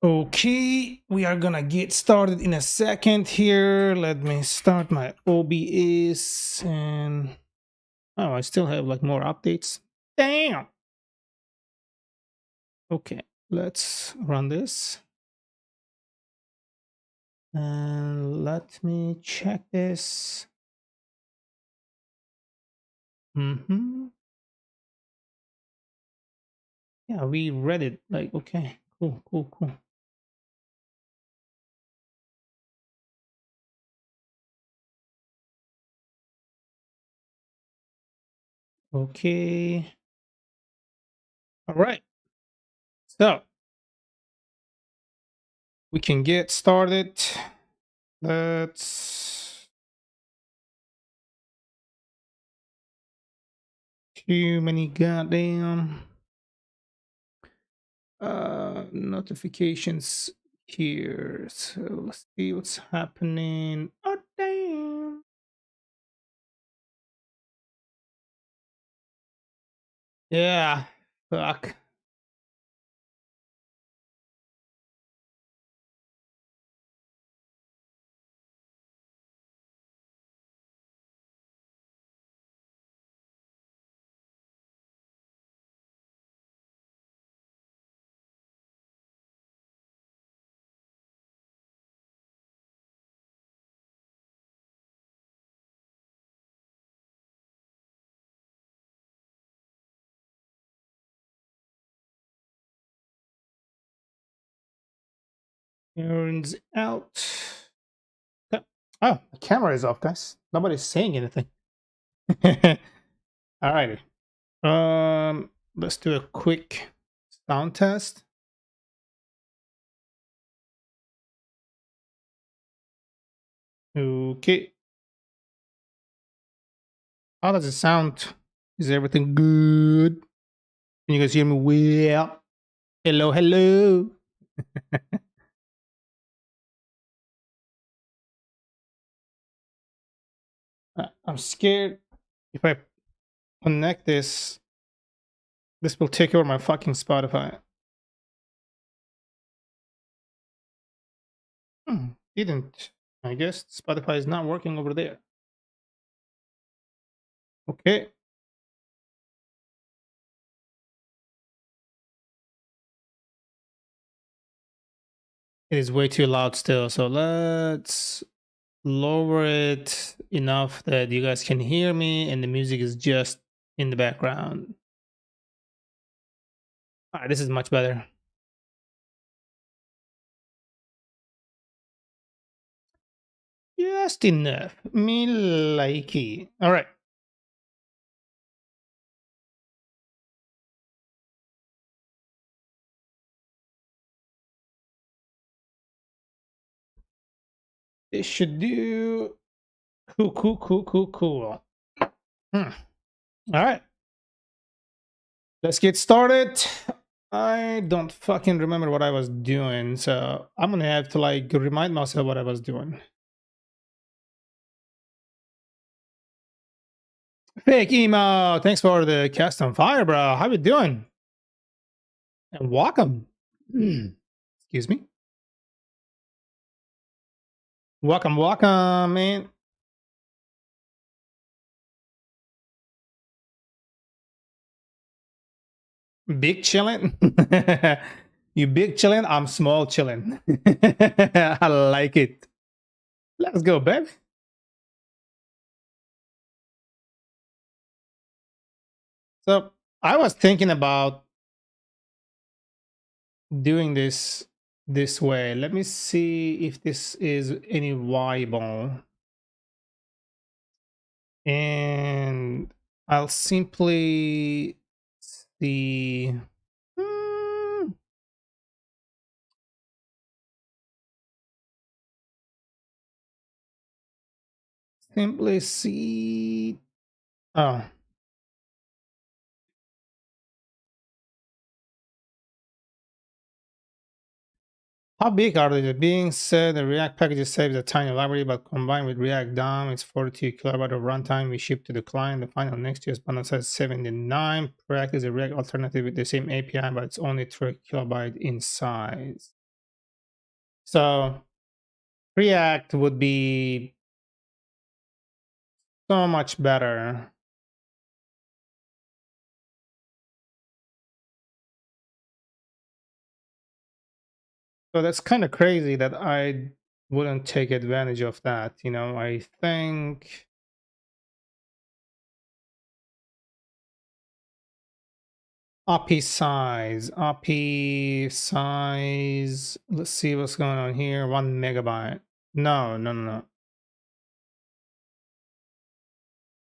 Okay, we are gonna get started in a second here. Let me start my OBS and oh, I still have like more updates. Damn. Okay, let's run this. And let me check this. Yeah, we read it. Like, okay, cool. Okay. All right. So we can get started. Let's too many goddamn notifications here. So let's see what's happening. Oh damn. Yeah. Fuck. Turns out. Oh, the camera is off, guys. Nobody's saying anything. Alrighty. Let's do a quick sound test. Okay. How does it sound? Is everything good? Can you guys hear me well? Hello. I'm scared if I connect this will take over my fucking Spotify. Didn't. I guess Spotify is not working over there. Okay. It is way too loud still, so let's lower it enough that you guys can hear me and the music is just in the background. All right, this is much better. Just enough. Me likey. All right. It should do cool. All right. Let's get started. I don't fucking remember what I was doing, so I'm gonna have to like remind myself what I was doing. Fake emo, thanks for the cast on fire, bro. How you doing? And welcome. Excuse me. Welcome, man. Big chillin'. You big chillin', I'm small chillin'. I like it. Let's go, babe. So I was thinking about doing this way. Let me see if this is any viable. And I'll simply see. Simply see. Oh. How big are they? That being said, the React package saves a tiny library, but combined with React DOM, it's 42 kilobyte of runtime we ship to the client. The final Next.js bundle says 79. React is a React alternative with the same API, but it's only 3 kilobyte in size. So React would be so much better. So that's kind of crazy that I wouldn't take advantage of that. You know, I think API size. Let's see what's going on here. 1 MB. No, no, no, no.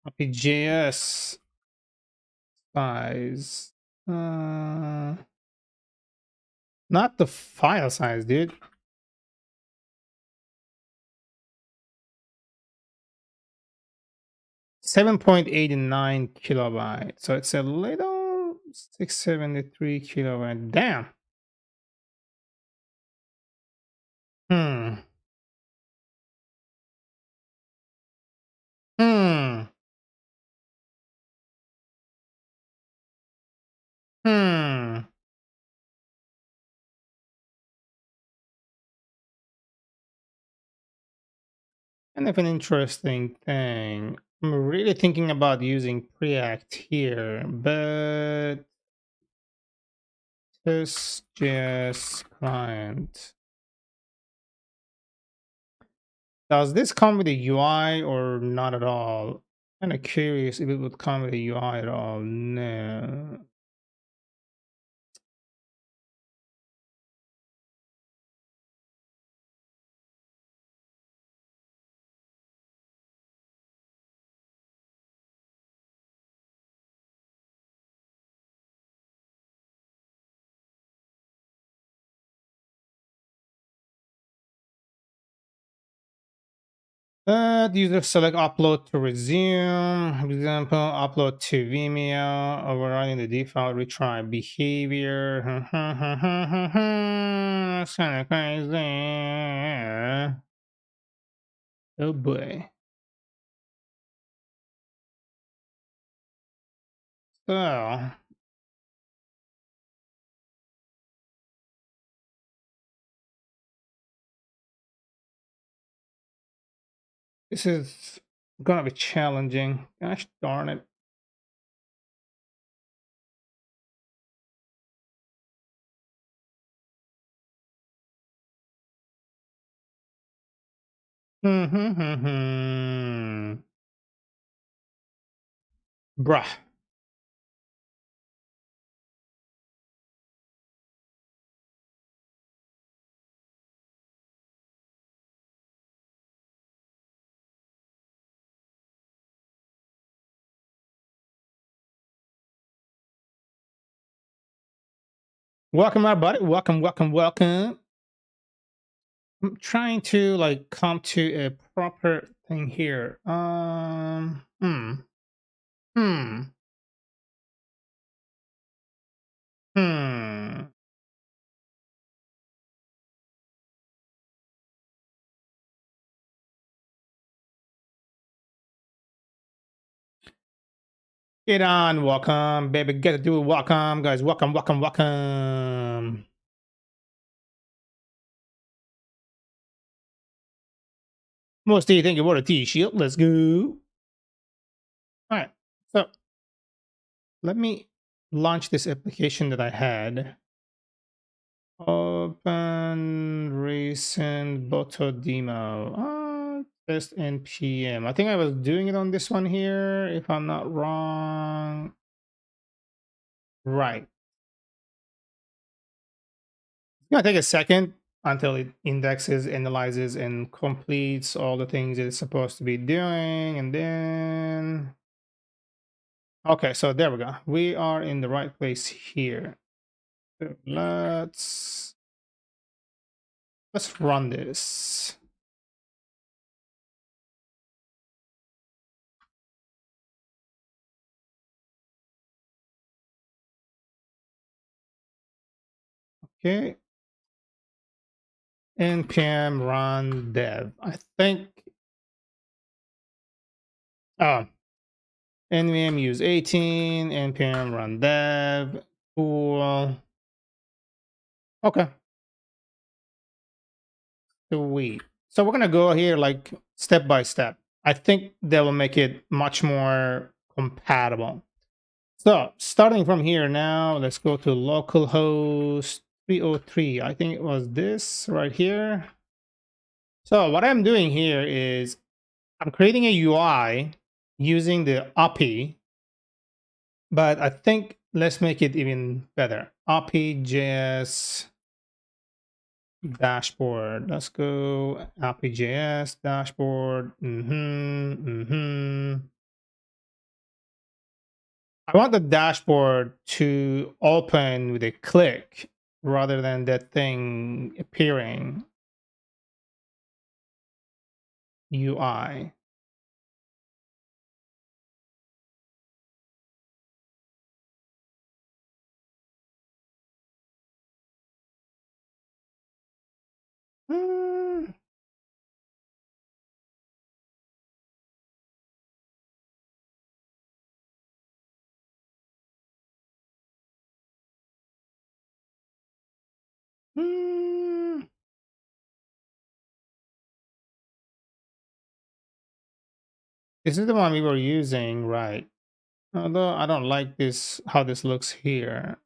API.js size. Not the file size, dude. 7.89 kilobyte. So it's a little 673 kilobyte. Damn. Hmm. Hmm. Hmm. Kind of an interesting thing. I'm really thinking about using Preact here, but this JS client. Does this come with a UI or not at all? Kind of curious if it would come with a UI at all. No. User select upload to resume. For example, upload to Vimeo, overriding the default retry behavior. That's kind of crazy. Oh boy. So, this is gonna be challenging. Gosh darn it. Bruh. Welcome, everybody. Welcome, welcome, welcome. I'm trying to like come to a proper thing here. Hmm. Hmm. Get on, welcome, baby. Get to do it. Welcome, guys. Welcome, welcome, welcome. Musti, thank you for the T-shield. Let's go. All right. So let me launch this application that I had. Open recent Boto demo. Test npm. I think I was doing it on this one here, if I'm not wrong. Right. It's gonna take a second until it indexes, analyzes, and completes all the things it's supposed to be doing, and then okay, so there we go. We are in the right place here. So let's run this. Okay. npm run dev. I think oh npm use 18, npm run dev. Cool. Okay. Sweet. So we're gonna go here like step by step. I think that will make it much more compatible. So starting from here now, let's go to localhost 303. I think it was this right here. So what I'm doing here is I'm creating a UI using the API, but I think let's make it even better. API.js dashboard. Let's go API.js dashboard. I want the dashboard to open with a click rather than that thing appearing UI. Hmm. Hmm. This is the one we were using, right? Although I don't like this, how this looks here.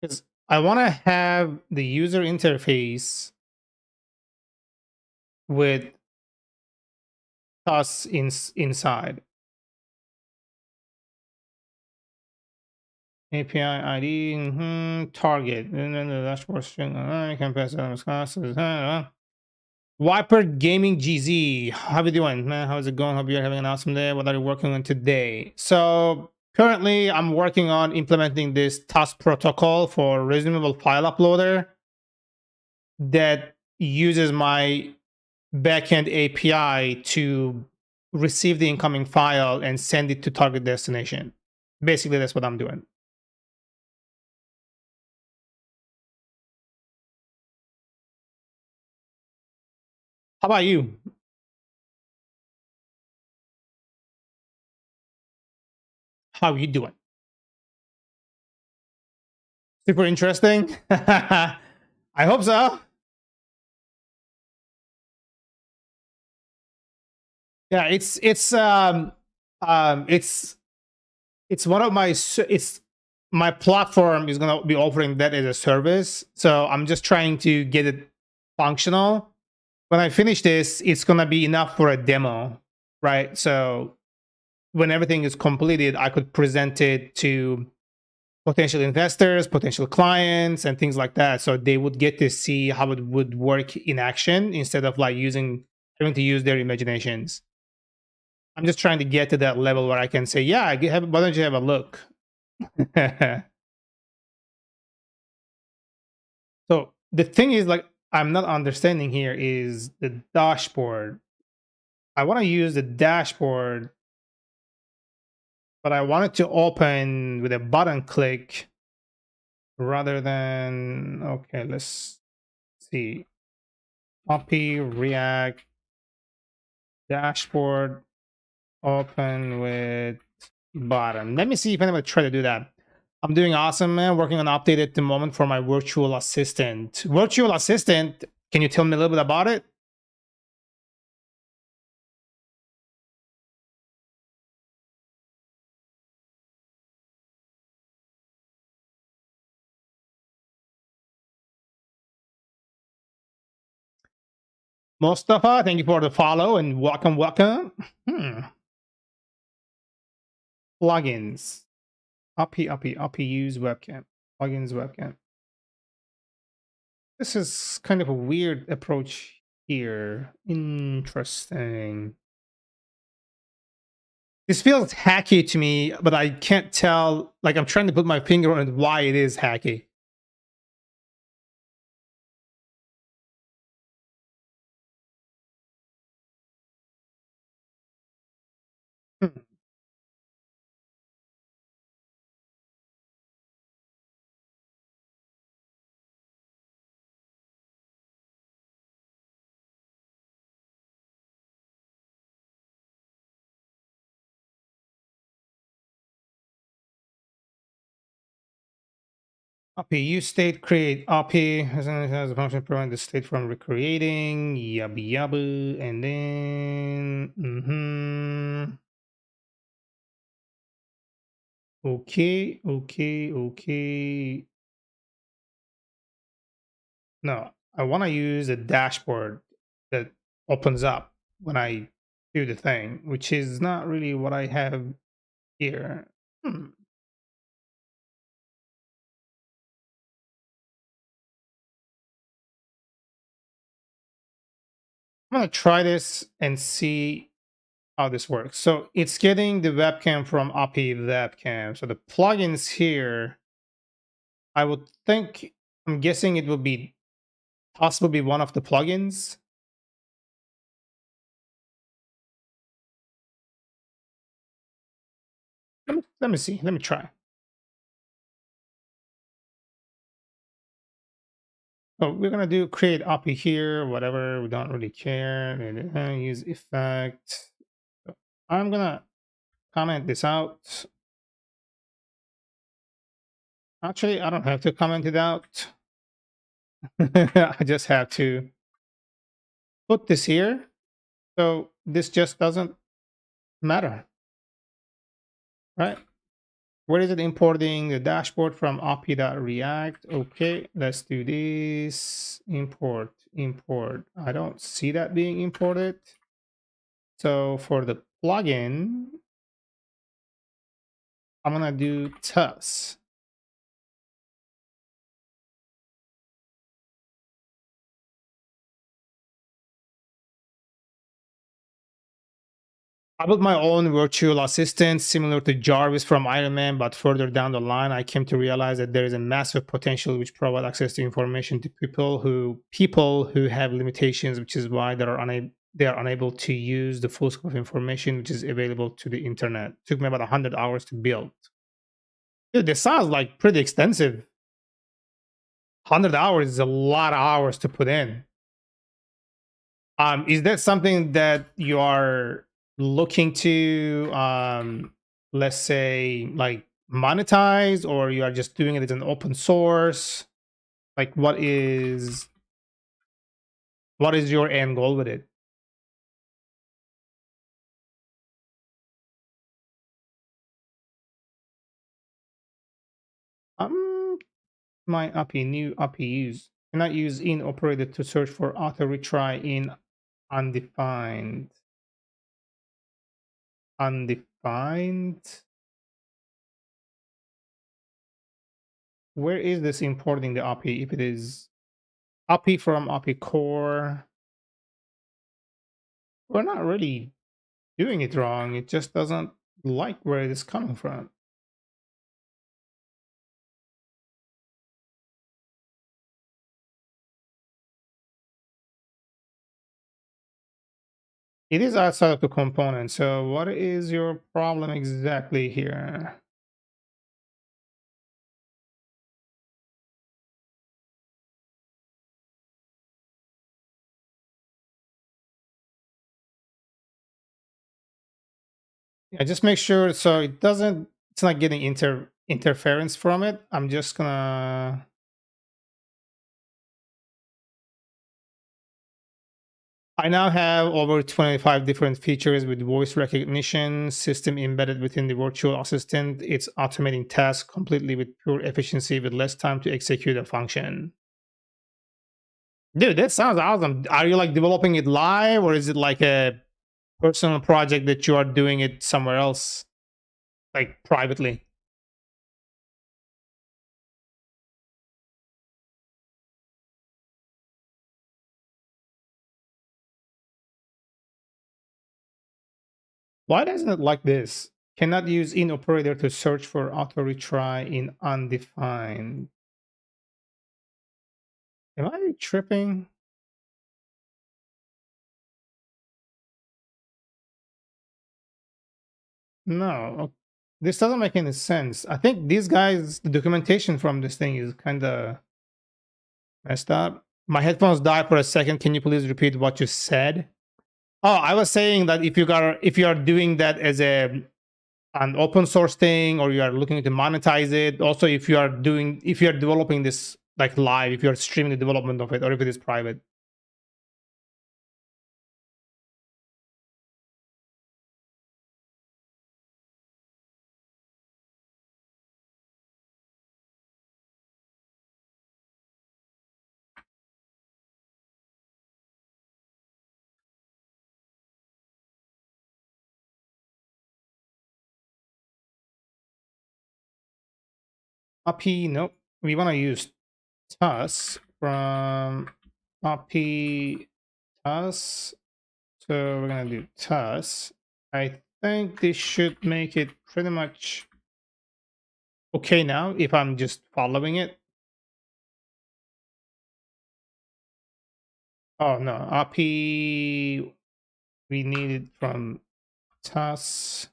Because I want to have the user interface with us inside. API ID, target, and then the dashboard string, you can pass on classes. Wiper Gaming GZ, how you doing, man? How's it going? Hope you're having an awesome day. What are you working on today? So currently, I'm working on implementing this task protocol for resumable file uploader that uses my backend API to receive the incoming file and send it to target destination. Basically, that's what I'm doing. How about you? How you doing? Super interesting. I hope so. Yeah, it's one of my it's my platform is gonna be offering that as a service. So I'm just trying to get it functional. When I finish this, it's gonna be enough for a demo, right? So when everything is completed, I could present it to potential investors, potential clients, and things like that. So they would get to see how it would work in action instead of like having to use their imaginations. I'm just trying to get to that level where I can say, yeah, why don't you have a look? So the thing is, like, I'm not understanding here is the dashboard. I want to use the dashboard, but I want it to open with a button click rather than, okay, let's see. Copy React dashboard open with button. Let me see if I'm going to try to do that. I'm doing awesome, man. Working on an update at the moment for my virtual assistant. Virtual assistant, can you tell me a little bit about it? Mustafa, thank you for the follow and welcome, welcome. Plugins. API use webcam. Plugins webcam. This is kind of a weird approach here. Interesting. This feels hacky to me, but I can't tell. Like, I'm trying to put my finger on why it is hacky. Hmm. API use state create API has a function prevent the state from recreating yabba yabba, and then okay. No, I want to use a dashboard that opens up when I do the thing, which is not really what I have here. I'm gonna try this and see how this works. So it's getting the webcam from API webcam. So the plugins here, I would think, I'm guessing it will be possibly one of the plugins. Let me see. Let me try. Oh, we're gonna do create API here, whatever. We don't really care. Use effect. So I'm gonna comment this out. Actually, I don't have to comment it out. I just have to put this here. So this just doesn't matter, right? Where is it importing the dashboard from api.react? Okay, let's do this. Import. I don't see that being imported. So for the plugin, I'm gonna do TUS. I built my own virtual assistant similar to Jarvis from Iron Man, but further down the line, I came to realize that there is a massive potential which provide access to information to people who have limitations, which is why they are unable to use the full scope of information which is available to the internet. It took me about 100 hours to build. Dude, this sounds like pretty extensive. 100 hours is a lot of hours to put in. Is that something that you are looking to, let's say, like monetize, or you are just doing it as an open source? Like, what is your end goal with it? Um, my API, new API use. Cannot use in operator to search for auto retry in undefined. Undefined. Where is this importing the API? If it is API from API core, we're not really doing it wrong. It just doesn't like where it is coming from. It is outside of the component. So what is your problem exactly here? Yeah, just make sure so it's not getting interference from it. I'm just gonna I now have over 25 different features with voice recognition, system embedded within the virtual assistant. It's automating tasks completely with pure efficiency with less time to execute a function. Dude, that sounds awesome. Are you like developing it live, or is it like a personal project that you are doing it somewhere else, like privately? Why doesn't it like this? Cannot use in operator to search for auto retry in undefined. Am I tripping? No, this doesn't make any sense. I think these guys, the documentation from this thing is kind of messed up. My headphones died for a second. Can you please repeat what you said? Oh, I was saying that if you are doing that as a an open source thing, or you are looking to monetize it. Also, if you are developing this like live, if you are streaming the development of it, or if it is private. API, nope. We want to use TUS from API TUS. So we're gonna do TUS. I think this should make it pretty much okay now if I'm just following it. Oh no, API we need it from TUS.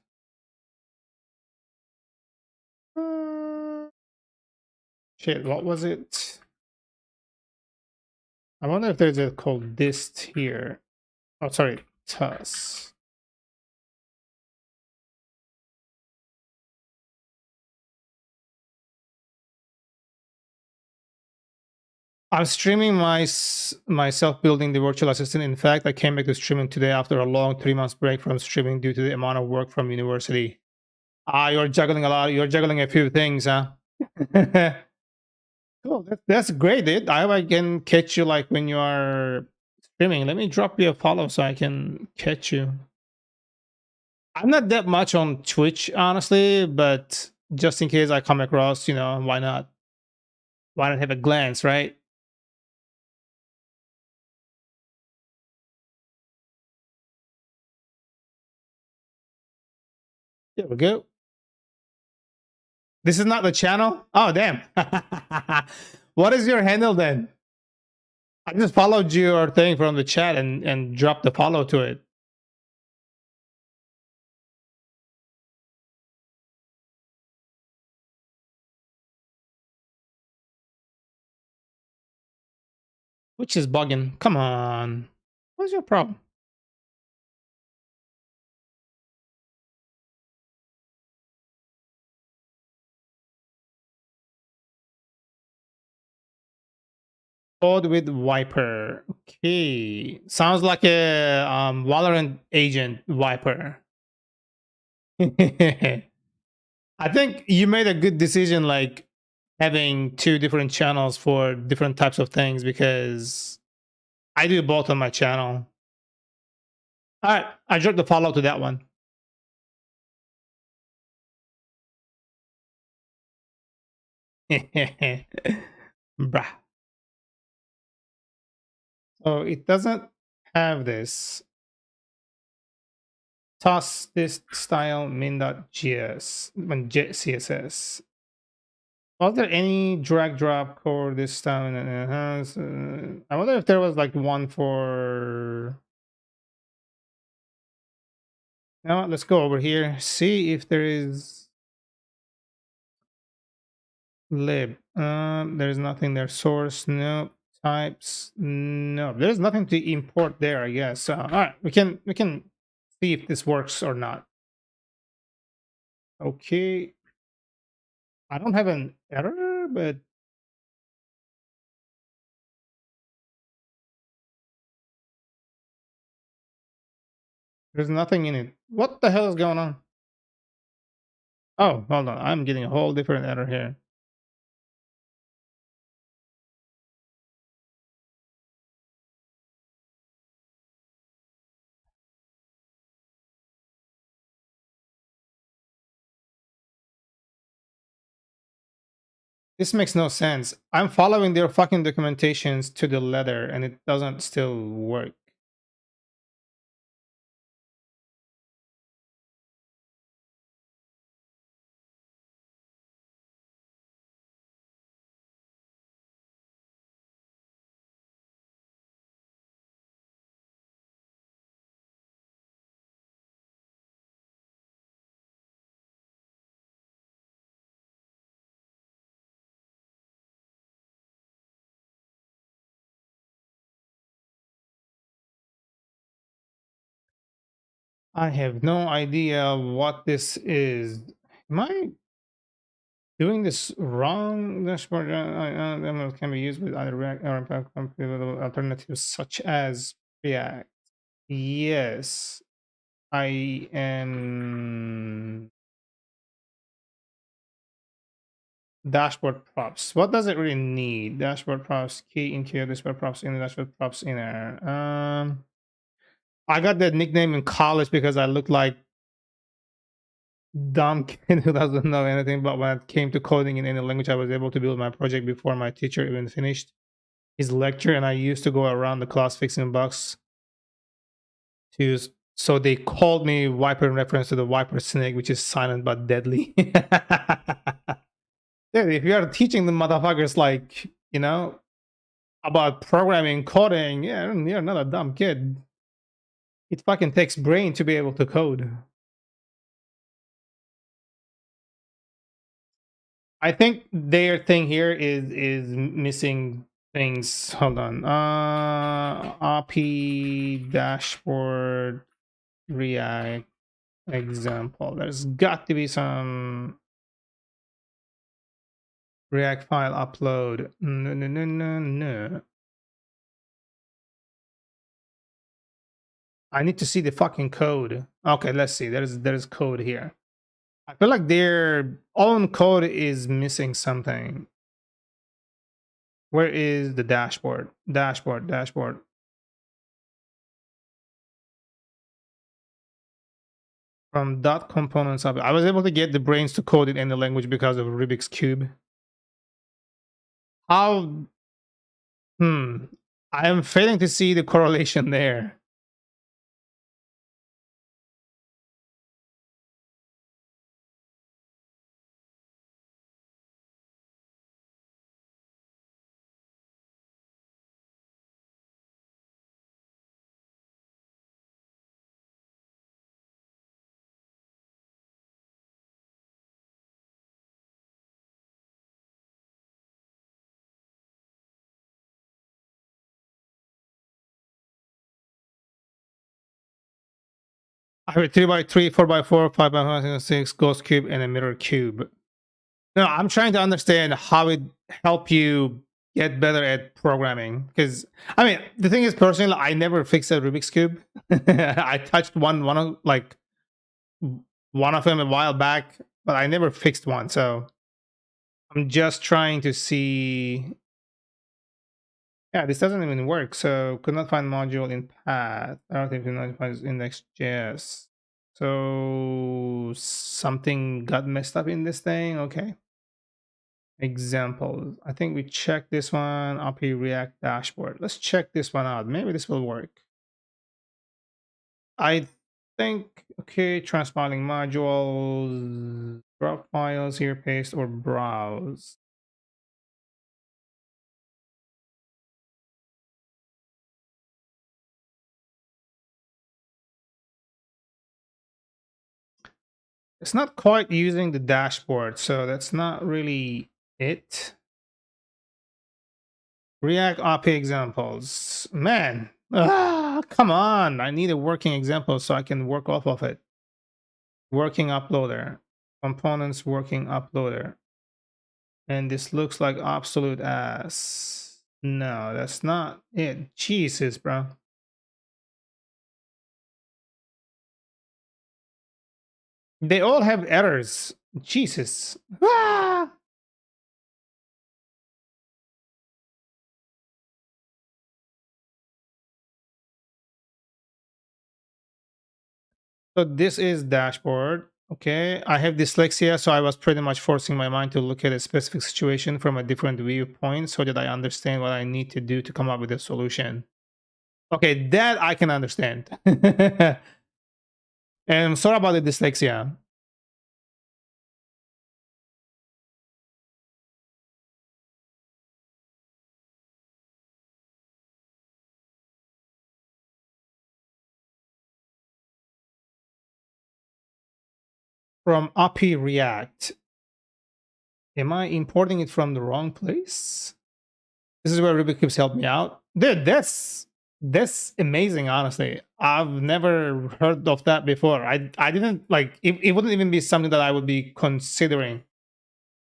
Shit, what was it? I wonder if there's a called dist here. Oh, sorry, TUS. I'm streaming myself building the virtual assistant. In fact, I came back to streaming today after a long 3 months break from streaming due to the amount of work from university. Ah, you're juggling a lot. You're juggling a few things, huh? Cool. That's great, dude. I can catch you like when you are streaming. Let me drop you a follow so I can catch you. I'm not that much on Twitch, honestly, but just in case I come across, why not? Why not have a glance, right? There we go. This is not the channel? Oh, damn. What is your handle then? I just followed your thing from the chat and dropped the follow to it. Which is bugging. Come on. What's your problem? Code with Viper. Okay. Sounds like a Valorant agent Viper. I think you made a good decision, like having two different channels for different types of things, because I do both on my channel. All right, I dropped the follow to that one. Bruh. So it doesn't have this. Toss this style min.js when CSS. Was there any drag drop code this time? I wonder if there was like one for. Now let's go over here. See if there is lib. There's nothing there. Source, no. Types, no. There's nothing to import there, I guess. All right, we can see if this works or not. Okay. I don't have an error, but there's nothing in it. What the hell is going on? Oh, hold on. I'm getting a whole different error here. This makes no sense. I'm following their fucking documentations to the letter and it doesn't still work. I have no idea what this is. Am I doing this wrong? Dashboard can be used with other React or compatible alternatives such as React. Yes, I am. Dashboard props. What does it really need? Dashboard props, key in here, dashboard props in, dashboard props inner. I got that nickname in college because I looked like dumb kid who doesn't know anything. But when it came to coding in any language, I was able to build my project before my teacher even finished his lecture, and I used to go around the class fixing bugs. So they called me Viper in reference to the Viper snake, which is silent but deadly. Dude, if you are teaching the motherfuckers like, about programming, coding, yeah, you're not a dumb kid. It fucking takes brain to be able to code. I think their thing here is missing things. Hold on. RP dashboard React example. There's got to be some React file upload. No. I need to see the fucking code. Okay, let's see. There's code here. I feel like their own code is missing something. Where is the dashboard? Dashboard. From dot components up. I was able to get the brains to code it in the language because of Rubik's Cube. How? I am failing to see the correlation there. I have a 3x3, 4x4, 5x5, 6 ghost cube, and a mirror cube. No, I'm trying to understand how it help you get better at programming. Because I mean, the thing is, personally, I never fixed a Rubik's cube. I touched one of them a while back, but I never fixed one. So I'm just trying to see. Yeah, this doesn't even work. So could not find module in path. I don't think we not find index.js. So something got messed up in this thing. Okay. Examples. I think we checked this one. RP React dashboard. Let's check this one out. Maybe this will work. I think, okay, transpiling modules, drop files here, paste or browse. It's not quite using the dashboard, so that's not really it. React RP examples. Man, come on. I need a working example so I can work off of it. Working uploader. Components working uploader. And this looks like absolute ass. No, that's not it. Jesus, bro. They all have errors. Jesus. Ah! So this is dashboard. Okay, I have dyslexia, so I was pretty much forcing my mind to look at a specific situation from a different viewpoint so that I understand what I need to do to come up with a solution. Okay, that I can understand. And I'm sorry about the dyslexia. From API React. Am I importing it from the wrong place? This is where Rubik Cubes helped me out. Dude, that's That's amazing, honestly. I've never heard of that before. I didn't like it wouldn't even be something that I would be considering.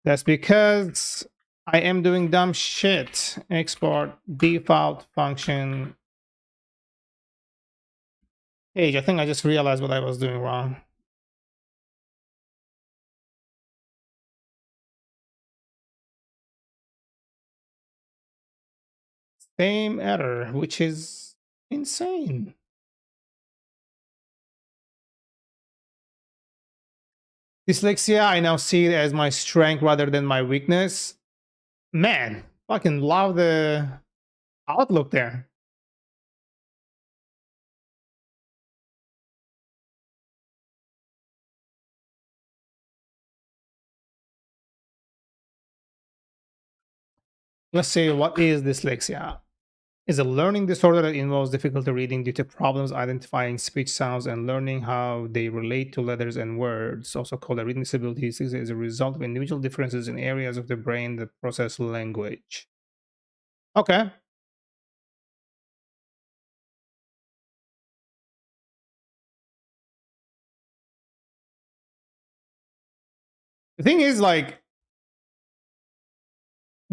That's because I am doing dumb shit. Export default function page. I think I just realized what I was doing wrong. Same error, which is insane. Dyslexia, I now see it as my strength rather than my weakness. Man, fucking love the outlook there. Let's say, what is dyslexia? Is a learning disorder that involves difficulty reading due to problems identifying speech sounds and learning how they relate to letters and words, also called a reading disability, is a result of individual differences in areas of the brain that process language. Okay. The thing is, like,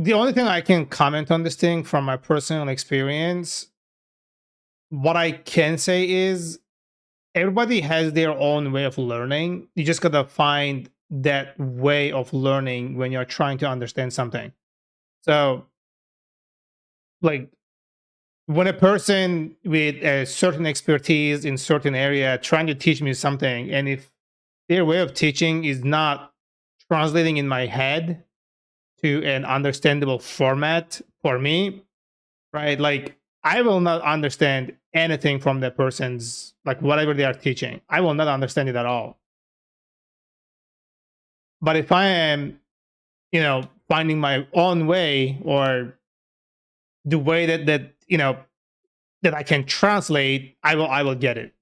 the only thing I can comment on this thing from my personal experience, what I can say is everybody has their own way of learning. You just gotta find that way of learning when you're trying to understand something. So, like, when a person with a certain expertise in certain area trying to teach me something, and if their way of teaching is not translating in my head to an understandable format for me, right? Like, I will not understand anything from that person's, like, whatever they are teaching. I will not understand it at all. But if I am, finding my own way, or the way that I can translate, I will get it.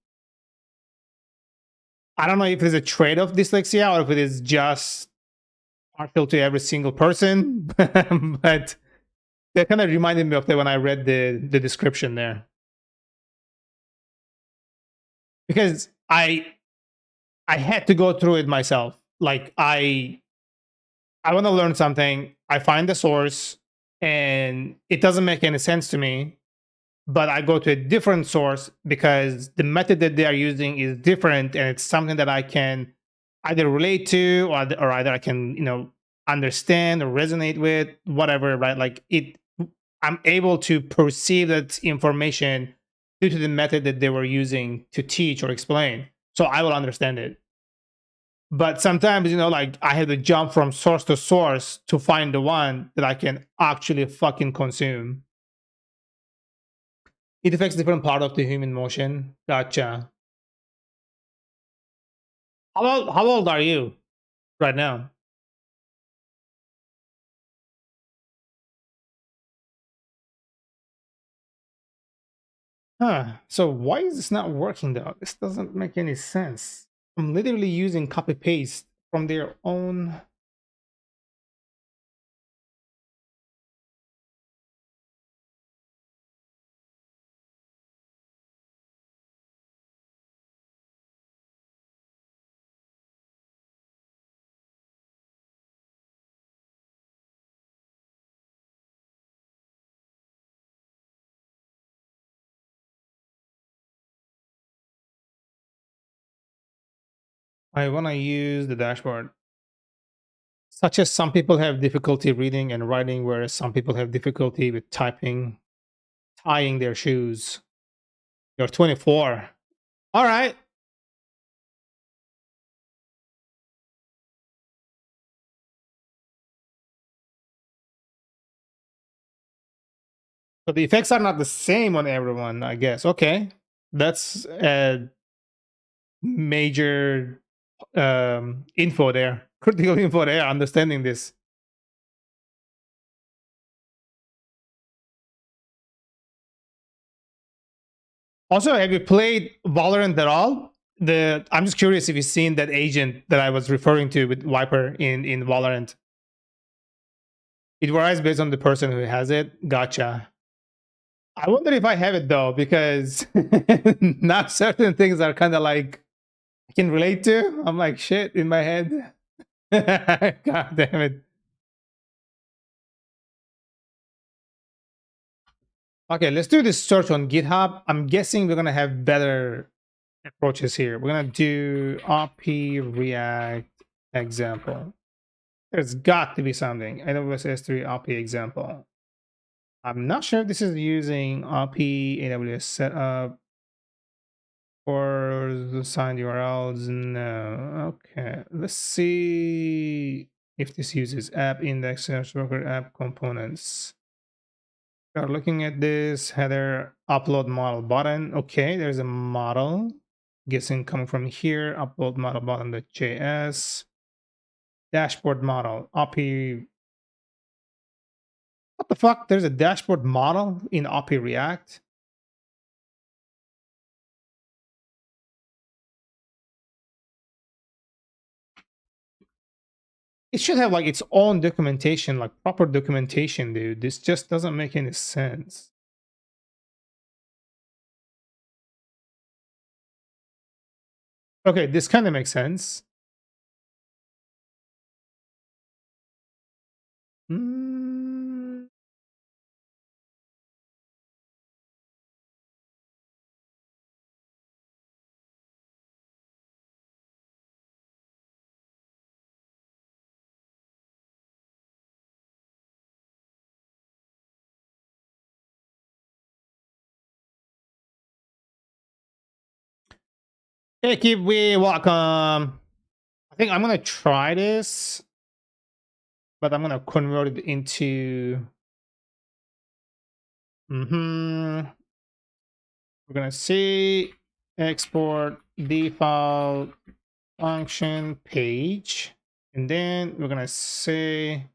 I don't know if it's a trait of dyslexia or if it is just partial to every single person, but that kind of reminded me of that when I read the description there. Because I had to go through it myself. Like, I want to learn something, I find the source, and it doesn't make any sense to me, but I go to a different source because the method that they are using is different, and it's something that I can either relate to, or either I can, understand or resonate with, whatever, right? Like, I'm able to perceive that information due to the method that they were using to teach or explain. So I will understand it. But sometimes, like, I have to jump from source to source to find the one that I can actually fucking consume. It affects different part of the human motion. Gotcha. How old are you right now? Huh. So why is this not working though? This doesn't make any sense. I'm literally using copy paste from their own. I want to use the dashboard. Such as some people have difficulty reading and writing, whereas some people have difficulty with typing, tying their shoes. You're 24. All right. So the effects are not the same on everyone, I guess. Okay. That's a major info there. Critical info there, understanding this. Also, have you played Valorant at all? I'm just curious if you've seen that agent that I was referring to with Viper in Valorant. It varies based on the person who has it. Gotcha. I wonder if I have it though, because not certain things are kind of like I can relate to. I'm like shit in my head. God damn it. Okay, let's do this search on GitHub. I'm guessing we're gonna have better approaches here. We're gonna do RP React example. There's got to be something. AWS S3 RP example. I'm not sure if this is using RP AWS setup or the signed URLs. No. Okay. Let's see if this uses app index, search worker, app components. Are looking at this header upload model button. Okay, there's a model. Guessing coming from here. Upload model button.js. Dashboard model. API. What the fuck? There's a dashboard model in API React. It should have like its own documentation, like proper documentation, dude. This just doesn't make any sense. Okay, this kind of makes sense. Mm. Hey, keep we welcome. I think I'm gonna try this, but I'm gonna convert it into. We're gonna see export default function page, and then we're gonna say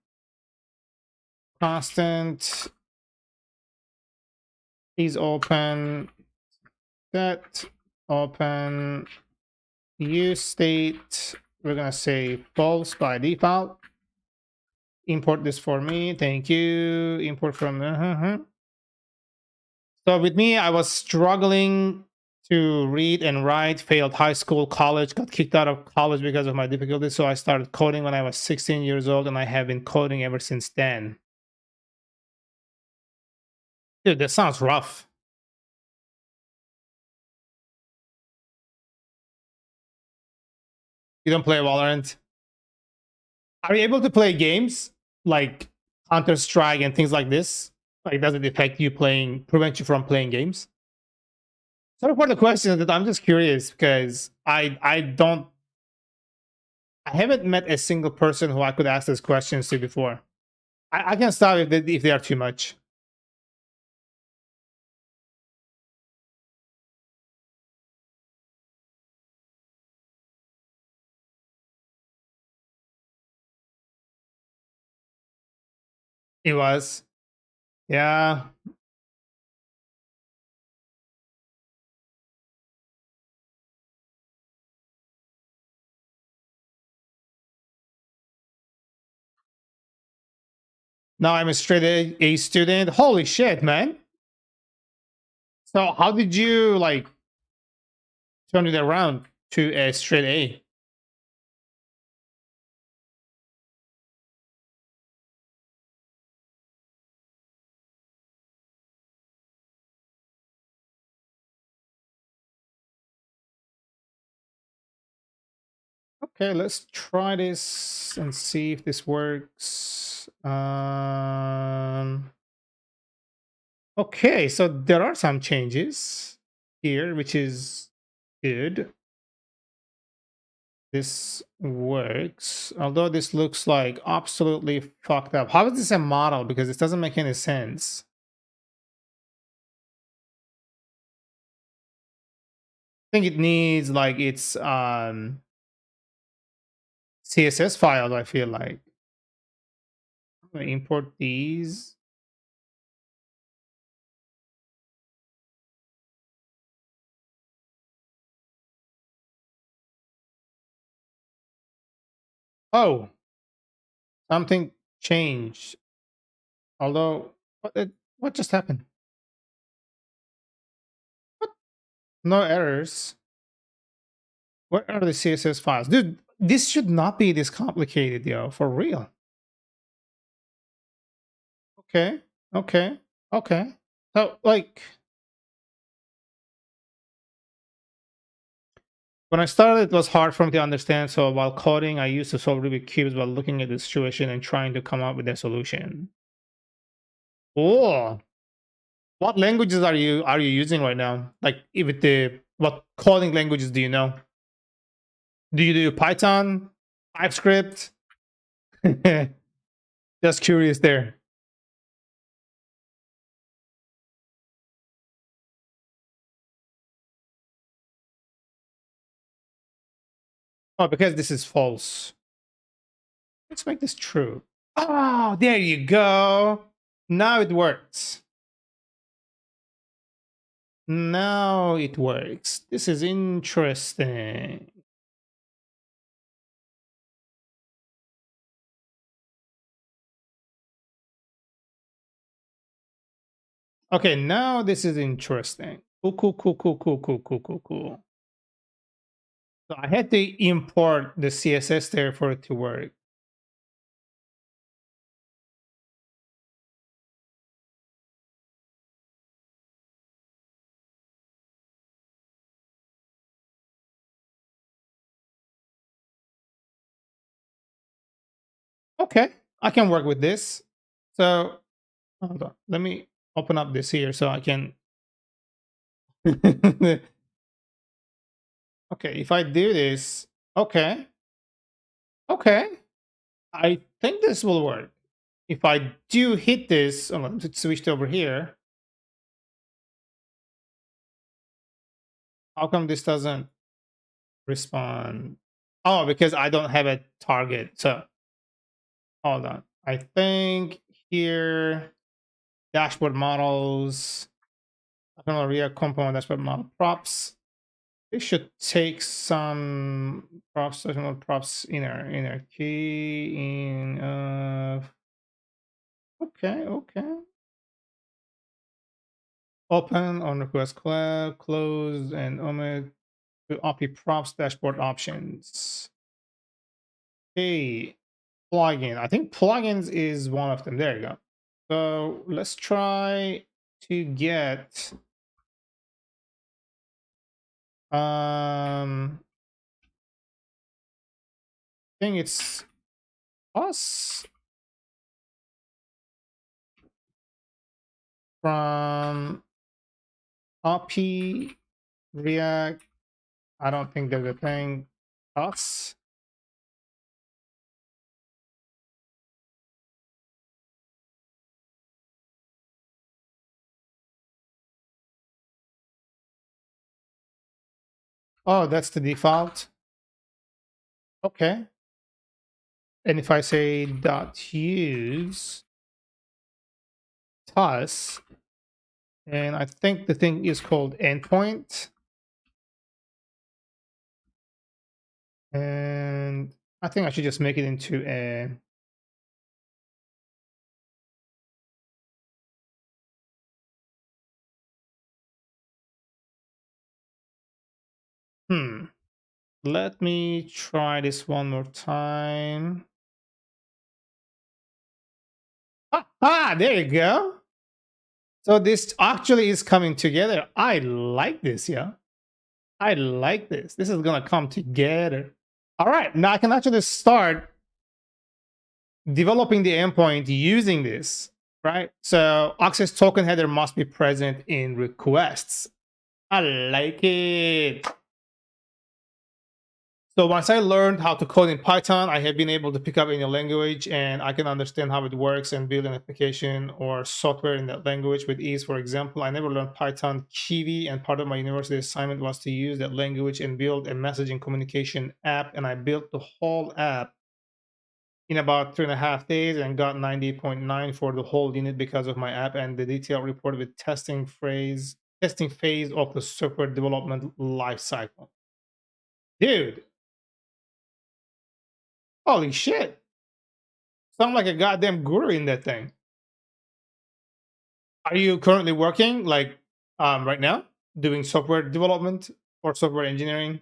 constant is open set open use state. We're gonna say false by default. Import this for me. Thank you. Import from. So with me, I was struggling to read and write, failed high school, college, got kicked out of college because of my difficulties. So I started coding when I was 16 years old, and I have been coding ever since then. Dude, that sounds rough. You don't play Valorant? Are you able to play games like Counter Strike and things like this? Like, does it affect you playing, prevent you from playing games? So for the question that I'm just curious because I haven't met a single person who I could ask these questions to before. I can stop if they are too much. It was. Yeah. Now I'm a straight A student. Holy shit, man. So how did you like turn it around to a straight A? Okay, let's try this and see if this works. Okay, so there are some changes here, which is good. This works, although this looks like absolutely fucked up. How is this a model? Because this doesn't make any sense. I think it needs like its CSS files, I feel like. I'm gonna import these. Oh, something changed. Although, what just happened? No errors. What are the CSS files? Dude, this should not be this complicated, yo, for real. Okay, okay, okay. So, like, when I started, it was hard for me to understand. So while coding, I used to solve Rubik's cubes while looking at the situation and trying to come up with a solution. Oh, what languages are you using right now? Like, with the what coding languages do you know? Do you do Python, TypeScript? Just curious there. Oh, because this is false. Let's make this true. Oh, there you go. Now it works. Now it works. This is interesting. Okay, now this is interesting. Cool, cool, cool, cool, cool, cool, cool, cool, cool. So I had to import the CSS there for it to work. Okay, I can work with this. So hold on. Let me open up this here so I can. Okay, if I do this, okay, okay, I think this will work. If I do hit this, hold on, let's switch to over here. How come this doesn't respond? Oh, because I don't have a target. So hold on. I think here dashboard models, I don't know, React component dashboard model props. It should take some props, props inner key in. Okay, okay. Open on request close and omit to OP props dashboard options. Okay, plugin. I think plugins is one of them. There you go. So let's try to get I think it's us from OP React. I don't think there's a thing us. Oh, that's the default. Okay. And if I say dot use TUS, and I think the thing is called endpoint. And I think I should just make it into a Let me try this one more time. There you go. So this actually is coming together. I like this, yeah. I like this. This is gonna come together. All right, now I can actually start developing the endpoint using this, right? So access token header must be present in requests. I like it. So once I learned how to code in Python, I have been able to pick up any language and I can understand how it works and build an application or software in that language with ease. For example, I never learned Python Kiwi, and part of my university assignment was to use that language and build a messaging communication app. And I built the whole app in about 3.5 days and got 90.9 for the whole unit because of my app and the detailed report with testing phase of the software development lifecycle. Dude, holy shit. Sound like a goddamn guru in that thing. Are you currently working like right now? doing software development or software engineering?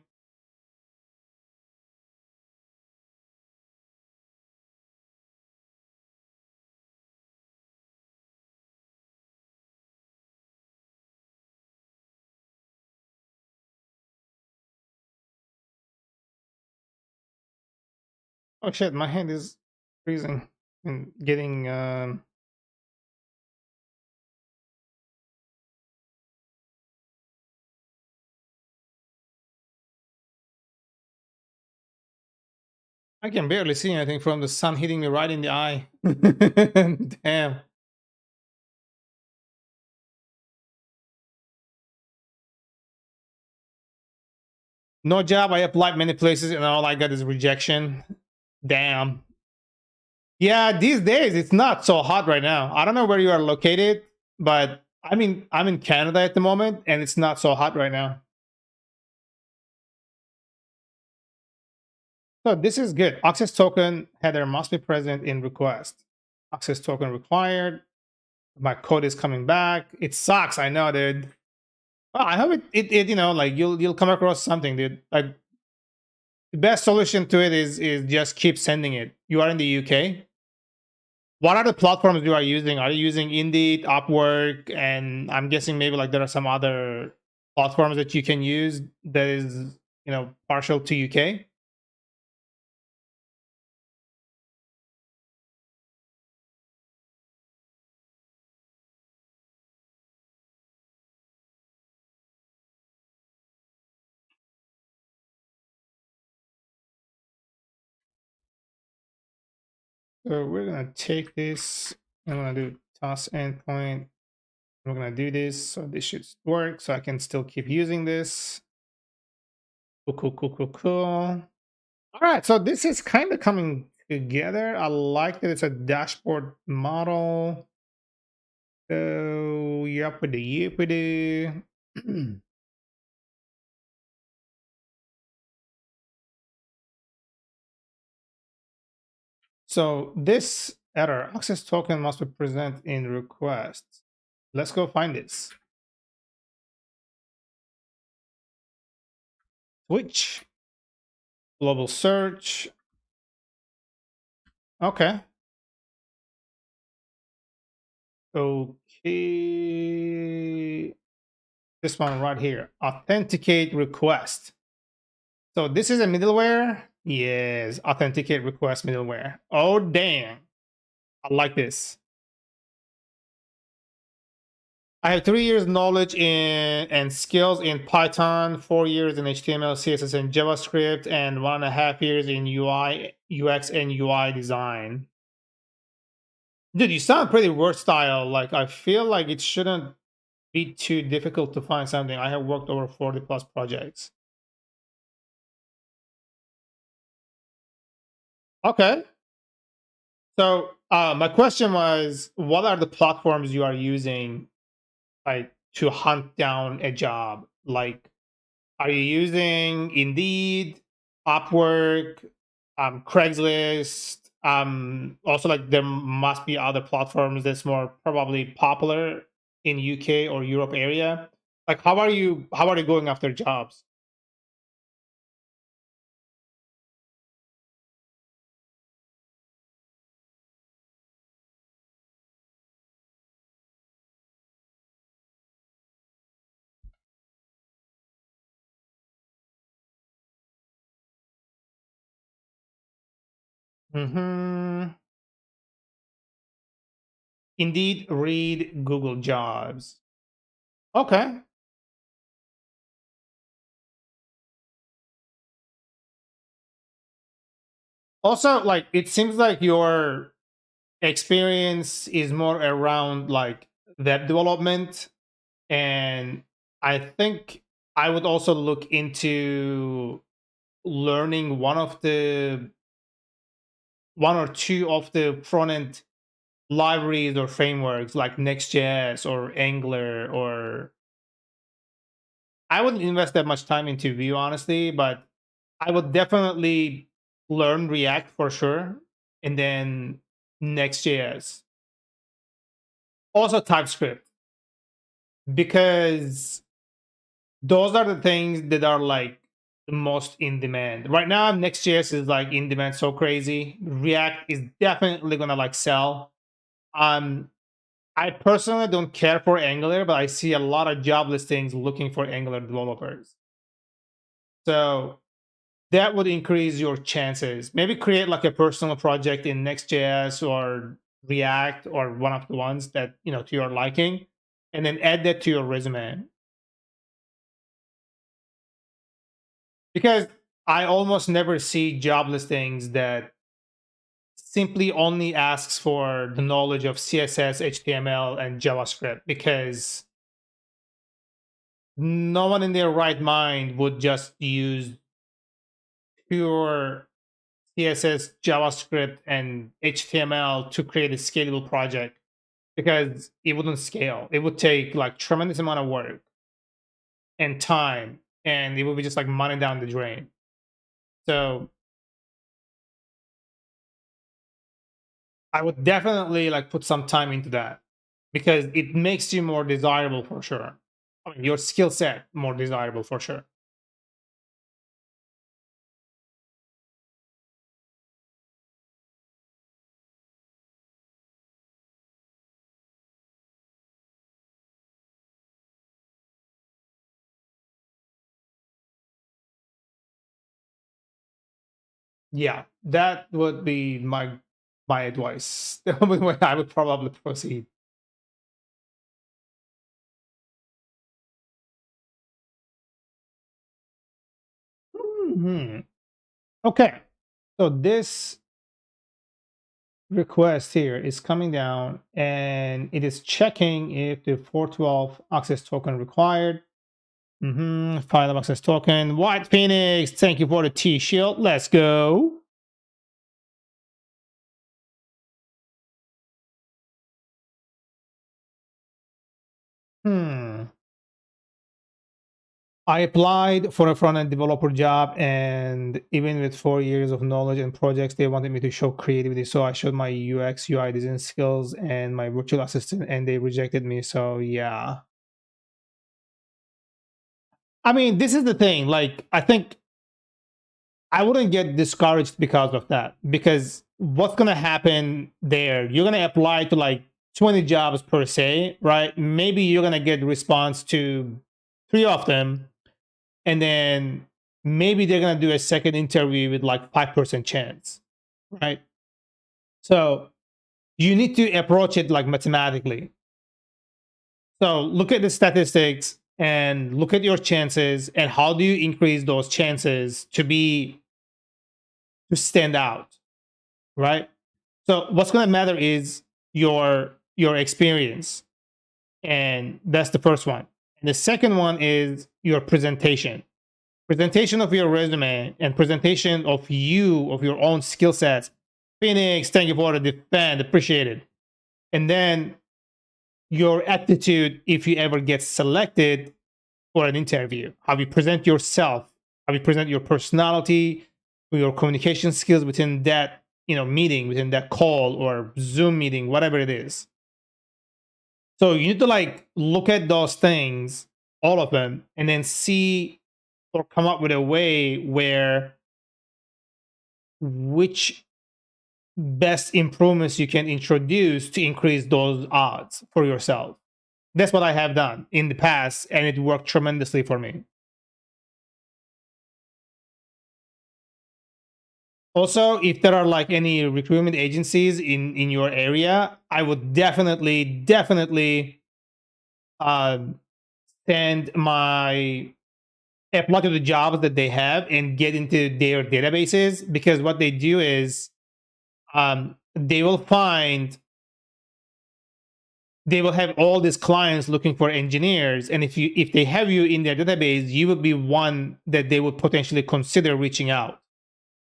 Oh shit, my hand is freezing and getting I can barely see anything from the sun hitting me right in the eye. Damn. No job. I applied many places and all I got is rejection. Damn. Yeah, these days it's not so hot right now. I don't know where you are located, but I'm in Canada at the moment and it's not so hot right now. So this is good. Access token header must be present in request. Access token required. My code is coming back. It sucks. I know, dude. Well, I hope it you know, like you'll come across something, dude. Like the best solution to it is just keep sending it. You are in the UK. What are the platforms you are using? Are you using Indeed, Upwork, and I'm guessing maybe like there are some other platforms that you can use that is partial to UK? So we're gonna take this. I'm gonna do task endpoint. We're gonna do this, so this should work. So I can still keep using this. Cool, cool, cool, cool, cool. All right, so this is kind of coming together. I like that it's a dashboard model. So yuppity yuppity. So this error, access token must be present in request. Let's go find this. Which global search. Okay. Okay. This one right here. Authenticate request. So this is a middleware. Yes, authenticate request middleware. Oh damn. I like this. I have 3 years knowledge in and skills in Python, 4 years in HTML, CSS, and JavaScript, and 1.5 years in UI, UX, and UI design. Dude, you sound pretty versatile. Like I feel like it shouldn't be too difficult to find something. I have worked over 40 plus projects. Okay. So my question was, what are the platforms you are using like to hunt down a job? Like, are you using Indeed, Upwork, Craigslist? Also, like there must be other platforms that's more probably popular in UK or Europe area. Like, how are you going after jobs? Hmm. Indeed, read Google Jobs. Okay. Also, like it seems like your experience is more around like web development, and I think I would also look into learning one or two of the front end libraries or frameworks like Next.js or Angular. Or I wouldn't invest that much time into Vue honestly, but I would definitely learn React for sure, and then Next.js. Also TypeScript, because those are the things that are like the most in demand right now. Next.js is like in demand so crazy. React is definitely gonna like sell. I personally don't care for Angular, but I see a lot of job listings looking for Angular developers. So that would increase your chances. Maybe create like a personal project in Next.js or React or one of the ones that, to your liking, and then add that to your resume. Because I almost never see job listings that simply only asks for the knowledge of CSS, HTML, and JavaScript, because no one in their right mind would just use pure CSS, JavaScript, and HTML to create a scalable project, because it wouldn't scale. It would take like tremendous amount of work and time, and it would be just like money down the drain. So I would definitely like put some time into that, because it makes you more desirable for sure. I mean, your skill set more desirable for sure. Yeah, that would be my advice. The only way I would probably proceed. Mhm. Okay, so this request here is coming down and it is checking if the 412 access token required. File of access token. White Phoenix, thank you for the T shield. Let's go. Hmm. I applied for a front-end developer job, and even with 4 years of knowledge and projects, they wanted me to show creativity. So I showed my UX, UI design skills and my virtual assistant, and they rejected me. So yeah. I mean, this is the thing. Like, I think I wouldn't get discouraged because of that. Because what's gonna happen there? You're gonna apply to like 20 jobs per se, right? Maybe you're gonna get response to 3 of them, and then maybe they're gonna do a second interview with like 5% chance, right? So you need to approach it like mathematically. So look at the statistics and look at your chances, and how do you increase those chances to stand out, right? So what's gonna matter is your experience, and that's the first one. And the second one is your presentation of your resume and presentation of your own skill sets. Phoenix, thank you for the defend, appreciate it. And then your attitude if you ever get selected for an interview, how you present yourself, how you present your personality, your communication skills within that meeting, within that call or Zoom meeting, whatever it is. So you need to like look at those things, all of them, and then see or come up with a way where which best improvements you can introduce to increase those odds for yourself. That's what I have done in the past, and it worked tremendously for me. Also, if there are like any recruitment agencies in your area, I would definitely uh, send my apply to the jobs that they have and get into their databases, because what they do is they will have all these clients looking for engineers, and if they have you in their database, you would be one that they would potentially consider reaching out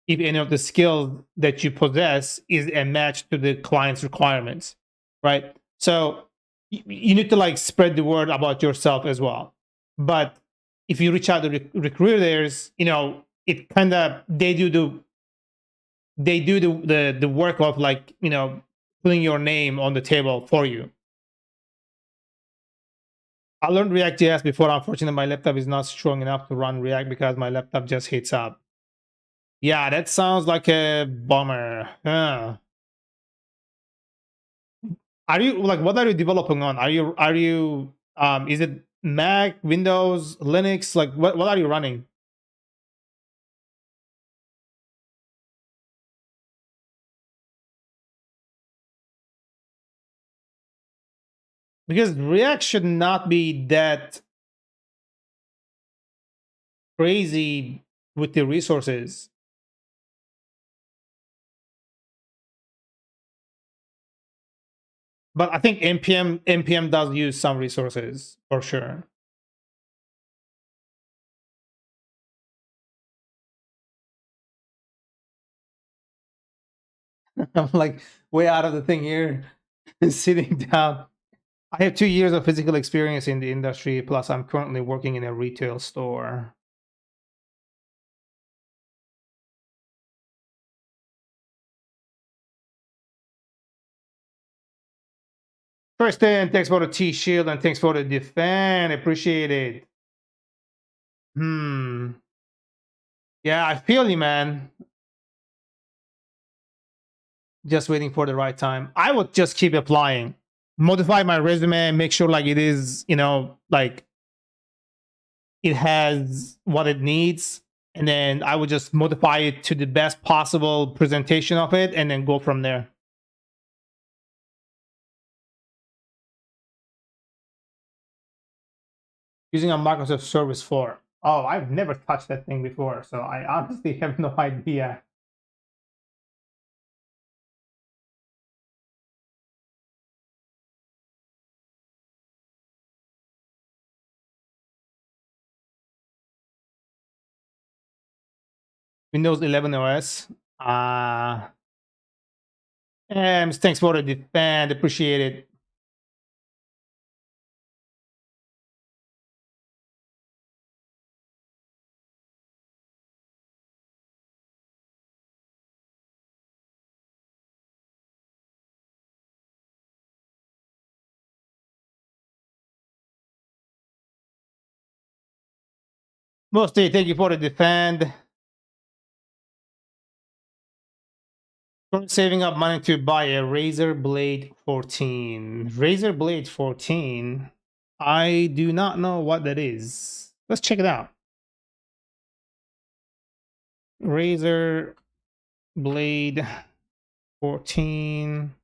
if any of the skills that you possess is a match to the client's requirements, right? So you need to like spread the word about yourself as well. But if you reach out to recruiters, it kind of they do the work of like putting your name on the table for you. I learned React.js before. Unfortunately, my laptop is not strong enough to run React because my laptop just heats up. Yeah, that sounds like a bummer. Are you like what are you developing on? Are you is it Mac, Windows, Linux? Like what are you running? Because React should not be that crazy with the resources. But I think npm does use some resources for sure. I'm like way out of the thing here, sitting down. I have 2 years of physical experience in the industry, plus I'm currently working in a retail store. Tristan, thanks for the T-shield and thanks for the defend. Appreciate it. Yeah, I feel you, man. Just waiting for the right time. I would just keep applying. Modify my resume, make sure like it is, like it has what it needs. And then I would just modify it to the best possible presentation of it and then go from there. Using a Microsoft Service 4. Oh, I've never touched that thing before, so I honestly have no idea. Windows 11 OS. Thanks for the defend. Appreciate it. Mostly, thank you for the defend. Saving up money to buy a Razer Blade 14. Razer Blade 14. I do not know what that is. Let's check it out. Razer Blade 14.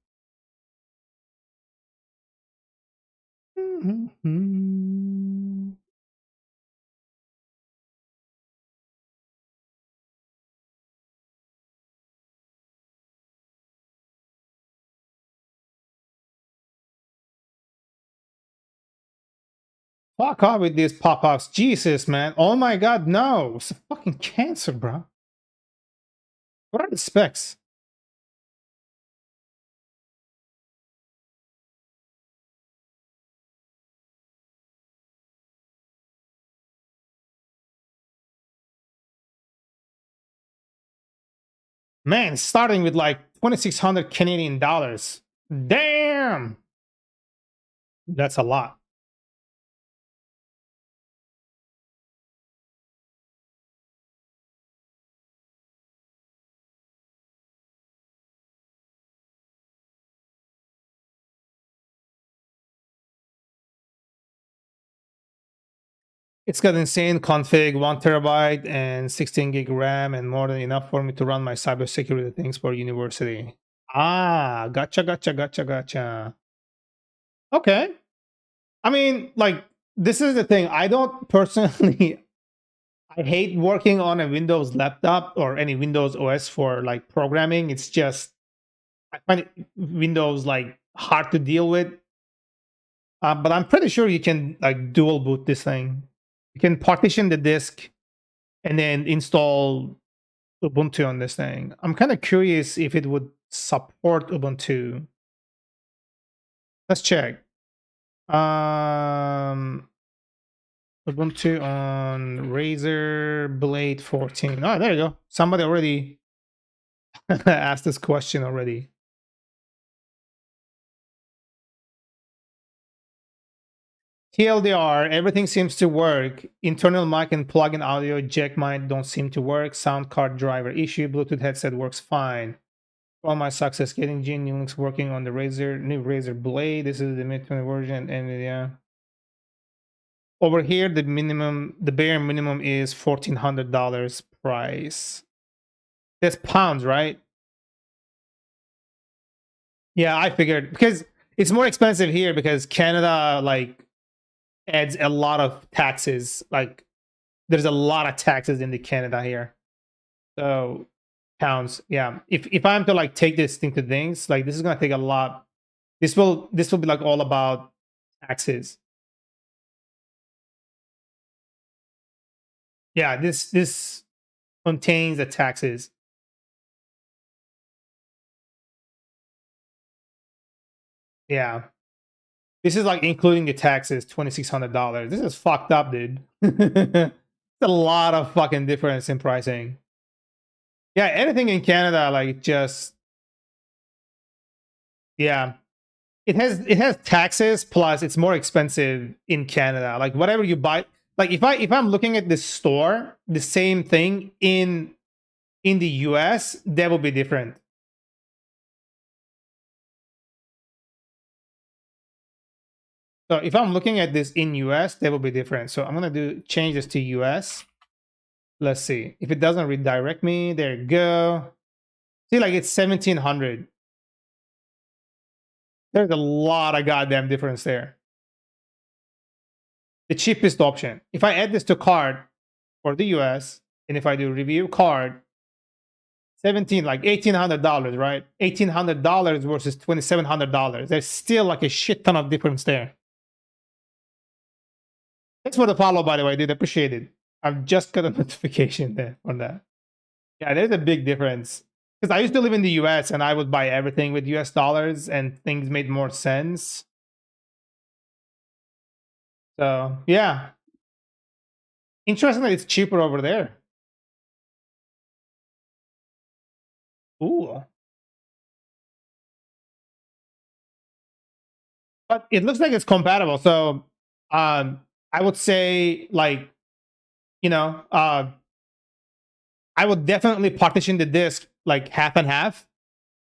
Fuck off with these pop-ups. Jesus, man. Oh my god, no. It's a fucking cancer, bro. What are the specs? Man, starting with like 2,600 Canadian dollars. Damn! That's a lot. It's got insane config, 1 TB and 16 gig RAM, and more than enough for me to run my cybersecurity things for university. Ah, gotcha. Okay. I mean, like, this is the thing. I don't personally, I hate working on a Windows laptop or any Windows OS for like programming. It's just, I find Windows like hard to deal with. But I'm pretty sure you can like dual boot this thing. You can partition the disk and then install Ubuntu on this thing. I'm kind of curious if it would support Ubuntu. Let's check. Um, Ubuntu on Razer Blade 14. Oh, there you go. Somebody already asked this question already. TLDR, everything seems to work. Internal mic and plug-in audio, jack mic don't seem to work. Sound card driver issue, Bluetooth headset works fine. All my success getting Gene Linux working on the new Razer Blade. This is the mid-20 version, and yeah. Over here, the bare minimum is $1,400 price. That's pounds, right? Yeah, I figured because it's more expensive here because Canada like adds a lot of taxes. Like there's a lot of taxes in the Canada here. So pounds, yeah. If I'm to like take this thing to things, like this is gonna take a lot. This will be like all about taxes. Yeah, this contains the taxes. Yeah. This is like including the taxes, $2,600. This is fucked up, dude. It's a lot of fucking difference in pricing. Yeah, anything in Canada, like just yeah. It has taxes plus it's more expensive in Canada. Like whatever you buy, like if I'm looking at this store, the same thing in the US, that will be different. So if I'm looking at this in US, that will be different. So I'm gonna change this to US. Let's see if it doesn't redirect me. There you go. See, like it's 1,700. There's a lot of goddamn difference there. The cheapest option. If I add this to cart for the US, and if I do review cart, 17, like $1,800, right? $1,800 versus $2,700. There's still like a shit ton of difference there. Thanks for the follow, by the way, dude. Appreciate it. I've just got a notification there on that. Yeah, there's a big difference. Because I used to live in the US and I would buy everything with US dollars and things made more sense. So, yeah. Interesting that it's cheaper over there. Ooh. But it looks like it's compatible. So, I would say, like, you know, I would definitely partition the disk like half and half.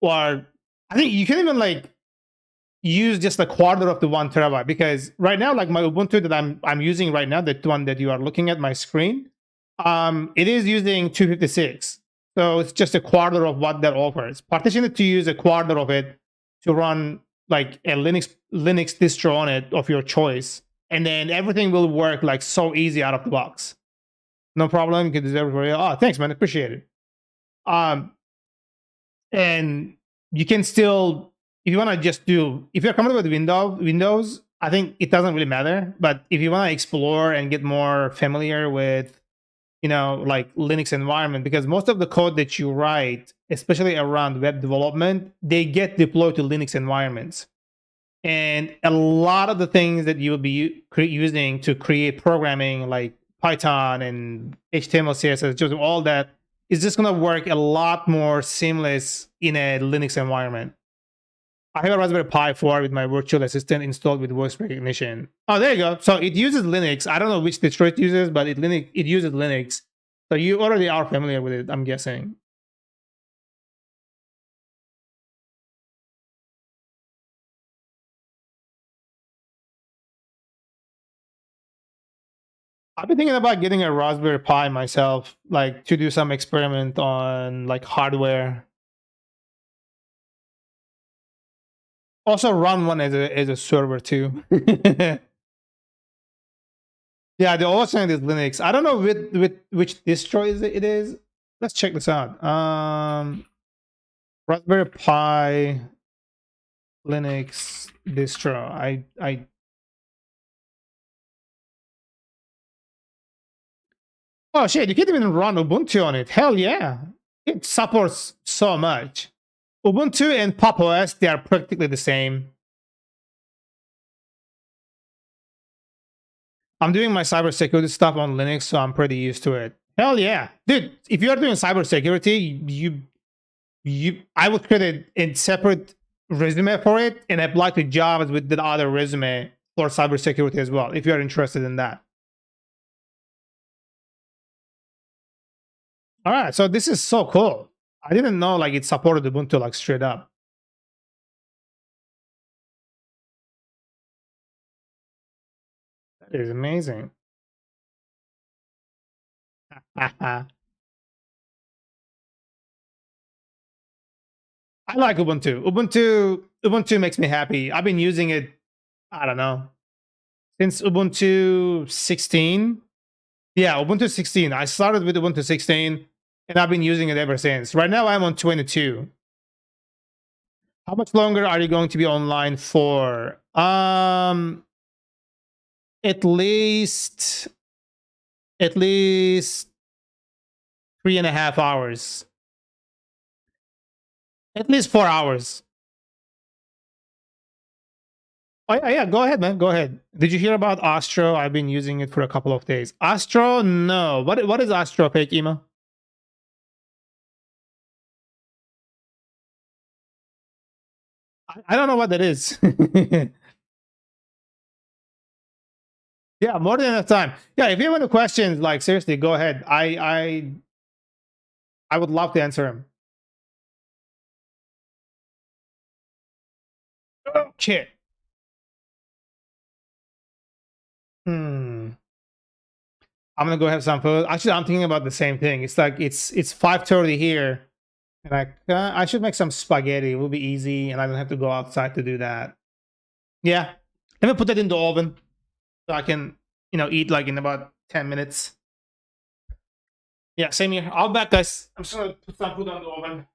Or I think you can even like use just a quarter of the 1 terabyte because right now, like my Ubuntu that I'm using right now, the one that you are looking at my screen, it is using 256. So it's just a quarter of what that offers. Partition it to use a quarter of it to run like a Linux distro on it of your choice, and then everything will work like so easy out of the box. No problem. You can do everything. Oh, thanks, man. Appreciate it. And you can still, if you want to just do, if you're comfortable with Windows, I think it doesn't really matter. But if you want to explore and get more familiar with, you know, like Linux environment, because most of the code that you write, especially around web development, they get deployed to Linux environments. And a lot of the things that you will be using to create programming, like Python and HTML, CSS, just all that, is just going to work a lot more seamless in a Linux environment. I have a Raspberry Pi 4 with my virtual assistant installed with voice recognition. Oh, there you go. So it uses Linux. I don't know which distro it uses, but it uses Linux. So you already are familiar with it, I'm guessing. I've been thinking about getting a Raspberry Pi myself, like to do some experiment on like hardware. Also run one as a server too. Yeah, the OS is Linux. I don't know with which distro it is. Let's check this out. Raspberry Pi Linux distro. I Oh shit, you can't even run Ubuntu on it. Hell yeah. It supports so much. Ubuntu and Pop! OS, they are practically the same. I'm doing my cybersecurity stuff on Linux, so I'm pretty used to it. Hell yeah. Dude, if you are doing cybersecurity, I would create a separate resume for it and apply to jobs with the other resume for cybersecurity as well, if you're interested in that. All right, so this is so cool. I didn't know like it supported Ubuntu like straight up. That is amazing. I like Ubuntu. Ubuntu makes me happy. I've been using it, I don't know, since Ubuntu 16. Yeah, Ubuntu 16. I started with Ubuntu 16 and I've been using it ever since. Right now I'm on 22. How much longer are you going to be online for? At least at least 3.5 hours. At least 4 hours. Oh yeah, yeah. Go ahead, man. Go ahead. Did you hear about Astro? I've been using it for a couple of days. Astro, no. What is Astro, fake email? I don't know what that is. Yeah, more than enough time. Yeah, if you have any questions, like seriously, go ahead. I would love to answer them. Okay. Hmm. I'm gonna go have some food. Actually, I'm thinking about the same thing. It's like it's 5:30 here, and I should make some spaghetti. It will be easy, and I don't have to go outside to do that. Yeah, let me put that in the oven so I can eat like in about 10 minutes. Yeah, same here. I'll be back, guys. I'm just gonna put some food on the oven.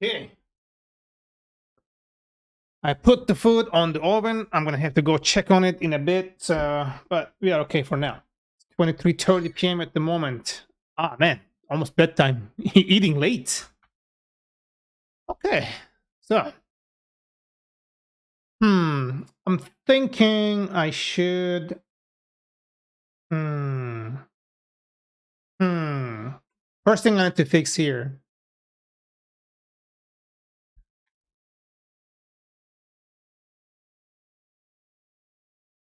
Okay. I put the food on the oven. I'm gonna have to go check on it in a bit, but we are okay for now. 23:30 p.m. at the moment. Ah, man, almost bedtime. Eating late. Okay, so I'm thinking I should. Hmm, hmm. First thing I need to fix here.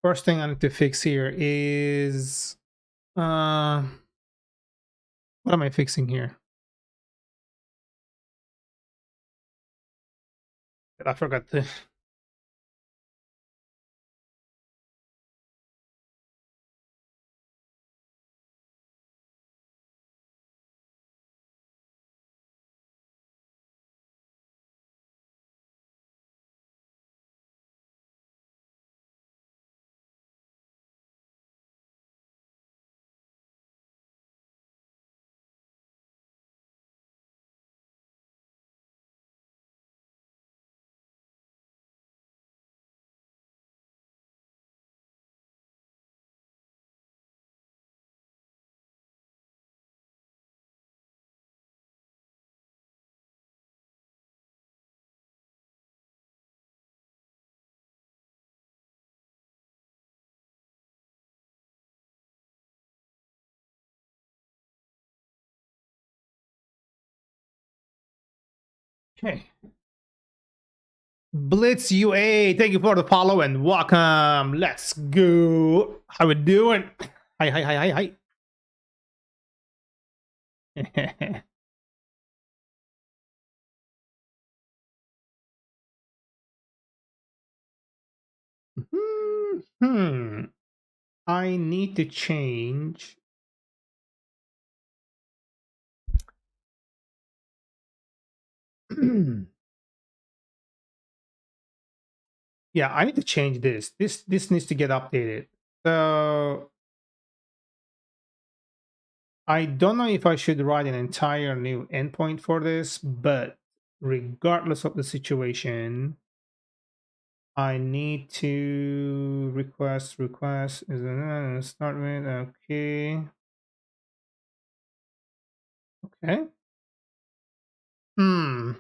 First thing I need to fix here is what am I fixing here? I forgot to. Okay. Blitz UA, thank you for the follow and welcome. Let's go. How we doing? Hi, hi, hi, hi, hi. hmm. I need to change. Yeah, I need to change this. This needs to get updated. So I don't know if I should write an entire new endpoint for this, but regardless of the situation, I need to request is start with okay. Okay. Hmm.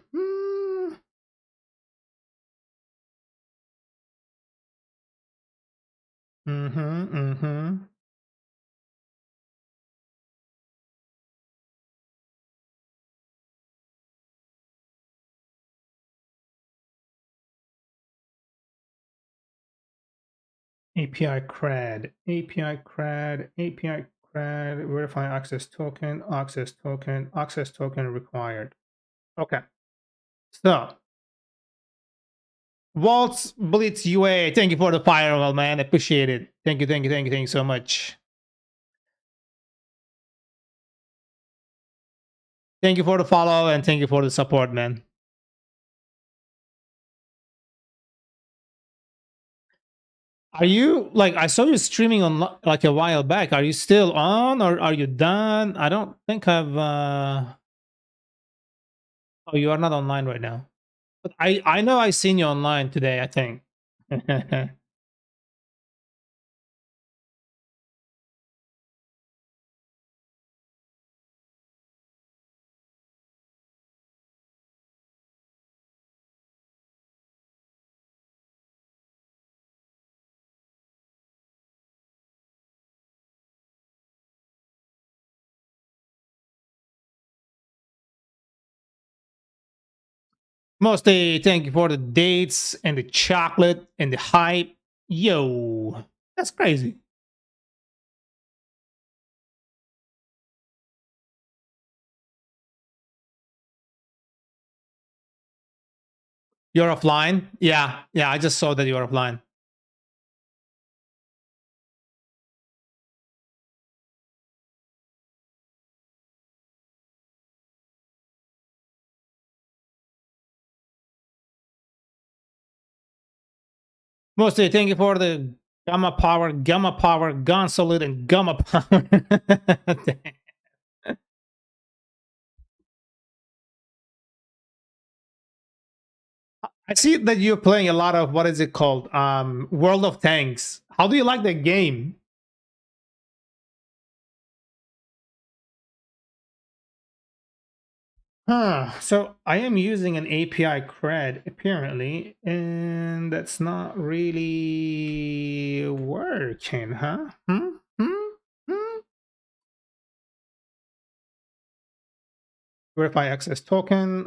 Mm-hmm. Mm-hmm. API CRAD. API CRAD. API CRAD. Verify access token. Access token. Access token required. Okay. So Waltz Blitz UA. Thank you for the firewall, man. Appreciate it. Thank you. Thank you. Thank you. Thank you so much. Thank you for the follow and thank you for the support, man. Are you like I saw you streaming on like a while back? Are you still on or are you done? I don't think I've oh, you are not online right now. But I know I seen you online today, I think. Mostly thank you for the dates and the chocolate and the hype. Yo, that's crazy. You're offline? Yeah, yeah, I just saw that you're offline. Mostly thank you for the Gamma Power, Gun Solid, and Gamma Power. I see that you're playing a lot of, what is it called? World of Tanks. How do you like that game? So I am using an API cred apparently, and that's not really working, huh? Hmm? Verify access token,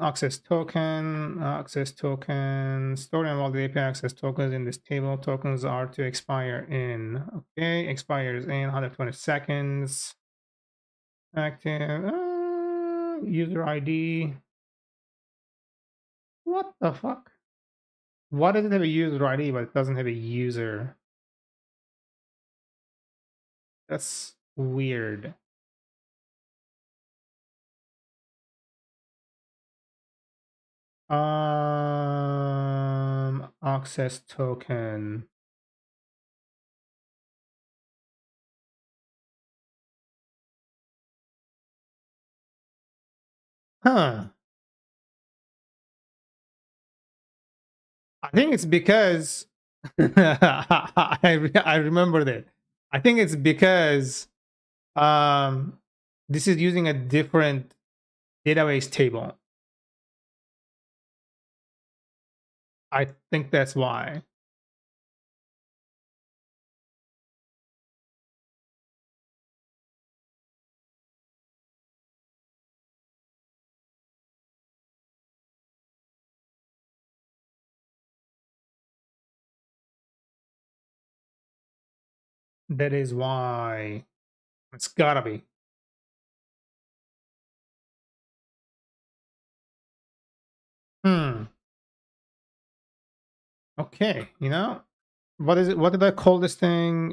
storing all the API access tokens in this table. Tokens are to expire in, okay, expires in 120 seconds. Active, user ID. What the fuck? Why does it have a user ID but it doesn't have a user? That's weird. Access token. Huh. I think it's because I remembered it. I think it's because um this is using a different database table. I think that's why. That is why. It's gotta be. Hmm. Okay, you know, what is it? What did I call this thing?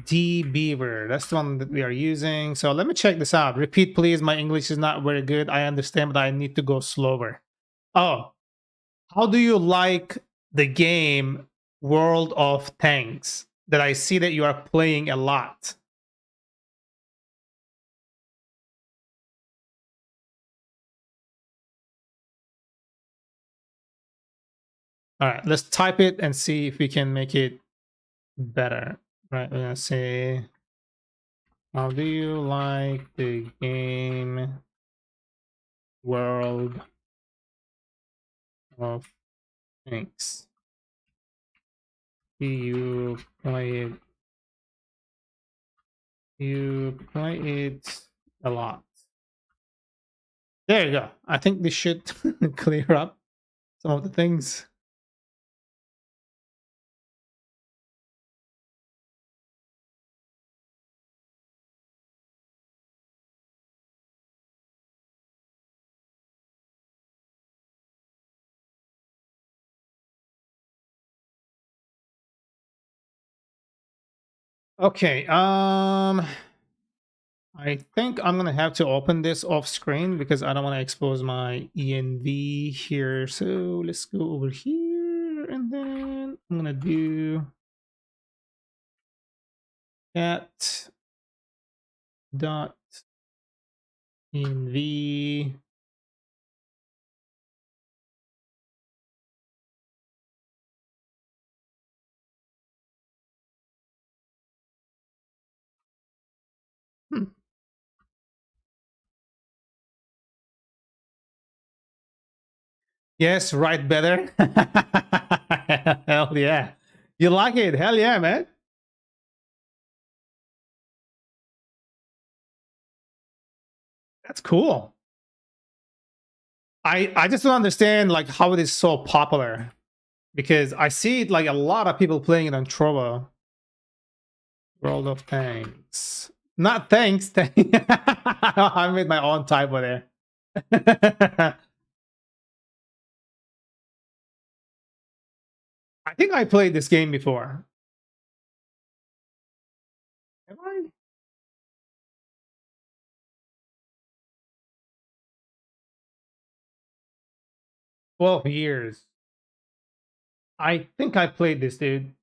Beaver. That's the one that we are using. So let me check this out. Repeat, please. My English is not very good. I understand, but I need to go slower. Oh, how do you like the game World of Tanks that I see that you are playing a lot? All right, let's type it and see if we can make it better. Right, we're gonna say, how do you like the game World of Tanks? You play it. You play it a lot. There you go. I think this should clear up some of the things. Okay. I think I'm gonna have to open this off screen because I don't want to expose my env here. So let's go over here and then I'm gonna do cat dot env. Hmm. Yes, right better. Hell yeah. You like it? Hell yeah, man. That's cool. I just don't understand like how it is so popular because I see it like a lot of people playing it on Trovo. World of Tanks. Not thanks. I made my own typo there. I think I played this game before. Have I? 12 years. I think I played this, dude.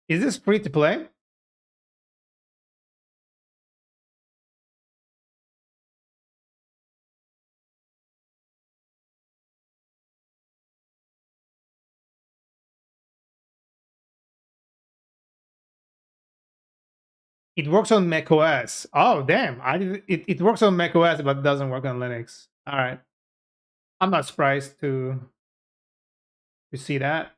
Is this free to play? It works on macOS. Oh, damn. It works on macOS, but it doesn't work on Linux. All right. I'm not surprised to see that.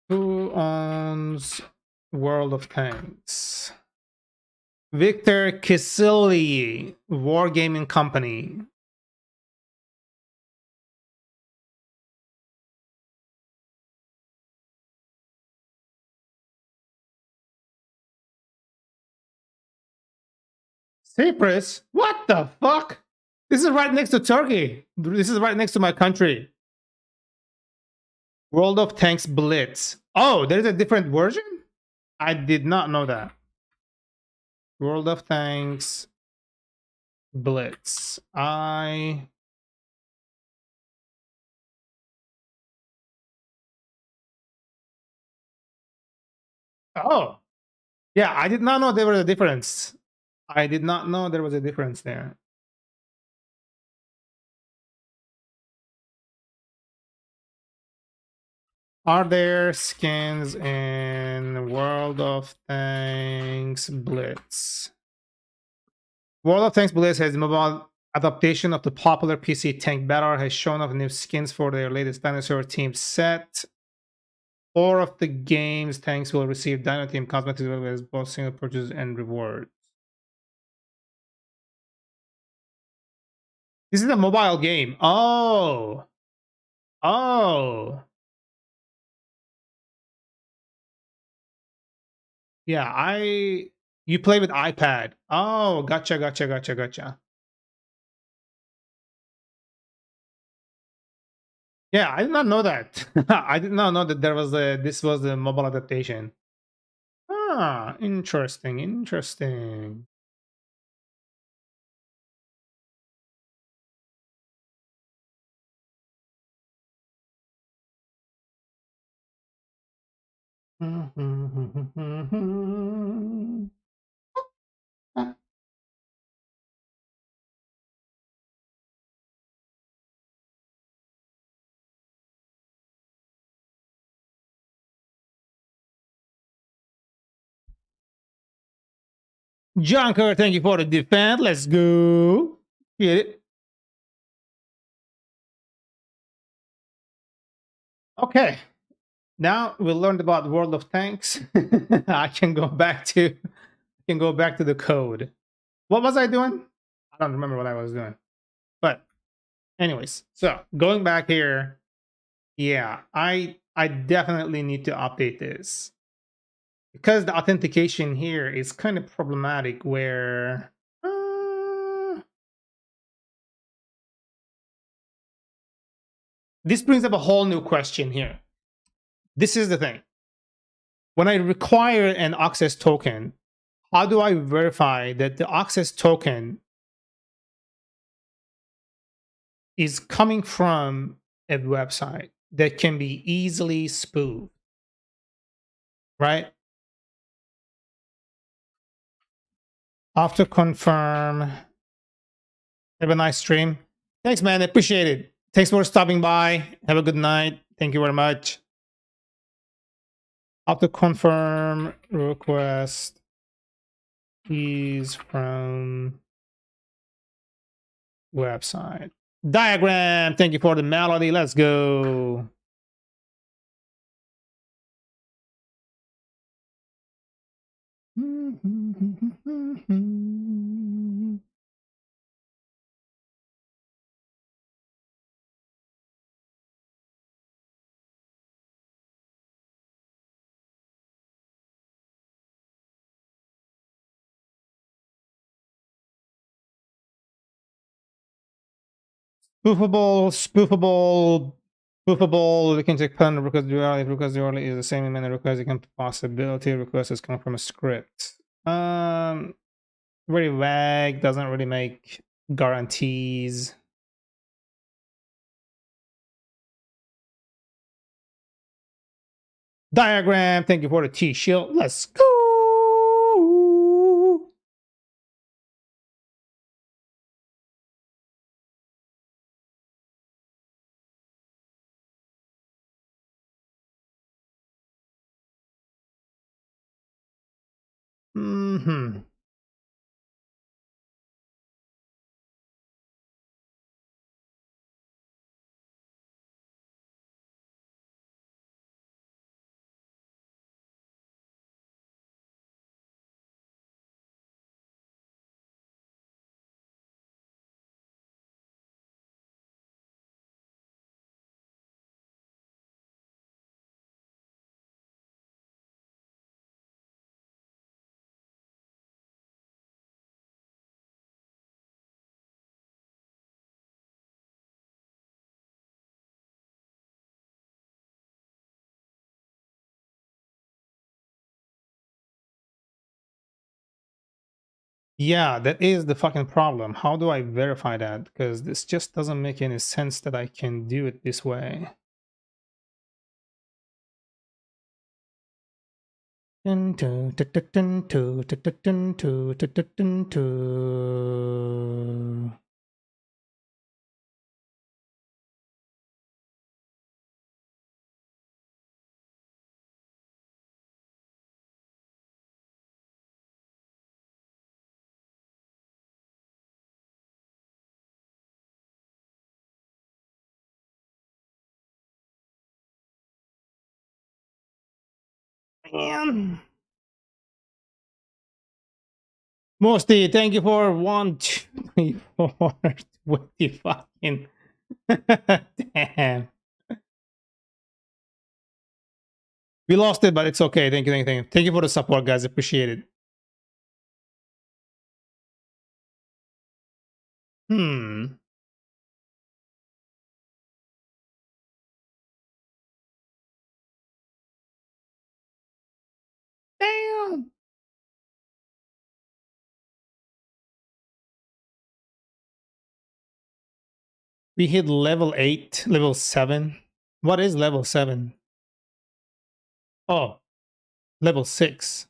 Who owns World of Tanks? Victor Kisili, Wargaming Company. Cyprus? What the fuck? This is right next to Turkey. This is right next to my country. World of Tanks Blitz. Oh, there's a different version? I did not know that. World of Tanks Blitz. Oh, yeah, I did not know there was a difference. I did not know there was a difference there. Are there skins in World of Tanks Blitz? World of Tanks Blitz has mobile adaptation of the popular PC tank battle, has shown off new skins for their latest dinosaur team set. 4 of the game's tanks will receive Dino Team cosmetics as well as both single purchases and rewards. This is a mobile game. Oh. Oh. Yeah, you play with iPad. Oh, gotcha. Yeah, I did not know that. I did not know that this was the mobile adaptation. Ah, interesting. Junker, thank you for the defense. Let's go. Get it. Okay. Now we learned about World of Tanks. I can go back to the code. What was I doing? I don't remember what I was doing. But anyways, so going back here, yeah, I definitely need to update this because the authentication here is kind of problematic where this brings up a whole new question here. This is the thing. When I require an access token, how do I verify that the access token is coming from a website that can be easily spoofed, right? Have to confirm. Have a nice stream. Thanks, man. I appreciate it. Thanks for stopping by. Have a good night. Thank you very much. Have to confirm request is from website. Diagram. Thank you for the melody. Let's go. Spoofable. We can take pen request duality. Request duality is the same in many requests. It can possibility request is come from a script. Very vague. Doesn't really make guarantees. Diagram. Thank you for the T shield. Let's go. Mm-hmm. Yeah, that is the fucking problem. How do I verify that? Because this just doesn't make any sense that I can do it this way. Dun, dun, dun, dun, dun, dun, dun, dun, dun, dun, dun, dun, dun. Man. Musti, thank you for 1, 2, 3, 4, 20 fucking. Damn. We lost it, but it's okay. Thank you, thank you, thank you. Thank you for the support, guys. Appreciate it. Hmm. Damn. We hit level 8, level 7. What is level 7? Oh, level 6.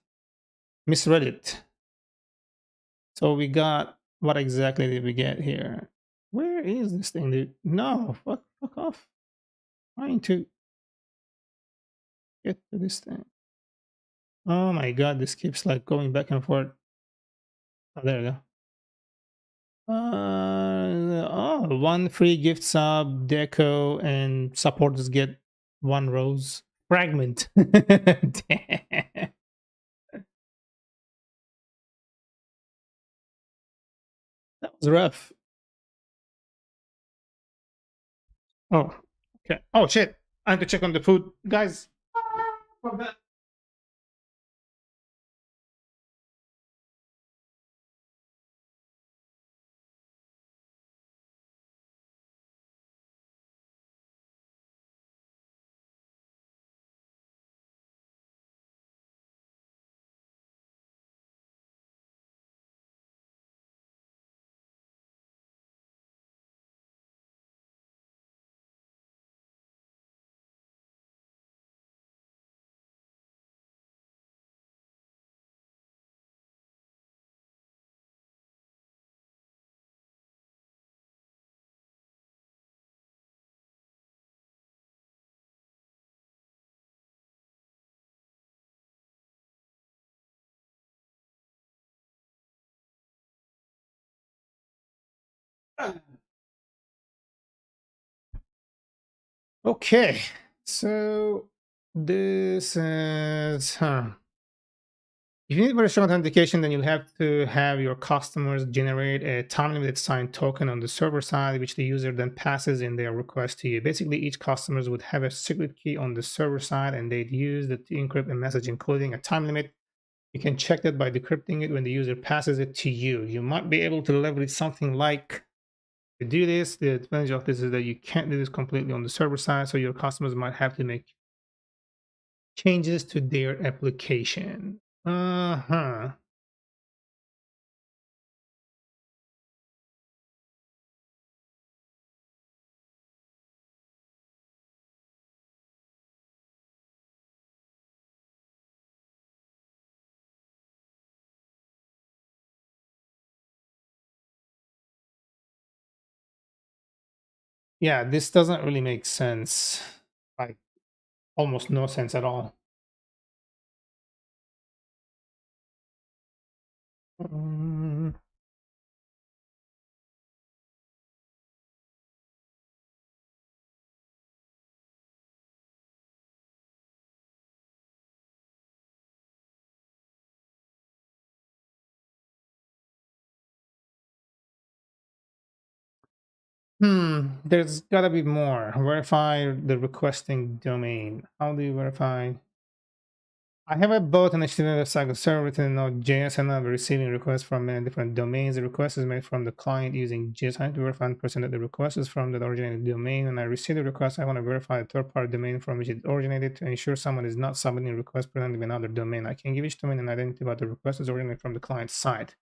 Misread it. So we got, what exactly did we get here? Where is this thing, dude? No, fuck off. Trying to get to this thing. Oh my god, this keeps like going back and forth. Oh, there we go. Oh, 1 free gift sub, deco, and supporters get 1 rose. Fragment. Damn. That was rough. Oh, okay. Oh shit. I have to check on the food. Guys. Forgot. Okay. So this is if you need very strong authentication, then you'll have to have your customers generate a time-limited signed token on the server side, which the user then passes in their request to you. Basically, each customers would have a secret key on the server side, and they'd use it to encrypt a message, including a time limit. You can check that by decrypting it when the user passes it to you. You might be able to leverage something like to do this. The advantage of this is that you can't do this completely on the server side, so your customers might have to make changes to their application. Uh-huh. Yeah, this doesn't really make sense. Like almost no sense at all. There's gotta be more. Verify the requesting domain. How do you verify? I have a both an HTML website server written in Node.js and I'm receiving requests from many different domains. The request is made from the client using JS. I need to verify the person that the request is from the originating domain. When I receive the request, I want to verify the third-party domain from which it originated to ensure someone is not submitting a request presenting another domain. I can give each domain an identity, but the request is originated from the client side.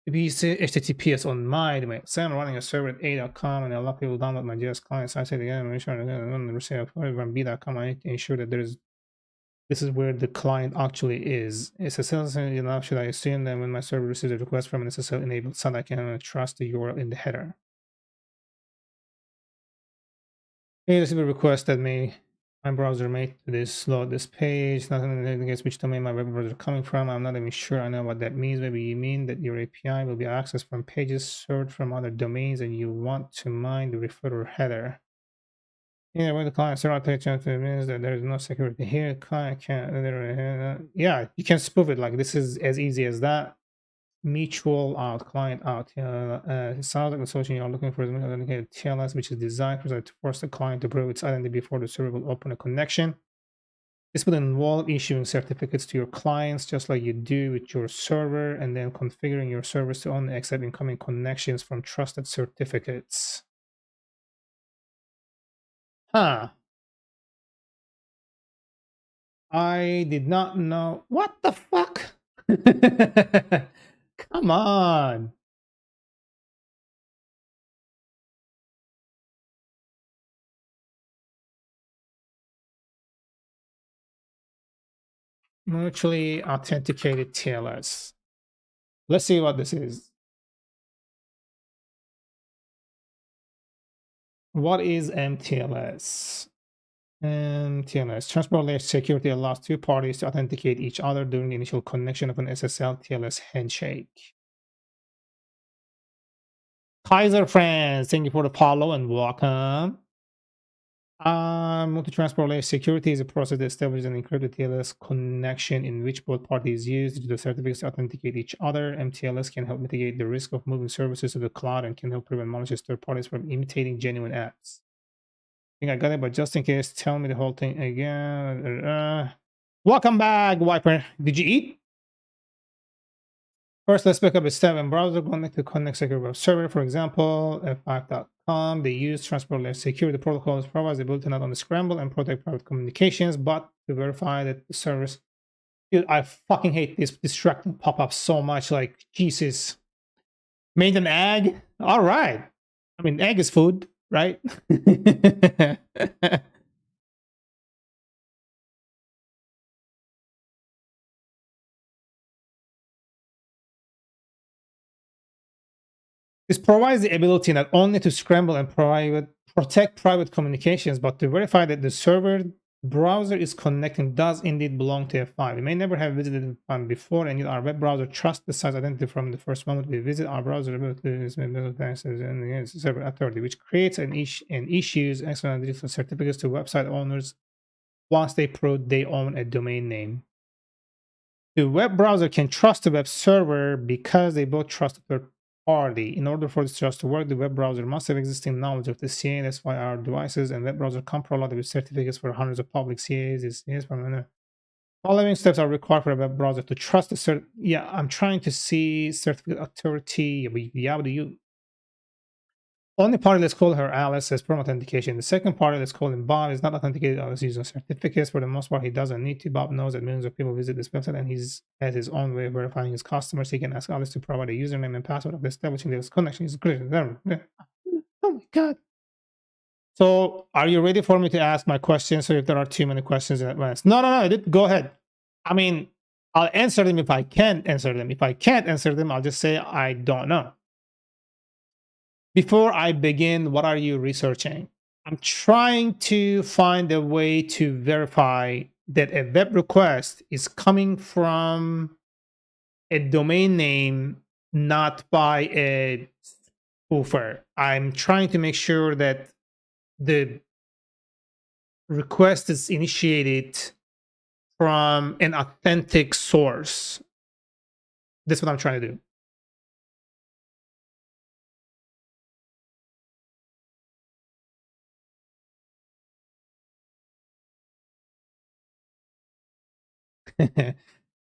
If you say HTTPS on my domain, say I'm running a server at a.com and a lot of people download my JS client, so I say again, make sure I receive from b.com. I need to ensure that this is where the client actually is. SSL enough, should I assume that when my server receives a request from an SSL enabled site, I can trust the URL in the header? Hey, this is a request that my browser made to this load this page. Nothing indicates which domain my web browser is coming from. I'm not even sure I know what that means. Maybe you mean that your API will be accessed from pages served from other domains and you want to mine the referrer header. Yeah, when the client server authorization means that there is no security here. Client can't. Yeah, you can spoof it. Like this is as easy as that. Mutual out, client out. It sounds like the solution you're looking for is an authenticated TLS, which is designed to force the client to prove its identity before the server will open a connection. This will involve issuing certificates to your clients, just like you do with your server, and then configuring your service to only accept incoming connections from trusted certificates. Huh. I did not know. What the fuck? Come on. Mutually authenticated TLS. Let's see what this is. What is MTLS? TLS. Transport layer security allows two parties to authenticate each other during the initial connection of an SSL TLS handshake. Kaiser friends, thank you for the follow and welcome. Multi-transport layer security is a process that establishes an encrypted TLS connection in which both parties use digital certificates to authenticate each other. MTLS can help mitigate the risk of moving services to the cloud and can help prevent malicious third parties from imitating genuine apps. I think I got it, but just in case, tell me the whole thing again. Welcome back, Wiper. Did you eat? First, let's pick up a step in browser connect to connect secure web server. For example, f5.com. They use transport layer security protocols provides the ability to not only scramble and protect private communications, but to verify that the service. Dude, I fucking hate this distracting pop-ups so much. Like, Jesus. Made an egg? All right. I mean, egg is food, right? This provides the ability not only to scramble and protect private communications, but to verify that the server browser is connecting does indeed belong to F5. We may never have visited F5 before, and yet our web browser trusts the site's identity from the first moment we visit our browser and server authority, which creates an issues external digital certificates to website owners once they prove they own a domain name. The web browser can trust the web server because they both trust the third party. In order for this trust to work, the web browser must have existing knowledge of the CA. That's why our devices and web browser come preloaded with certificates for hundreds of public CAs. Following steps are required for a web browser to trust the cert. Yeah, I'm trying to see certificate authority. Yeah, but you only party, let's call her Alice, as perm authentication. The second party, let's call him Bob, is not authenticated Alice using certificates. For the most part, he doesn't need to. Bob knows that millions of people visit this website and he's has his own way of verifying his customers. He can ask Alice to provide a username and password of establishing this connection. Oh my God. So are you ready for me to ask my questions? So if there are too many questions in advance. No, go ahead. I mean, I'll answer them if I can answer them. If I can't answer them, I'll just say I don't know. Before I begin, what are you researching? I'm trying to find a way to verify that a web request is coming from a domain name, not by a spoofer. I'm trying to make sure that the request is initiated from an authentic source. That's what I'm trying to do.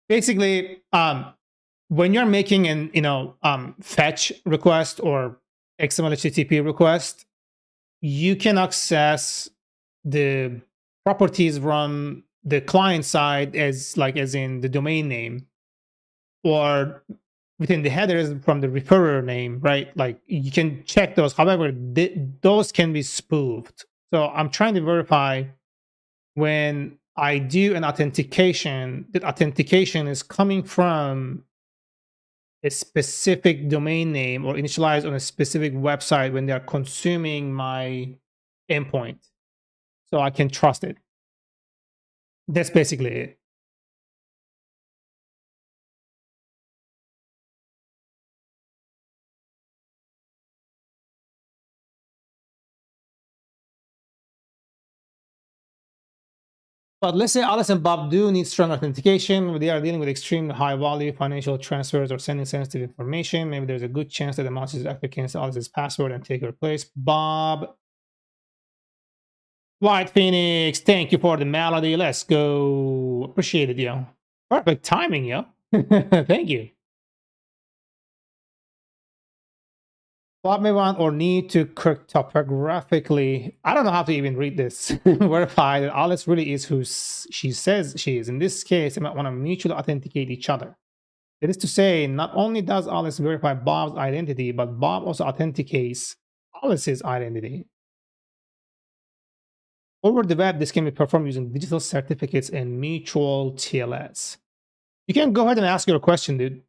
Basically, when you're making an fetch request or XML HTTP request, you can access the properties from the client side as in the domain name, or within the headers from the referrer name, right? Like you can check those. However, those can be spoofed. So I'm trying to verify when I do an authentication, that authentication is coming from a specific domain name or initialized on a specific website when they're consuming my endpoint. So I can trust it. That's basically it. But let's say Alice and Bob do need strong authentication. They are dealing with extremely high value financial transfers or sending sensitive information. Maybe there's a good chance that the mouse is against Alice's password and take her place. Bob. White Phoenix, thank you for the melody. Let's go. Appreciate it, yo. Perfect timing, yo. Thank you. Bob may want or need to cryptographically. I don't know how to even read this. Verify that Alice really is who she says she is. In this case, they might want to mutually authenticate each other. That is to say, not only does Alice verify Bob's identity, but Bob also authenticates Alice's identity. Over the web, this can be performed using digital certificates and mutual TLS. You can go ahead and ask your question, dude.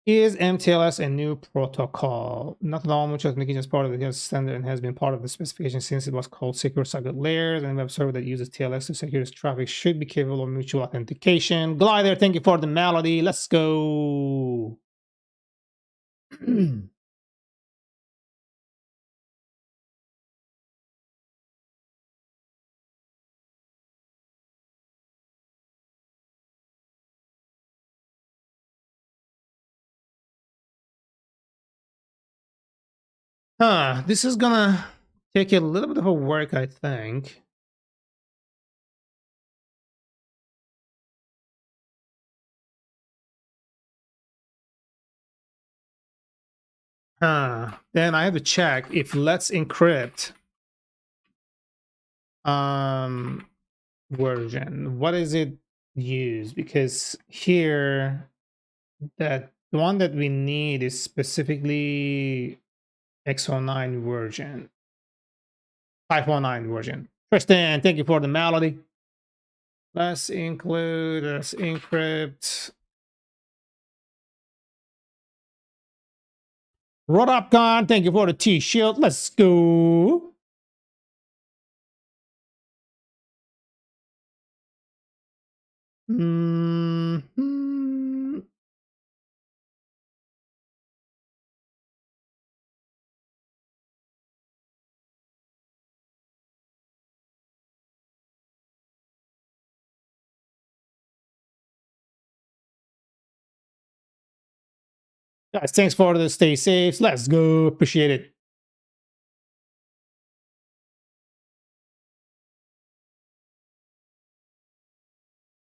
Is MTLS a new protocol? Not at all. Much of making as part of the standard and has been part of the specification since it was called Secure Socket Layers, and a web server that uses TLS to secure its traffic should be capable of mutual authentication. Glider, thank you for the melody. Let's go. This is gonna take a little bit of a work, I think. Then I have to check if Let's Encrypt version. What is it used? Because here, that the one that we need is specifically X09 version, 509 version. Tristan, thank you for the melody. Let's encrypt. Rodopcon, thank you for the T-shield. Let's go. Guys, thanks for the stay safe. Let's go. Appreciate it.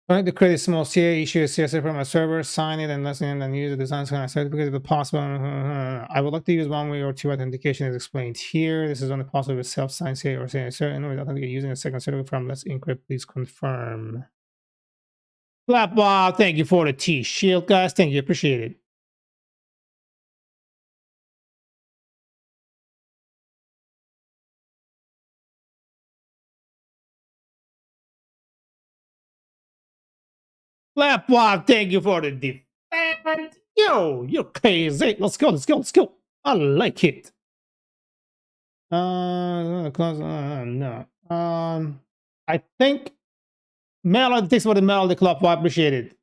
Trying to create a small CA issue a CSV from a server, sign it, and listen and use the design certificate if possible. I would like to use one way or two authentication as explained here. This is only possible with self-signed CA or CA certain with authentication using a second certificate from Let's Encrypt. Please confirm. Flapwall, thank you for the T-shield, guys. Thank you. Appreciate it. Flapwall, thank you for the defense. Yo, you're crazy. Let's go, let's go, let's go. I like it. No. I think mail thanks for the mail, the club. I appreciate it.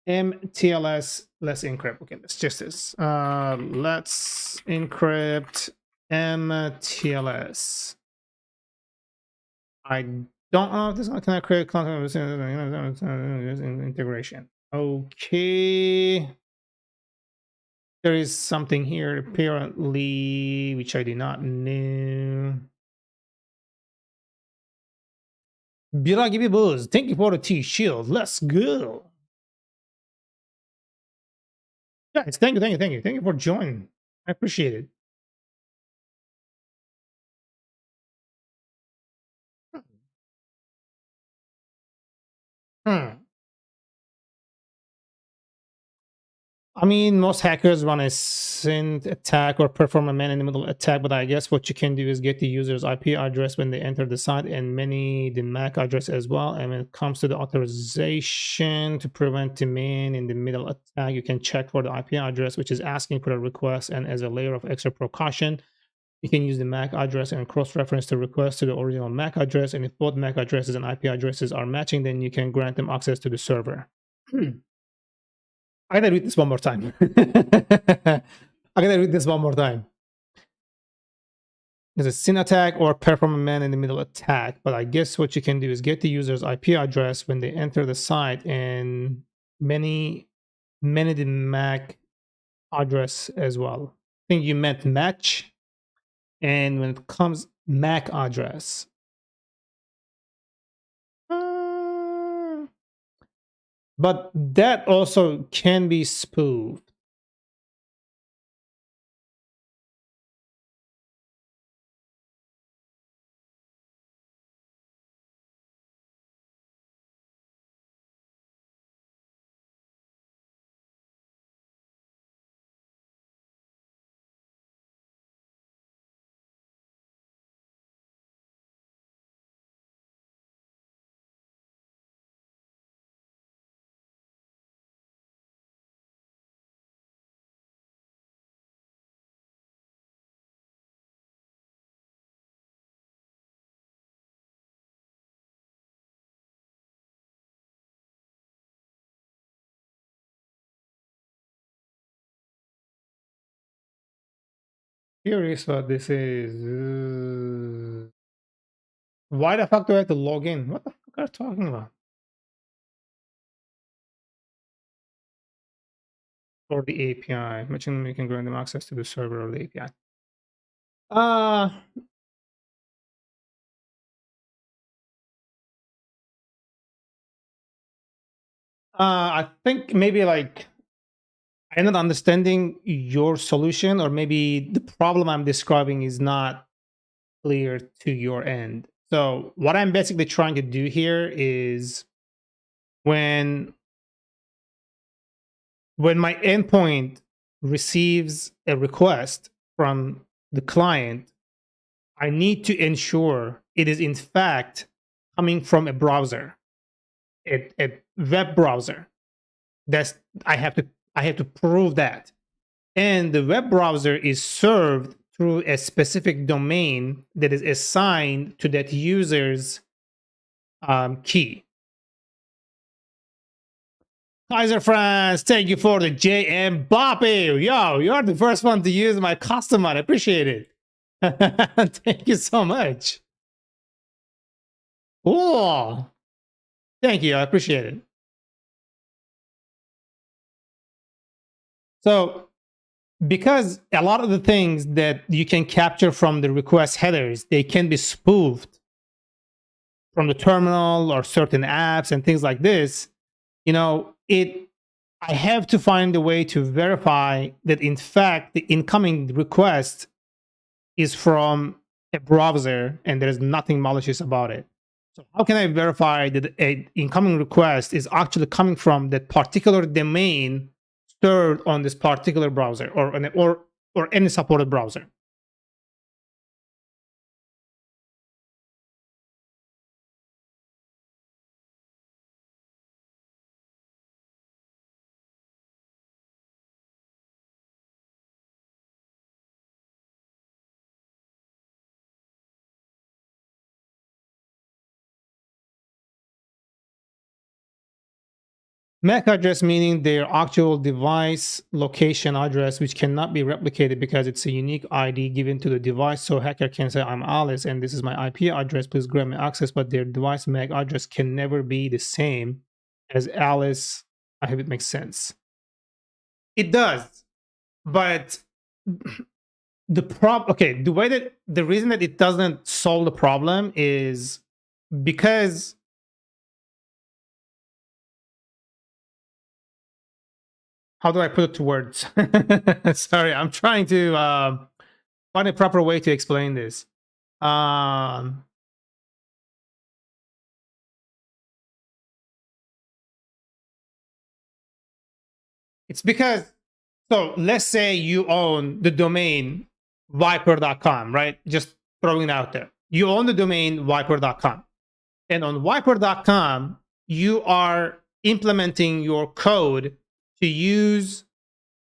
MTLS, let's encrypt. Okay, let's just this. Let's encrypt MTLS. I don't know if this one can create content integration. Okay. There is something here apparently, which I did not know. Bila give you buzz. Thank you for the T shield. Let's go. Guys, thank you, thank you, thank you. Thank you for joining. I appreciate it. Hmm. I mean, most hackers run a SYNT attack or perform a man-in-the-middle attack, but I guess what you can do is get the user's IP address when they enter the site and many the MAC address as well. And when it comes to the authorization to prevent the man-in-the-middle attack, you can check for the IP address, which is asking for a request. And as a layer of extra precaution, you can use the MAC address and cross-reference the request to the original MAC address. And if both MAC addresses and IP addresses are matching, then you can grant them access to the server. I gotta read this one more time. I gotta read this one more time. There's a SYN attack or perform a man-in-the-middle attack, but I guess what you can do is get the user's IP address when they enter the site and many the MAC address as well. I think you meant match, and when it comes MAC address. But that also can be spoofed. Curious what this is. Why the fuck do I have to log in? What the fuck are you talking about? Or the API. Imagine you can grant them access to the server or the API. I think maybe like I'm not understanding your solution, or maybe the problem I'm describing is not clear to your end. So what I'm basically trying to do here is when my endpoint receives a request from the client, I need to ensure it is in fact coming from a browser, a web browser. That's I have to prove that. And the web browser is served through a specific domain that is assigned to that user's key. Kaiser France, thank you for the JM Boppy. Yo, you're the first one to use my custom. I appreciate it. Thank you so much. Oh, thank you. I appreciate it. So, because a lot of the things that you can capture from the request headers, they can be spoofed from the terminal or certain apps and things like this. You know, I have to find a way to verify that in fact the incoming request is from a browser and there is nothing malicious about it. So how can I verify that an incoming request is actually coming from that particular domain served on this particular browser or any supported browser? MAC address meaning their actual device location address, which cannot be replicated because it's a unique ID given to the device. So hacker can say, I'm Alice and this is my IP address, please grant me access, but their device MAC address can never be the same as Alice. I hope it makes sense. It does, but the reason that it doesn't solve the problem is because how do I put it to words? Sorry, I'm trying to find a proper way to explain this. It's because, so let's say you own the domain viper.com, right? Just throwing it out there. You own the domain viper.com. And on viper.com, you are implementing your code to use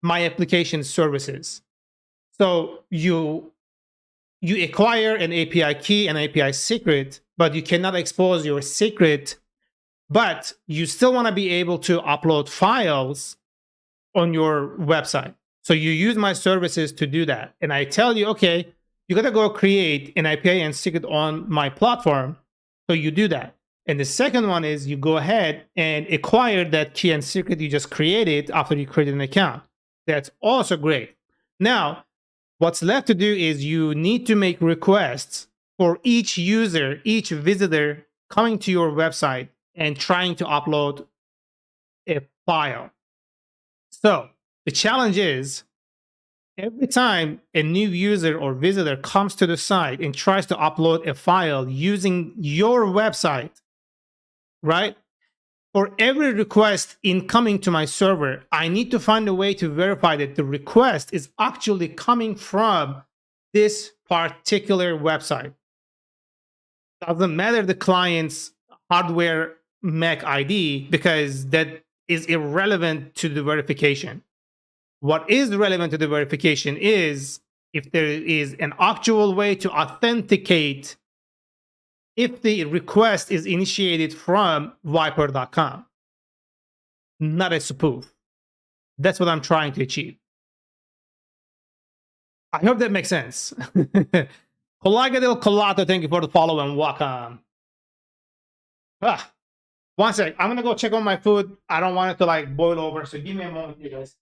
my application services. So you acquire an API key and API secret, but you cannot expose your secret, but you still want to be able to upload files on your website. So you use my services to do that. And I tell you, okay, you got to go create an API and secret on my platform. So you do that. And the second one is you go ahead and acquire that key and secret you just created after you created an account. That's also great. Now, what's left to do is you need to make requests for each user, each visitor coming to your website and trying to upload a file. So the challenge is every time a new user or visitor comes to the site and tries to upload a file using your website, right? For every request incoming to my server, I need to find a way to verify that the request is actually coming from this particular website. Doesn't matter the client's hardware MAC ID because that is irrelevant to the verification. What is relevant to the verification is if there is an actual way to authenticate if the request is initiated from viper.com, not a spoof. That's what I'm trying to achieve. I hope that makes sense. Collaga del Colato, thank you for the follow and welcome. One sec. I'm gonna go check on my food. I don't want it to like boil over, so give me a moment, you guys.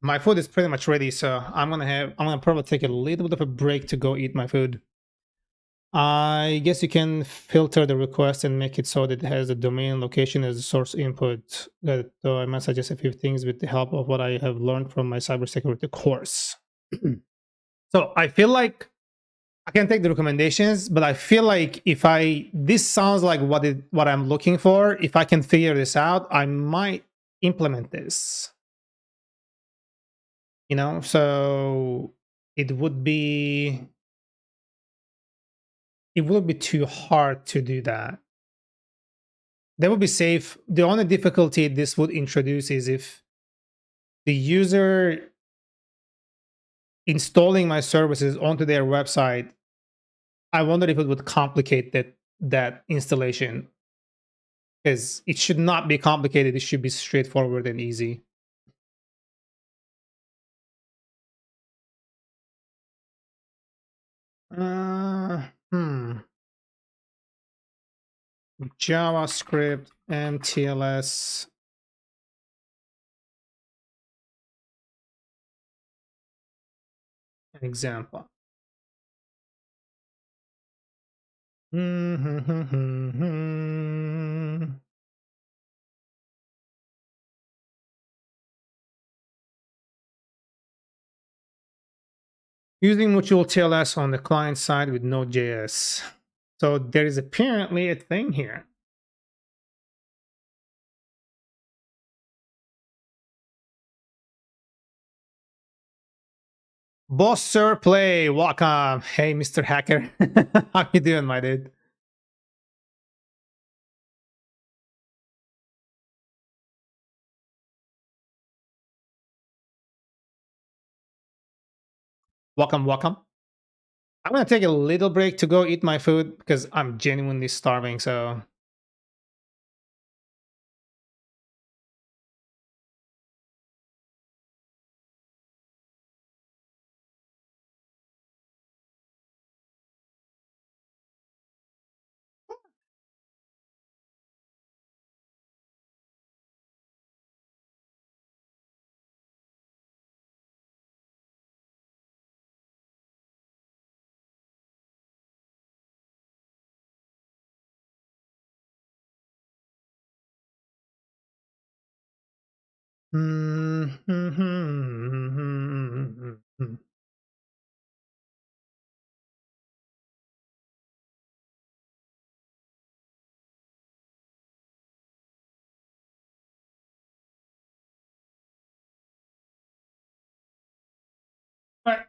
My food is pretty much ready, so I'm gonna probably take a little bit of a break to go eat my food. I guess you can filter the request and make it so that it has the domain location as the source input. That I might suggest a few things with the help of what I have learned from my cybersecurity course. So I feel like I can take the recommendations, but I feel like if this sounds like what I'm looking for. If I can figure this out, I might implement this. So it would be too hard to do that. That would be safe. The only difficulty this would introduce is if the user installing my services onto their website. I wonder if it would complicate that installation, because it should not be complicated. It should be straightforward and easy. Uh, hmm. JavaScript, MTLS. An example. Using mutual TLS on the client side with Node.js. So there is apparently a thing here. Boss Sir Play, welcome. Hey, Mr. Hacker. How you doing, my dude? Welcome, welcome. I'm gonna take a little break to go eat my food because I'm genuinely starving. So Alright.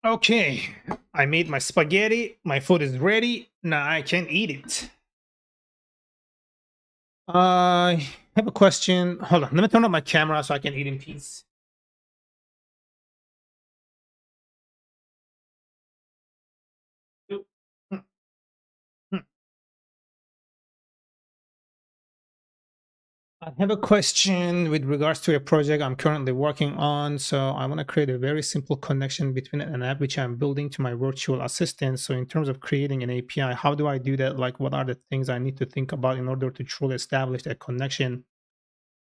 Okay, I made my spaghetti. My food is ready. Now I can eat it. I have a question. Hold on. Let me turn on my camera so I can eat in peace. I have a question with regards to a project I'm currently working on. So I want to create a very simple connection between an app which I'm building to my virtual assistant. So in terms of creating an API, how do I do that? Like, what are the things I need to think about in order to truly establish a connection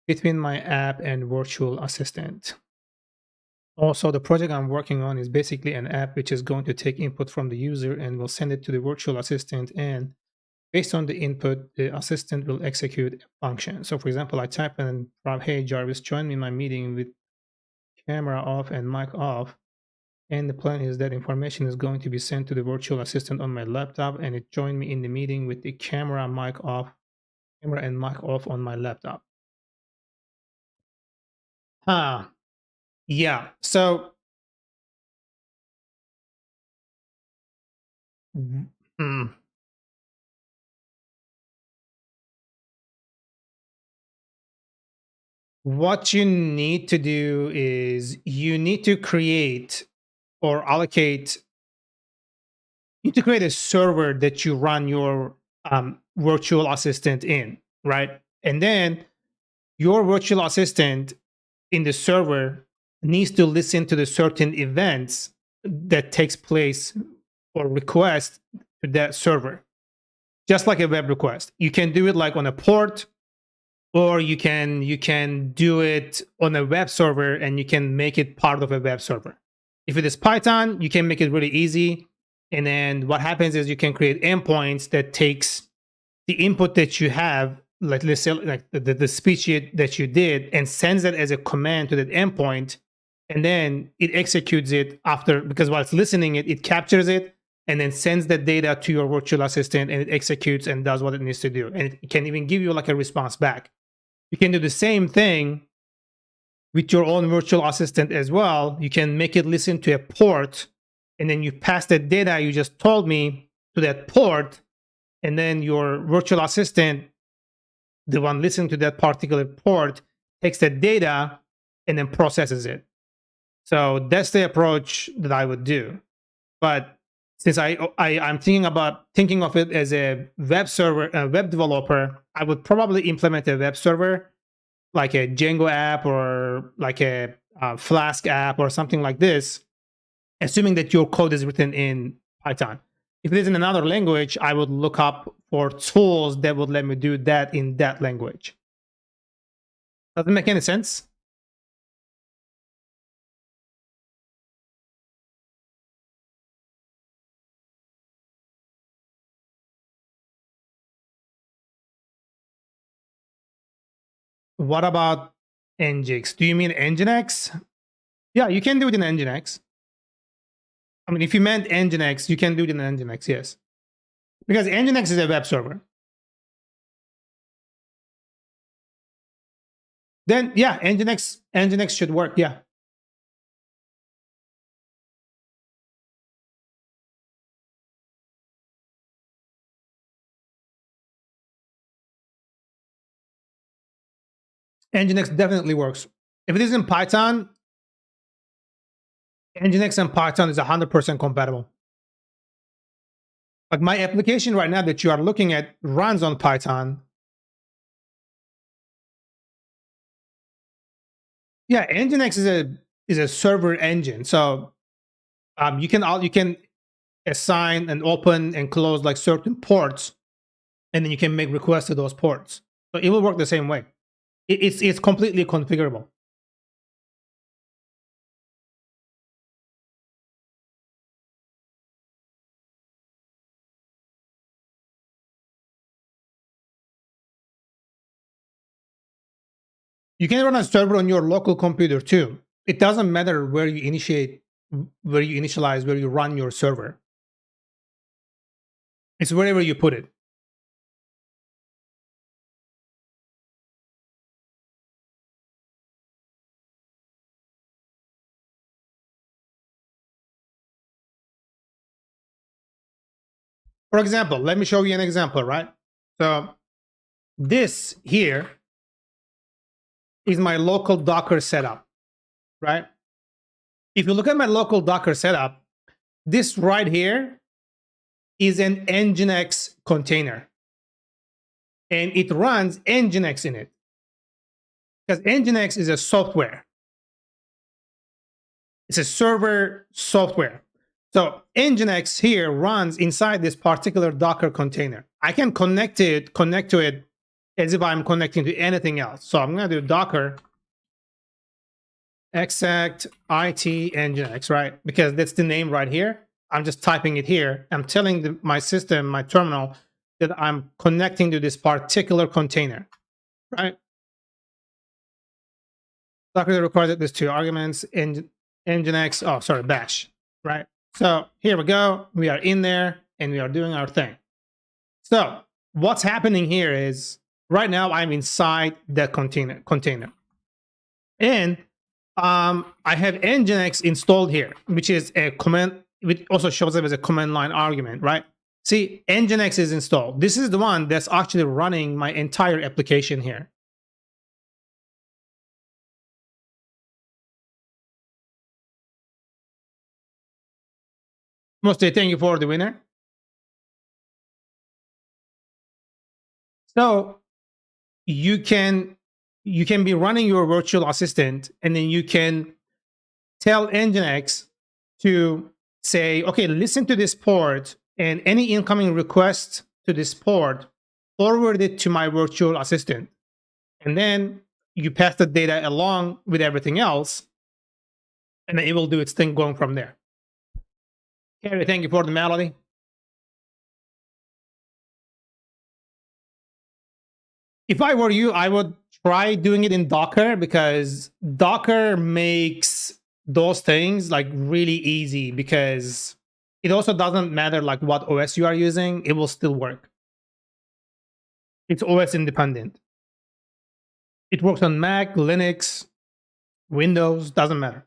between my app and virtual assistant? Also, the project I'm working on is basically an app which is going to take input from the user and will send it to the virtual assistant. And based on the input, the assistant will execute a function. So, for example, I type in, hey, Jarvis, join me in my meeting with camera off and mic off. And the plan is that information is going to be sent to the virtual assistant on my laptop, and it joined me in the meeting with the camera and mic off on my laptop. Yeah. So, mm, what you need to do is you need to create or allocate you need to create a server that you run your virtual assistant in, right? And then your virtual assistant in the server needs to listen to the certain events that takes place or request to that server, just like a web request. You can do it like on a port, or you can do it on a web server and you can make it part of a web server. If it is Python, you can make it really easy. And then what happens is you can create endpoints that takes the input that you have, like let's say like the speech that you did, and sends it as a command to that endpoint, and then it executes it after, because while it's listening it captures it and then sends that data to your virtual assistant, and it executes and does what it needs to do, and it can even give you like a response back. You can do the same thing with your own virtual assistant as well. You can make it listen to a port, and then you pass the data you just told me to that port, and then your virtual assistant, the one listening to that particular port, takes that data and then processes it. So that's the approach that I would do. But since I'm thinking of it as a web server, a web developer, I would probably implement a web server like a Django app or like a Flask app or something like this, assuming that your code is written in Python. If it is in another language, I would look up for tools that would let me do that in that language. Does it make any sense? What about Nginx? Do you mean Nginx? Yeah, you can do it in Nginx. I mean, if you meant Nginx, you can do it in Nginx, yes. Because Nginx is a web server. Then, yeah, Nginx should work, yeah. Nginx definitely works. If it is in Python, Nginx and Python is 100% compatible. Like my application right now that you are looking at runs on Python. Yeah, Nginx is a server engine. So you can assign and open and close like certain ports, and then you can make requests to those ports. So it will work the same way. It's completely configurable. You can run a server on your local computer too. It doesn't matter where you initialize, where you run your server. It's wherever you put it. For example, let me show you an example, right? So this here is my local Docker setup, right? If you look at my local Docker setup, this right here is an Nginx container, and it runs Nginx in it because Nginx is a software. It's a server software. So Nginx here runs inside this particular Docker container. I can connect to it as if I'm connecting to anything else. So I'm going to do Docker exec it Nginx, right? Because that's the name right here. I'm just typing it here. I'm telling my system, my terminal, that I'm connecting to this particular container, right? Docker requires that there's two arguments, Nginx, oh, sorry, bash, right? So here we go. We are in there and we are doing our thing. So what's happening here is right now I'm inside the container. And I have Nginx installed here, which is a command, which also shows up as a command line argument, right? See, Nginx is installed. This is the one that's actually running my entire application here. Mostly, thank you for the winner. So you can be running your virtual assistant, and then you can tell Nginx to say, okay, listen to this port, and any incoming request to this port, forward it to my virtual assistant. And then you pass the data along with everything else, and then it will do its thing going from there. Carrie, thank you for the melody. If I were you, I would try doing it in Docker because Docker makes those things like really easy because it also doesn't matter like what OS you are using, it will still work. It's OS independent. It works on Mac, Linux, Windows, doesn't matter.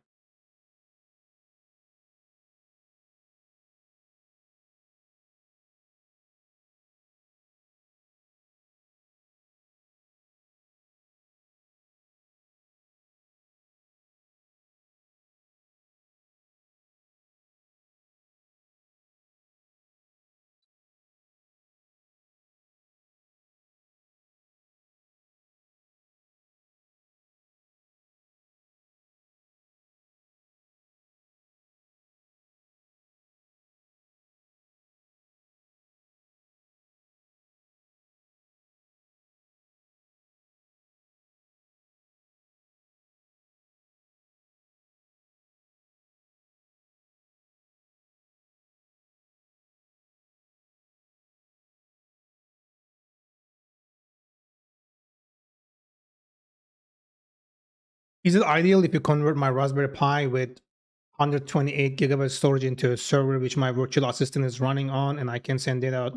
Is it ideal if you convert my Raspberry Pi with 128 gigabyte storage into a server which my virtual assistant is running on, and I can send data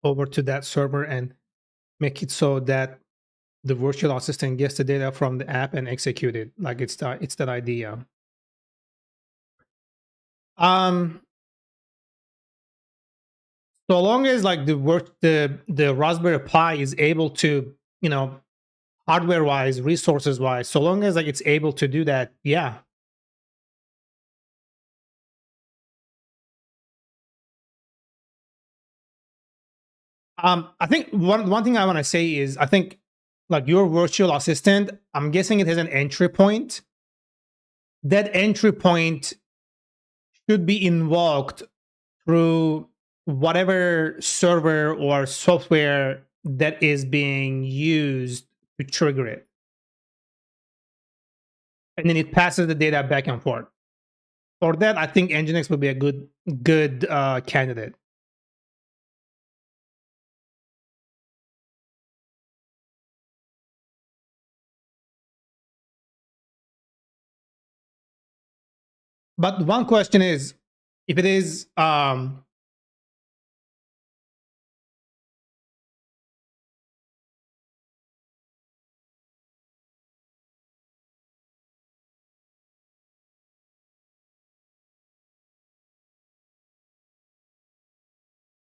over to that server and make it so that the virtual assistant gets the data from the app and execute it? Like it's that idea. Um, so long as like the Raspberry Pi is able to, you know, hardware wise, resources wise, so long as like it's able to do that, yeah. I think one thing I want to say is I think like your virtual assistant, I'm guessing it has an entry point. That entry point should be invoked through whatever server or software that is being used to trigger it. And then it passes the data back and forth. For that, I think Nginx would be a good candidate. But one question is, if it is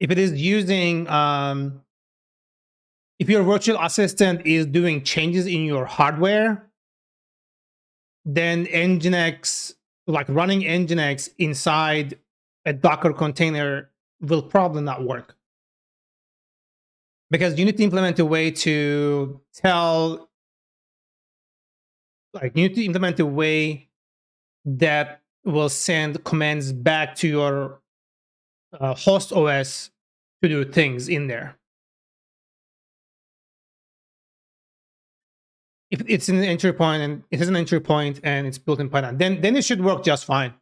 if it is using, if your virtual assistant is doing changes in your hardware, then Nginx, like running Nginx inside a Docker container will probably not work. Because you need to implement a way to tell, like you need to implement a way that will send commands back to your host OS to do things in there. If it's an entry point and it has an entry point and it's built in Python, then it should work just fine.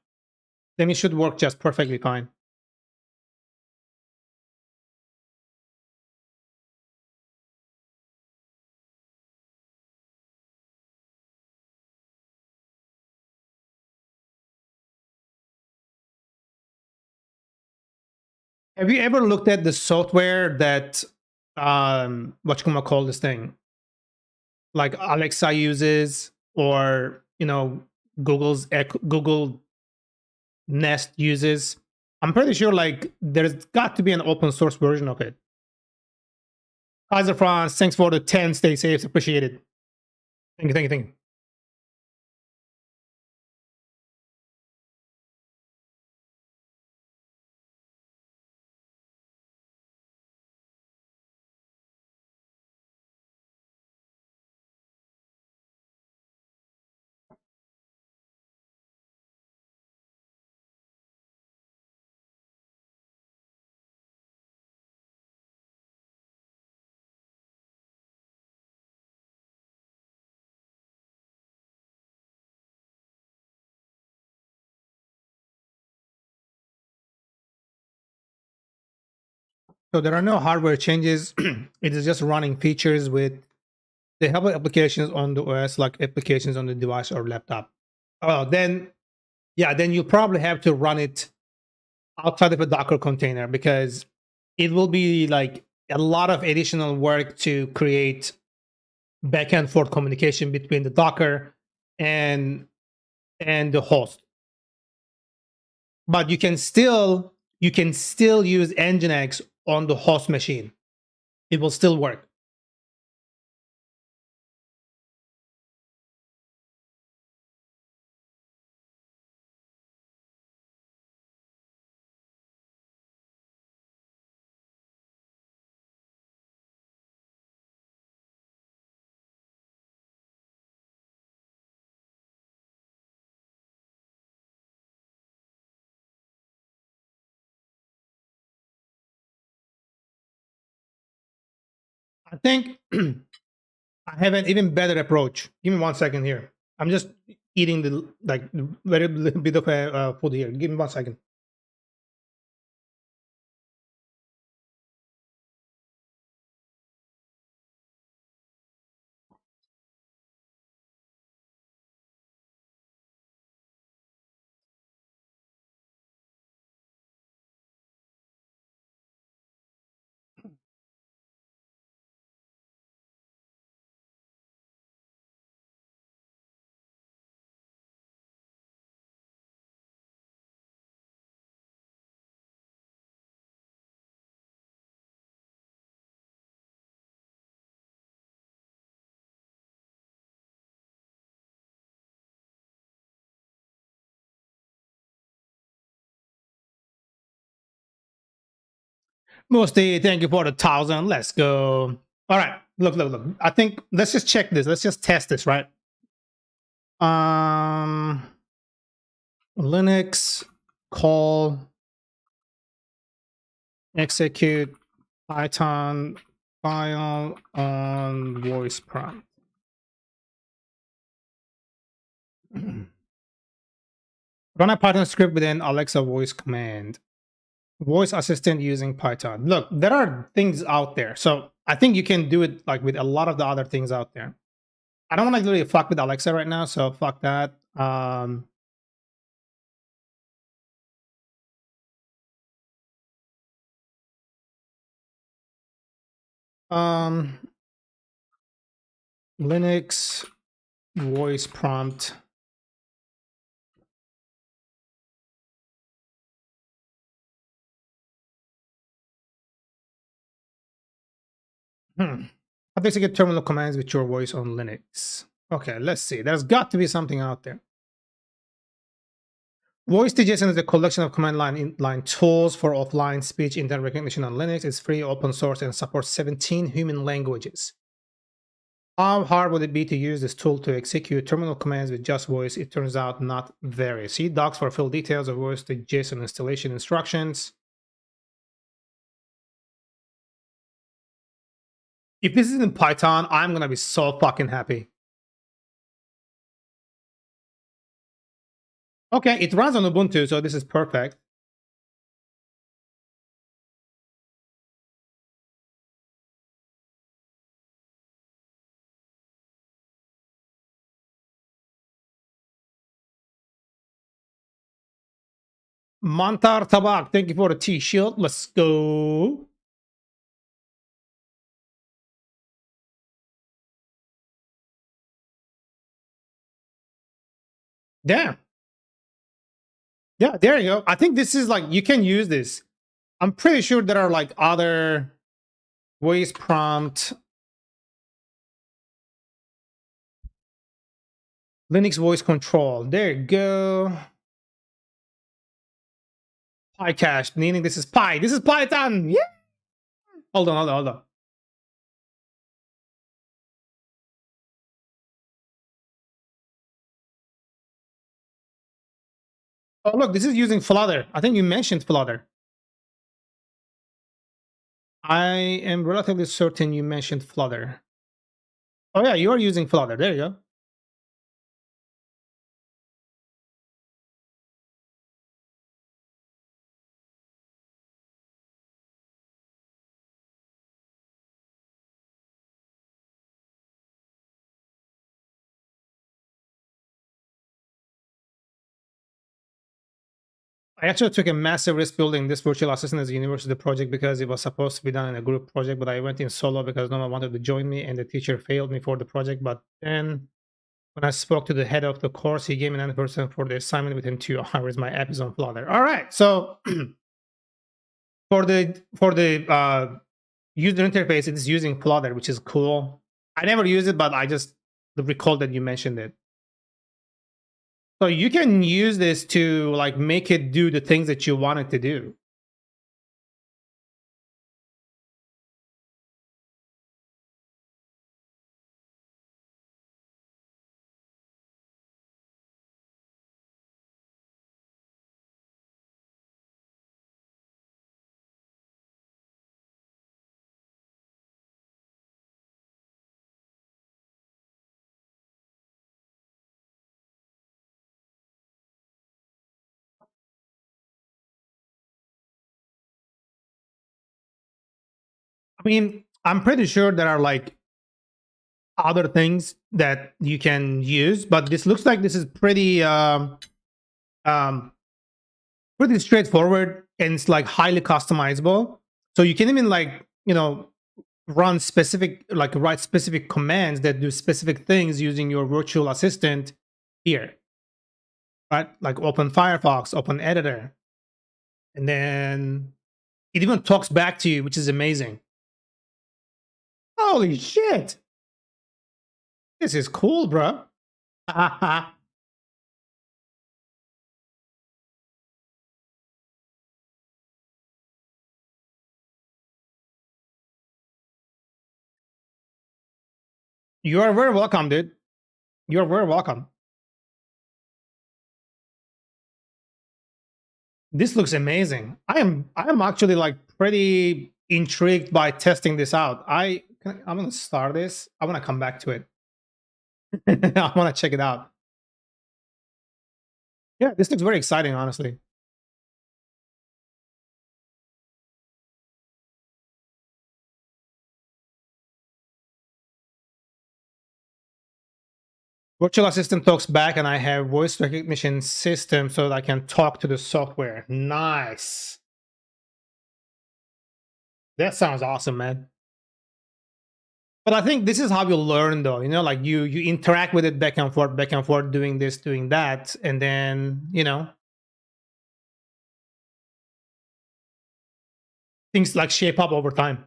Then it should work just perfectly fine. Have you ever looked at the software that what you gonna call this thing, like Alexa uses, or Google Nest uses? I'm pretty sure like there's got to be an open source version of it. Kaiser France, thanks for the 10. Stay safe, appreciate it. Thank you, thank you, thank you. So there are no hardware changes. It is just running features with the help applications on the OS, like applications on the device or laptop. Then yeah, then you probably have to run it outside of a Docker container, because it will be like a lot of additional work to create back and forth communication between the Docker and the host. But you can still use Nginx on the host machine. It will still work. I think I have an even better approach. Give me 1 second here. I'm just eating the like very little bit of food here. Give me 1 second. Mostly, thank you for the 1,000. Let's go. All right. Look. I think let's just check this. Let's just test this, right? Um, Linux call execute Python file on voice prompt. Run a Python script with an Alexa voice command. Voice assistant using Python. Look, there are things out there. So I think you can do it like with a lot of the other things out there. I don't want to really fuck with Alexa right now, so fuck that. Um, Linux voice prompt. How to execute terminal commands with your voice on Linux. Okay, let's see. There's got to be something out there. Voice.json is a collection of command line tools for offline speech intent recognition on Linux. It's free, open source, and supports 17 human languages. How hard would it be to use this tool to execute terminal commands with just voice? It turns out not very. See docs for full details of Voice.json installation instructions. If this is in Python, I'm gonna be so fucking happy. Okay, it runs on Ubuntu, so this is perfect. Mantar Tabak, thank you for the T-shield. Let's go. Damn. Yeah, there you go. I think this is like, you can use this. I'm pretty sure there are like other voice prompt, Linux voice control. There you go. PyCache, meaning this is Pi. This is Python. Yeah. Hold on. Oh, look, this is using Flutter. I think you mentioned Flutter. I am relatively certain you mentioned Flutter. Oh yeah, you are using Flutter. There you go. I actually took a massive risk building this virtual assistant as a university project because it was supposed to be done in a group project, but I went in solo because no one wanted to join me and the teacher failed me for the project. But then when I spoke to the head of the course, he gave me 90% for the assignment within 2 hours. My app is on Flutter. All right. So for the user interface, it is using Flutter, which is cool. I never use it, but I just recall that you mentioned it. So you can use this to like make it do the things that you want it to do. I mean, I'm pretty sure there are like other things that you can use, but this looks like this is um, pretty straightforward and it's like highly customizable. So you can even like, run specific, like write specific commands that do specific things using your virtual assistant here, right? Like open Firefox, open editor, and then it even talks back to you, which is amazing. Holy shit. This is cool, bro. You are very welcome, dude. You are very welcome. This looks amazing. I am actually like pretty intrigued by testing this out. I'm gonna start this. I want to come back to it. I want to check it out. Yeah, this looks very exciting, honestly. Virtual assistant talks back, and I have voice recognition system so that I can talk to the software. Nice. That sounds awesome, man. But I think this is how you learn, though. Like you interact with it back and forth, doing this, doing that, and then things like shape up over time.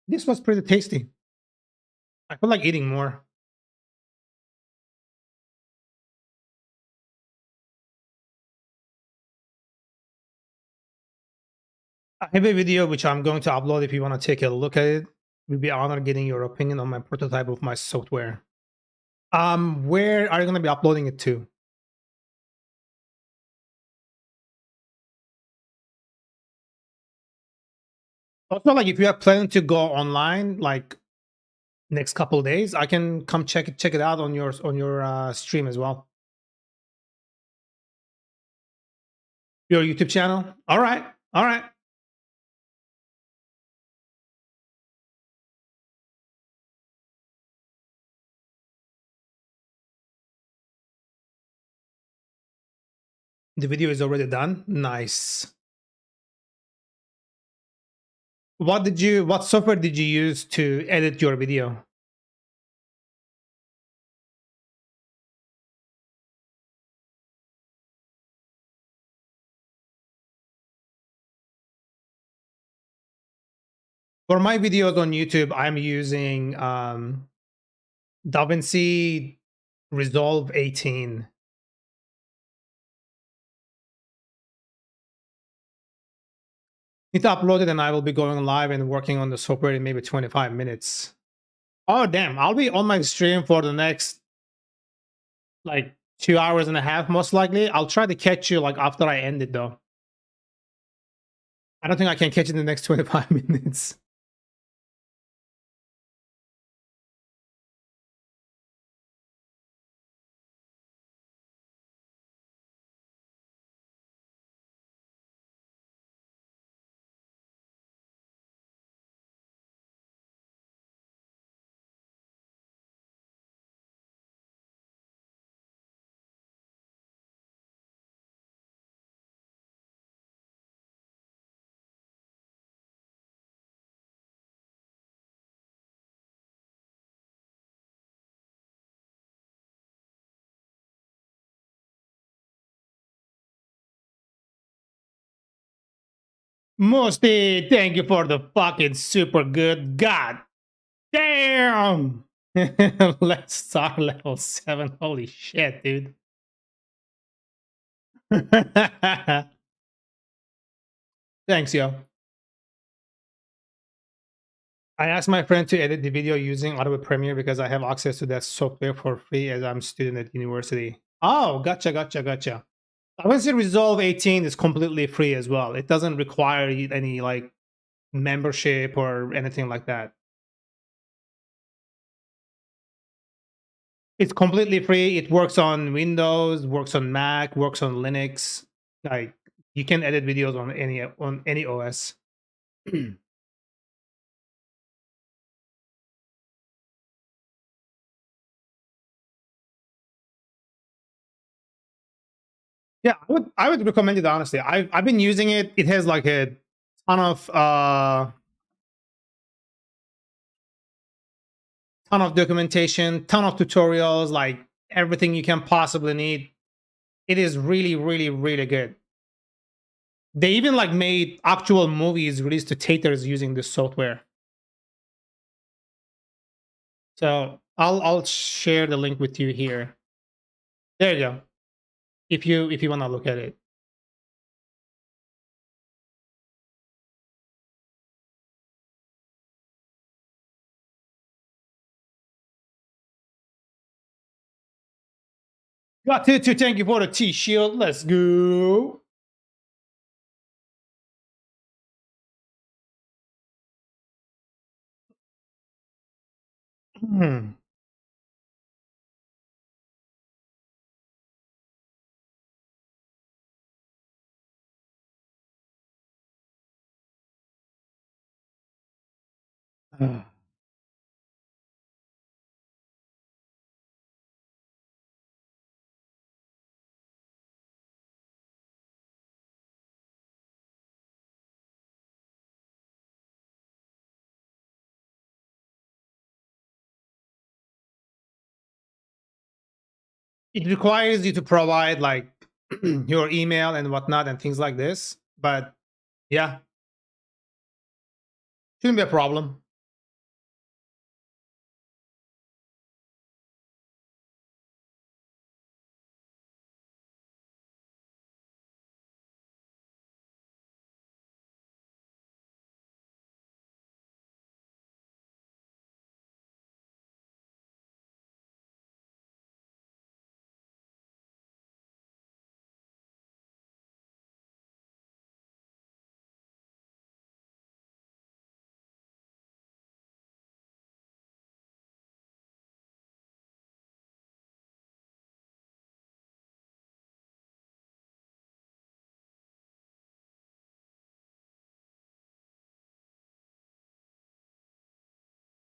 This was pretty tasty. I feel like eating more. I have a video which I'm going to upload if you want to take a look at it. We'd be honored getting your opinion on my prototype of my software. Where are you going to be uploading it to? Also, like if you are planning to go online, like next couple of days, I can come check it out on your stream as well. Your YouTube channel. All right, all right. The video is already done. Nice. What software did you use to edit your video? For my videos on YouTube, I'm using DaVinci Resolve 18. Need to upload it and I will be going live and working on the software in maybe 25 minutes. Oh, damn. I'll be on my stream for the next like 2 hours and a half, most likely. I'll try to catch you like after I end it though. I don't think I can catch it in the next 25 minutes. Musti, thank you for the fucking super good. God damn. Let's start level 7. Holy shit, dude. Thanks, yo. I asked my friend to edit the video using Adobe Premiere because I have access to that software for free as I'm a student at university. Oh, gotcha. Obviously, Resolve 18 is completely free as well. It doesn't require any like membership or anything like that. It's completely free. It works on Windows, works on Mac, works on Linux. Like you can edit videos on any OS. Yeah, I would recommend it honestly. I've been using it. It has like a ton of documentation, ton of tutorials, like everything you can possibly need. It is really good. They even like made actual movies released to theaters using this software. So I'll share the link with you here. There you go. If you want to look at it. Got to thank you for the T-shield. Let's go. Hmm. It requires you to provide like your email and whatnot and things like this. But yeah, shouldn't be a problem.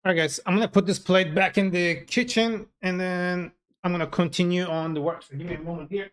All right, guys, I'm gonna put this plate back in the kitchen, and then I'm gonna continue on the work. So give me a moment here.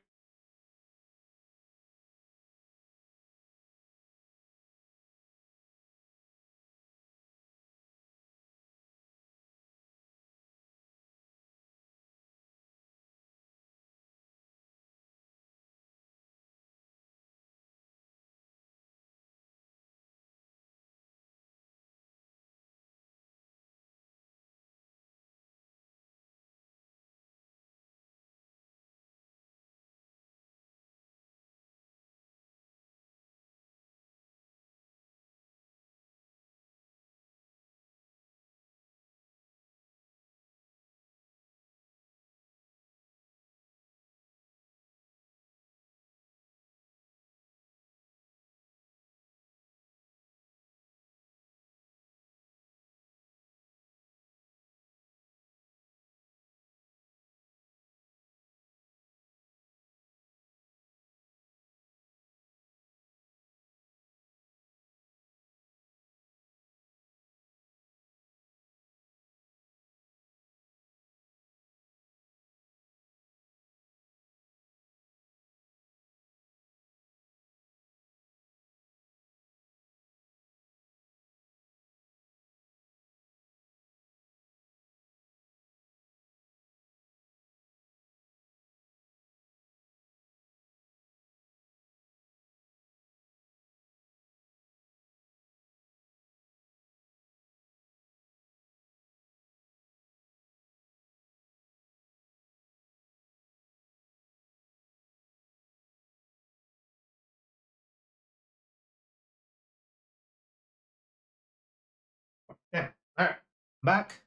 Yeah. All right. Back.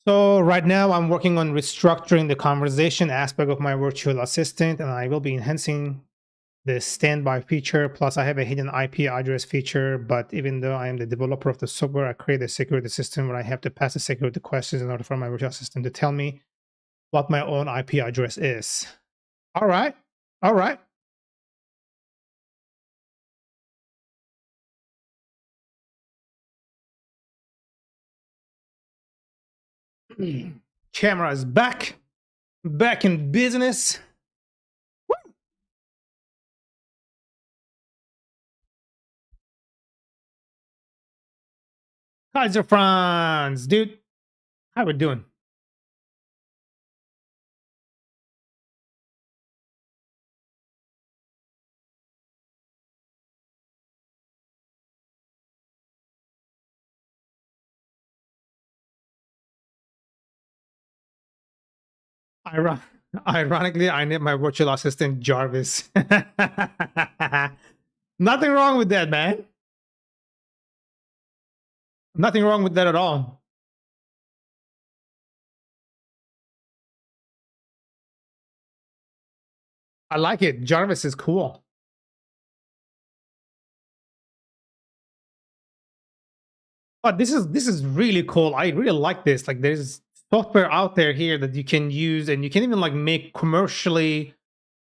So right now I'm working on restructuring the conversation aspect of my virtual assistant, and I will be enhancing the standby feature. Plus, I have a hidden IP address feature. But even though I am the developer of the software, I create a security system where I have to pass the security questions in order for my virtual assistant to tell me what my own IP address is. All right. All right. Camera is back. Back in business. Kaiser Franz, dude. How we doing? Iron- Ironically, I named my virtual assistant Jarvis. Nothing wrong with that, man. Nothing wrong with that at all. I like it. Jarvis is cool. But this is really cool. I really like this. Like there's software out there here that you can use, and you can even like make commercially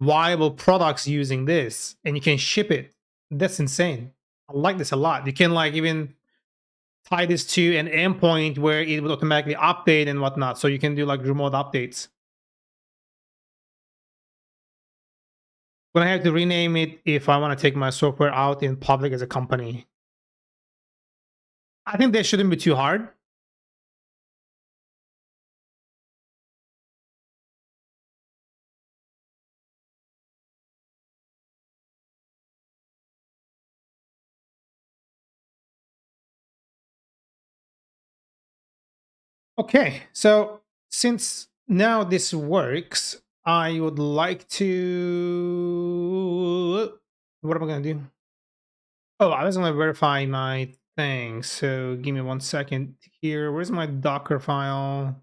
viable products using this, and you can ship it. That's insane. I like this a lot. You can like even tie this to an endpoint where it would automatically update and whatnot. So you can do like remote updates. But I have to rename it if I want to take my software out in public as a company. I think that shouldn't be too hard. Okay, so since now this works, I would like to. What am I going to do? Oh, I was going to verify my thing. So give me 1 second here. Where's my Docker file?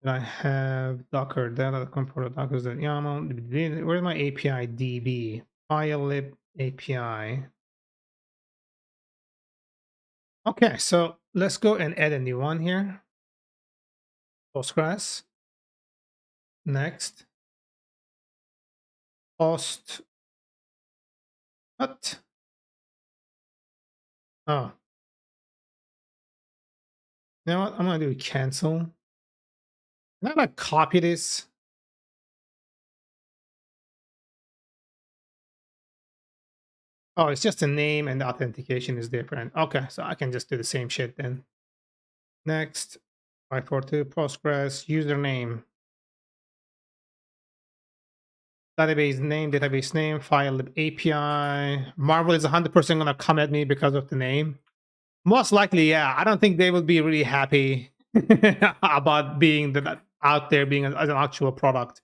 I have Docker data comport Docker YAML. Where's my API DB? File lib API. Okay, so let's go and add a new one here. Postgres. Next. Post. What? Oh, You know what? I'm gonna do cancel. Can I like copy this? Oh, it's just a name and the authentication is different. Okay, so I can just do the same shit then. Next, 542 Postgres username. Database name, file API. Marvel is 100% gonna come at me because of the name. Most likely, yeah. I don't think they will be really happy about being out there being as an actual product.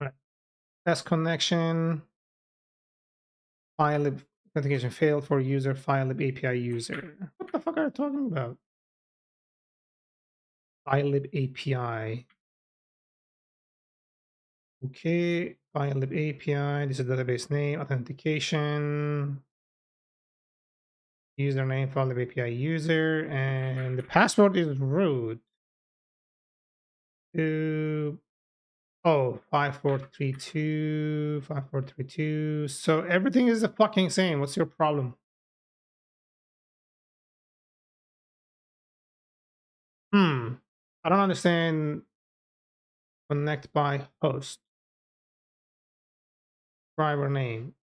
Right. Test connection. File authentication failed for user file API user. What the fuck are you talking about? File API. Okay, file API. This is database name, authentication, username, file API user, and the password is root. Oh, 5432, 5432. So everything is the fucking same. What's your problem? I don't understand. Connect by host. Driver name.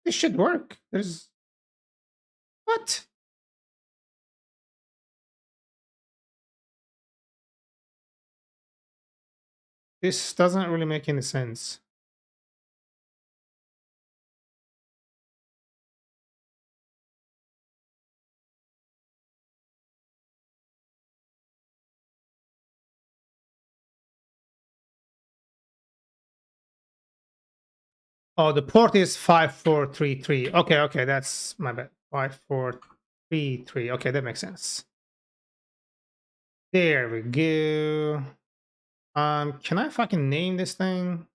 This should work. There's what? This doesn't really make any sense. Oh, the port is 5433. Okay, that's my bad. 5433. Okay, that makes sense. There we go. Can I fucking name this thing?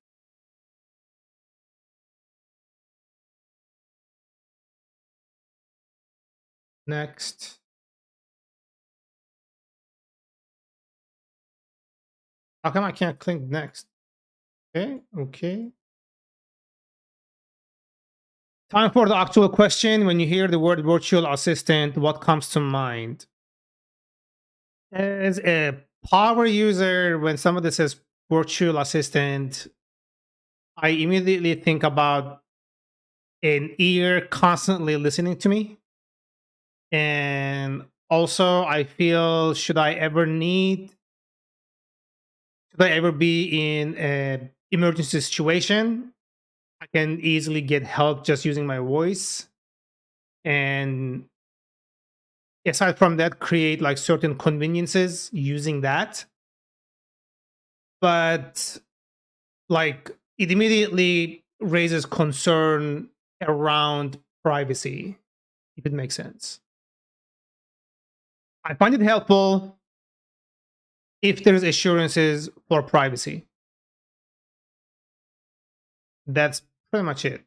Next. How come I can't click next? Okay. Time for the actual question. When you hear the word virtual assistant, what comes to mind? As a power user, when somebody says virtual assistant, I immediately think about an ear constantly listening to me. And also, I feel should I ever be in an emergency situation, I can easily get help just using my voice. And aside from that, create like certain conveniences using that. But like it immediately raises concern around privacy, if it makes sense. I find it helpful if there's assurances for privacy. That's pretty much it.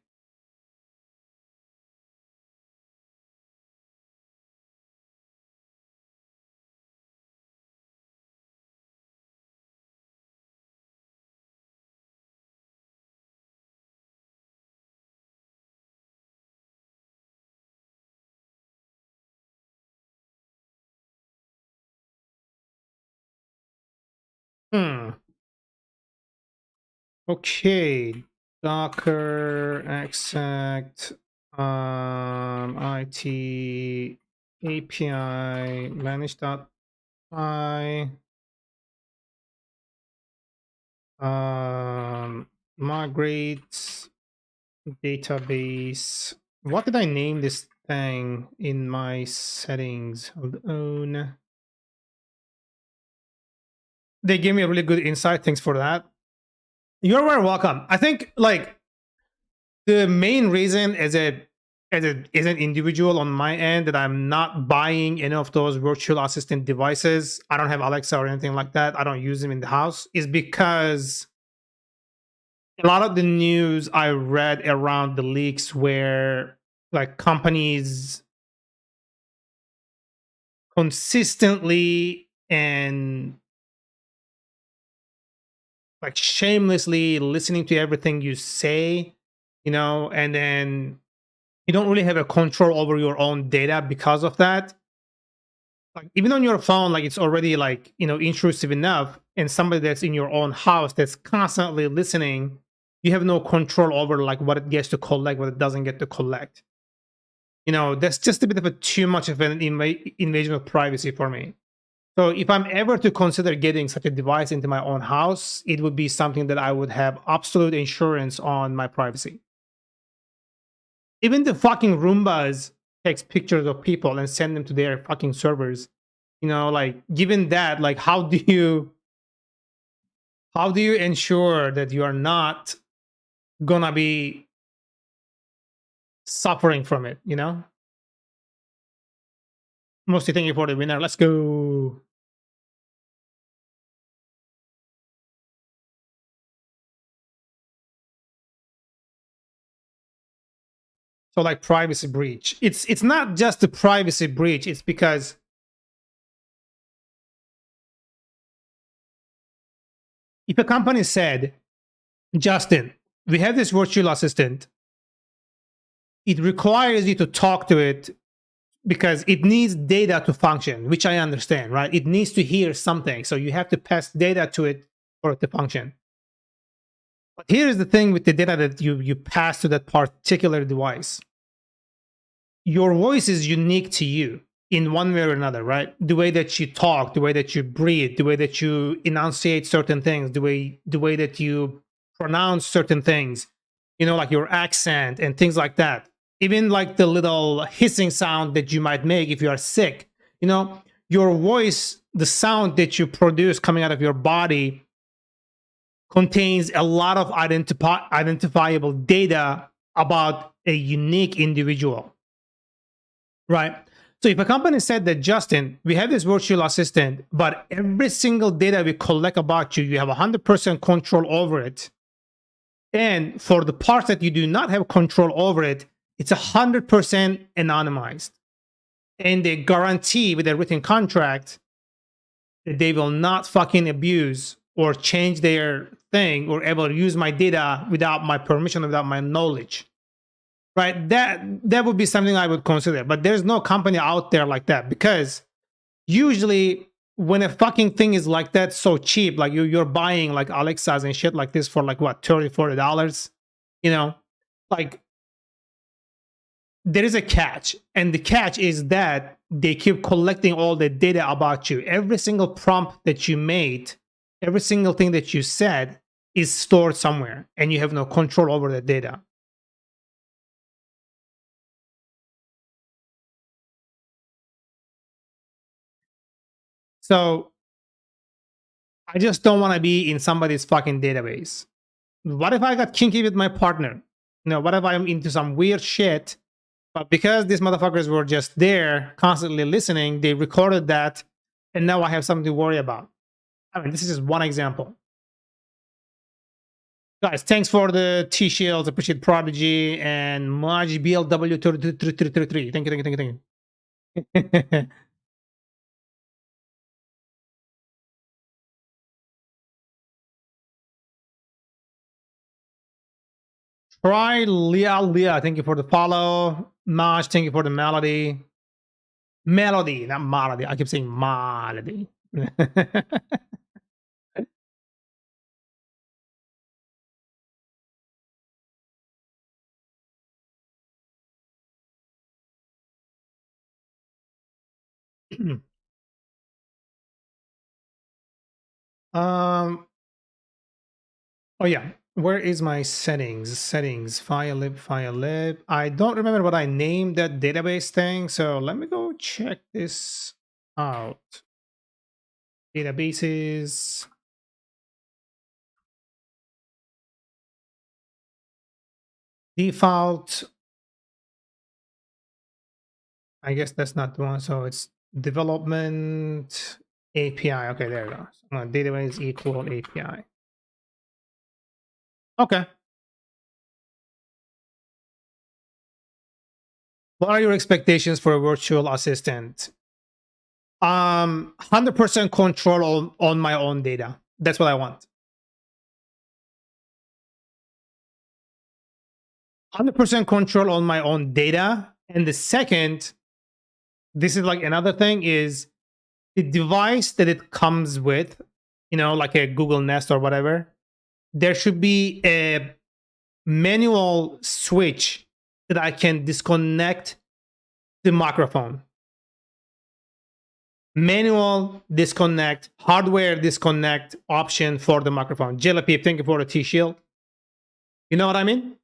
Hmm. Okay. Docker exec IT API manage.py migrate database. What did I name this thing in my settings? Hold on. They gave me a really good insight. Thanks for that. You're very welcome. I think like the main reason as an individual on my end that I'm not buying any of those virtual assistant devices, I don't have Alexa or anything like that, I don't use them in the house, is because a lot of the news I read around the leaks where like companies consistently and like shamelessly listening to everything you say, and then You don't really have a control over your own data because of that. Like even on your phone, like it's already like, intrusive enough, and somebody that's in your own house that's constantly listening, you have no control over like what it gets to collect, what it doesn't get to collect. That's just a bit of a too much of an invasion of privacy for me. So if I'm ever to consider getting such a device into my own house, it would be something that I would have absolute insurance on my privacy. Even the fucking Roombas takes pictures of people and send them to their fucking servers. Like given that, like how do you ensure that you are not gonna be suffering from it, Mostly thank you for the winner. Let's go. So like privacy breach. It's not just the privacy breach, it's because if a company said, Justin, we have this virtual assistant, it requires you to talk to it because it needs data to function, which I understand, right? It needs to hear something. So you have to pass data to it for it to function. But here's the thing with the data that you pass to that particular device. Your voice is unique to you in one way or another, right? The way that you talk, the way that you breathe, the way that you enunciate certain things, the way that you pronounce certain things, like your accent and things like that. Even like the little hissing sound that you might make if you are sick, your voice, the sound that you produce coming out of your body contains a lot of identifiable data about a unique individual, right? So if a company said that, Justin, we have this virtual assistant, but every single data we collect about you, you have 100% control over it. And for the parts that you do not have control over it, it's 100% anonymized. And they guarantee with a written contract that they will not fucking abuse or change their thing or ever use my data without my permission, without my knowledge. Right? That would be something I would consider. But there's no company out there like that, because usually when a fucking thing is like that so cheap, like you're buying like Alexas and shit like this for like what, $30-$40, like there is a catch. And the catch is that they keep collecting all the data about you. Every single prompt that you made, every single thing that you said is stored somewhere, and you have no control over the data. So I just don't want to be in somebody's fucking database. What if I got kinky with my partner? What if I'm into some weird shit, but because these motherfuckers were just there constantly listening, they recorded that, and now I have something to worry about. I mean, this is just one example. Guys, thanks for the T-Shields. Appreciate Prodigy and Maj BLW 3333. Thank you, thank you, thank you, thank you. Try Leah. Thank you for the follow. Maj, thank you for the melody. Melody, not melody. I keep saying melody. um. Oh yeah. Where is my settings? Settings. File lib. I don't remember what I named that database thing. So let me go check this out. Databases. Default. I guess that's not the one. So it's development API. Okay, there we go. So database equal API. Okay. What are your expectations for a virtual assistant? 100% control on my own data. That's what I want. 100% control on my own data. And the second, this is like another thing, is the device that it comes with, like a Google Nest or whatever, there should be a manual switch that I can disconnect the microphone. Manual disconnect, hardware disconnect option for the microphone. JLP, thank you for the T-Shield. You know what I mean?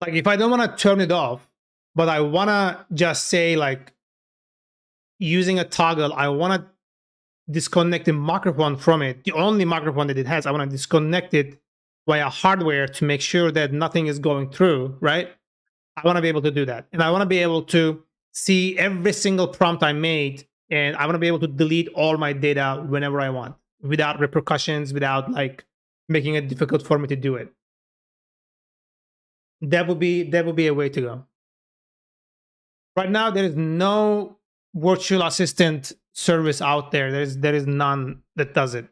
Like if I don't want to turn it off, but I want to just say like using a toggle, I want to disconnect the microphone from it. The only microphone that it has, I want to disconnect it via hardware to make sure that nothing is going through, right? I want to be able to do that. And I want to be able to see every single prompt I made. And I want to be able to delete all my data whenever I want without repercussions, without like making it difficult for me to do it. That would be a way to go. Right now, there is no virtual assistant service out there. There is none that does it.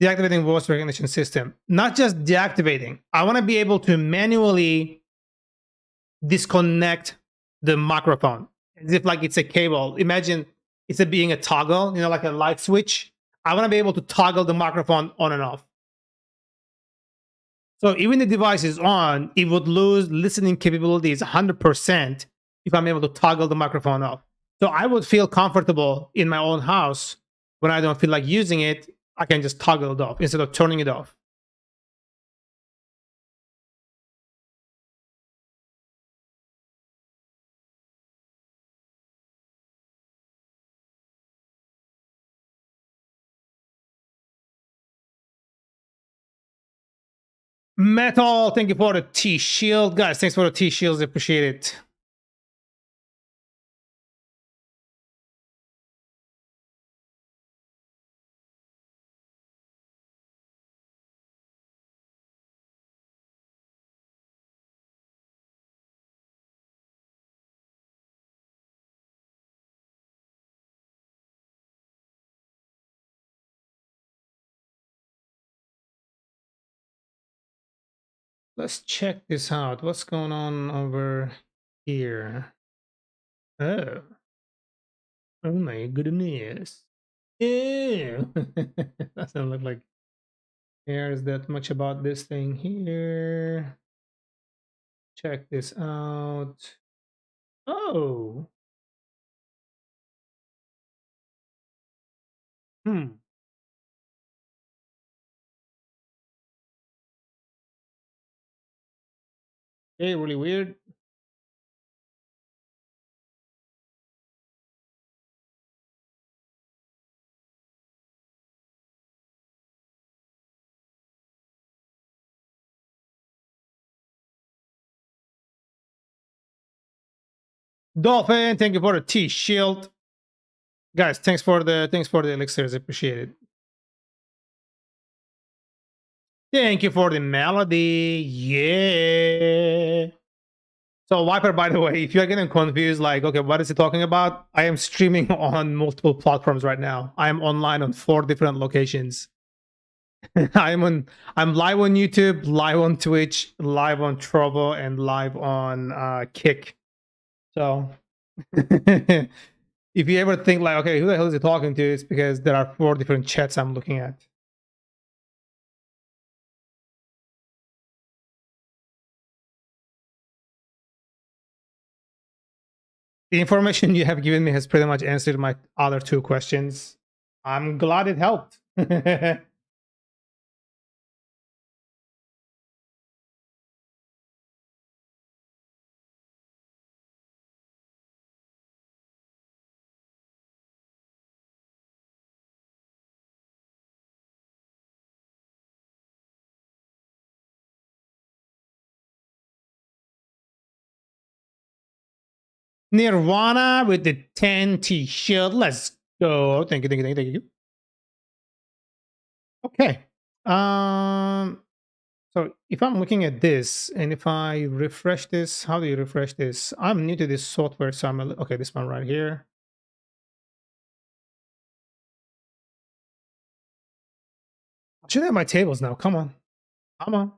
Deactivating voice recognition system. Not just deactivating. I want to be able to manually disconnect the microphone as if like it's a cable. Imagine it's being a toggle, like a light switch. I want to be able to toggle the microphone on and off. So even the device is on, it would lose listening capabilities 100% if I'm able to toggle the microphone off. So I would feel comfortable in my own house when I don't feel like using it. I can just toggle it off instead of turning it off. Metal, thank you for the T-Shield. Guys, thanks for the T-Shields. Appreciate it. Let's check this out. What's going on over here? Oh. Oh my goodness. Ew. Doesn't look like there's that much about this thing here. Check this out. Oh. Hmm. Okay, really weird. Dolphin, thank you for the T-Shield. Guys, thanks for the elixirs. Appreciate it. Thank you for the melody. Yeah. So Viper, by the way, if you're getting confused, like, okay, what is he talking about? I am streaming on multiple platforms right now. I am online on 4 different locations. I'm live on YouTube, live on Twitch, live on Trovo, and live on Kick. So if you ever think like, okay, who the hell is he talking to? It's because there are 4 different chats I'm looking at. The information you have given me has pretty much answered my other 2 questions. I'm glad it helped. Nirvana with the 10 T-shirt. Let's go. Thank you. Okay. Um, so if I'm looking at this and if I refresh this, how do you refresh this? I'm new to this software, so okay, this one right here. I should have my tables now. Come on. Come on.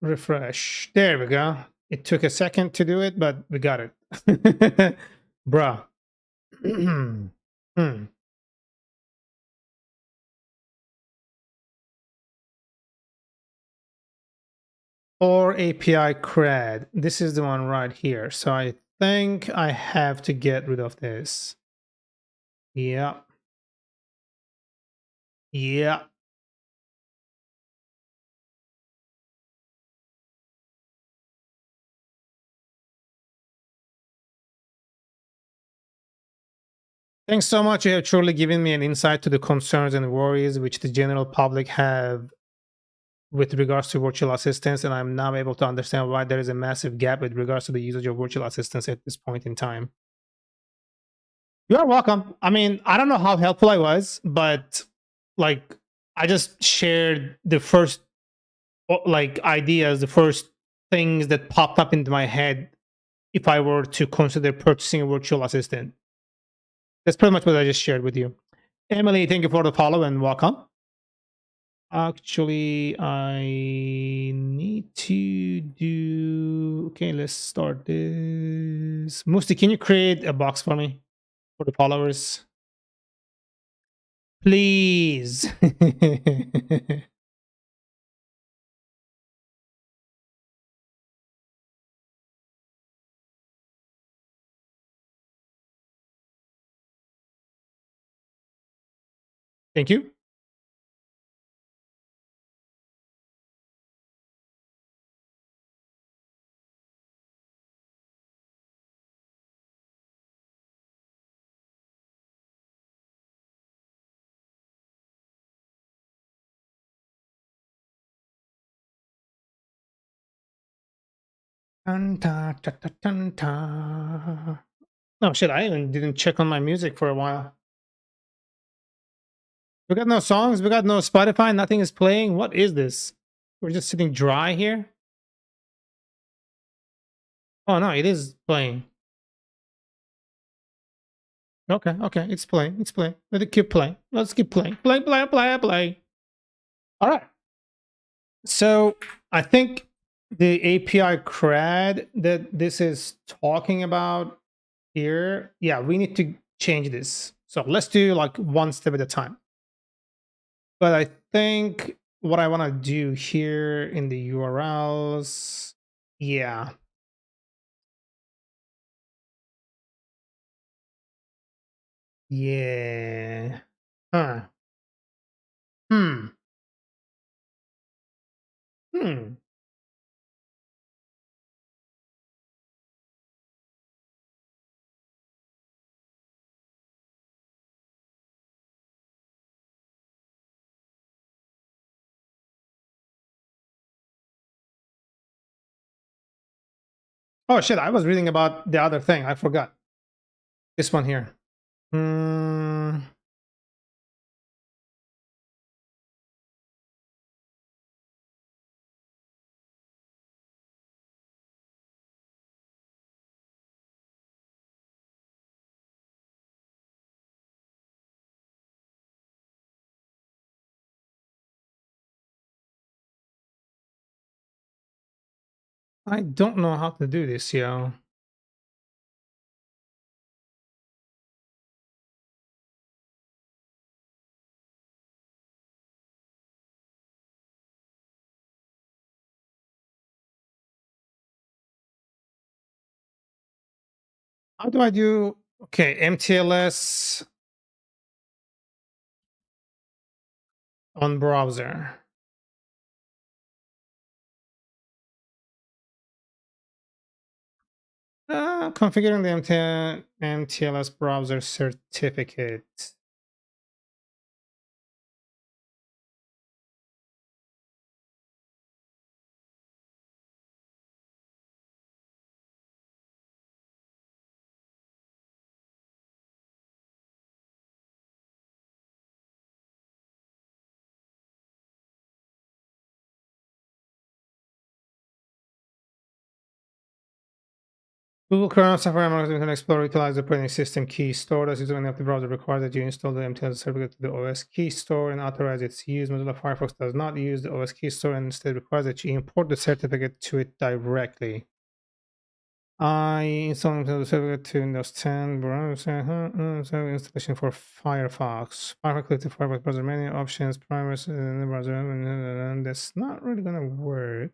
Refresh. There we go. It took a second to do it, but we got it. Bruh. Hmm. Or API cred. This is the one right here. So I think I have to get rid of this. Yeah. Yeah. Thanks so much. You have truly given me an insight to the concerns and worries which the general public have with regards to virtual assistants, and I'm now able to understand why there is a massive gap with regards to the usage of virtual assistants at this point in time. You're welcome. I mean, I don't know how helpful I was, but like I just shared the first like ideas, the first things that popped up into my head if I were to consider purchasing a virtual assistant. That's pretty much what I just shared with you. Emily, thank you for the follow and welcome. Actually, I need to do. Okay, let's start this. Musti, can you create a box for me for the followers? Please. Thank you. Dun, ta, ta, ta, dun, ta. Oh shit! I even didn't check on my music for a while. We got no songs. We got no Spotify. Nothing is playing. What is this? We're just sitting dry here. Oh no, it is playing. Okay, okay, it's playing. It's playing. Let it keep playing. Let's keep playing. Play, play, play, play. All right. So I think the API CRAD that this is talking about here, yeah, we need to change this. So let's do like one step at a time. But I think what I want to do here in the URLs, yeah, yeah, huh, hmm, hmm. Oh shit! I was reading about the other thing. I forgot this one here. Hmm. I don't know how to do this, yo. How do I do? Okay, MTLS on browser. Configuring the MTLS browser certificate. Google Chrome Safari Internet Explorer utilize the operating system key stored as user of the browser requires that you install the MTLS certificate to the OS key store and authorize its use. Mozilla Firefox does not use the OS key store and instead requires that you import the certificate to it directly. I installed the certificate to Windows 10 browser installation for Firefox. Firefox, click the Firefox browser menu options, privacy in the browser. And that's not really gonna work.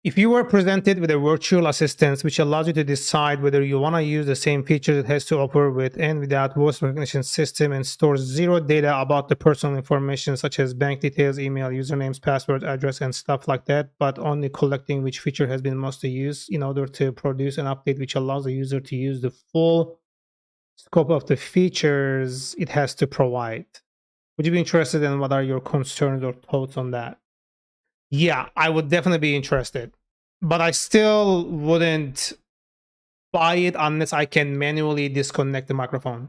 If you were presented with a virtual assistant which allows you to decide whether you want to use the same features it has to offer with and without voice recognition system and stores zero data about the personal information such as bank details, email, usernames, passwords, address, and stuff like that, but only collecting which feature has been mostly used in order to produce an update which allows the user to use the full scope of the features it has to provide. Would you be interested in what are your concerns or thoughts on that? Yeah, I would definitely be interested, but I still wouldn't buy it unless I can manually disconnect the microphone.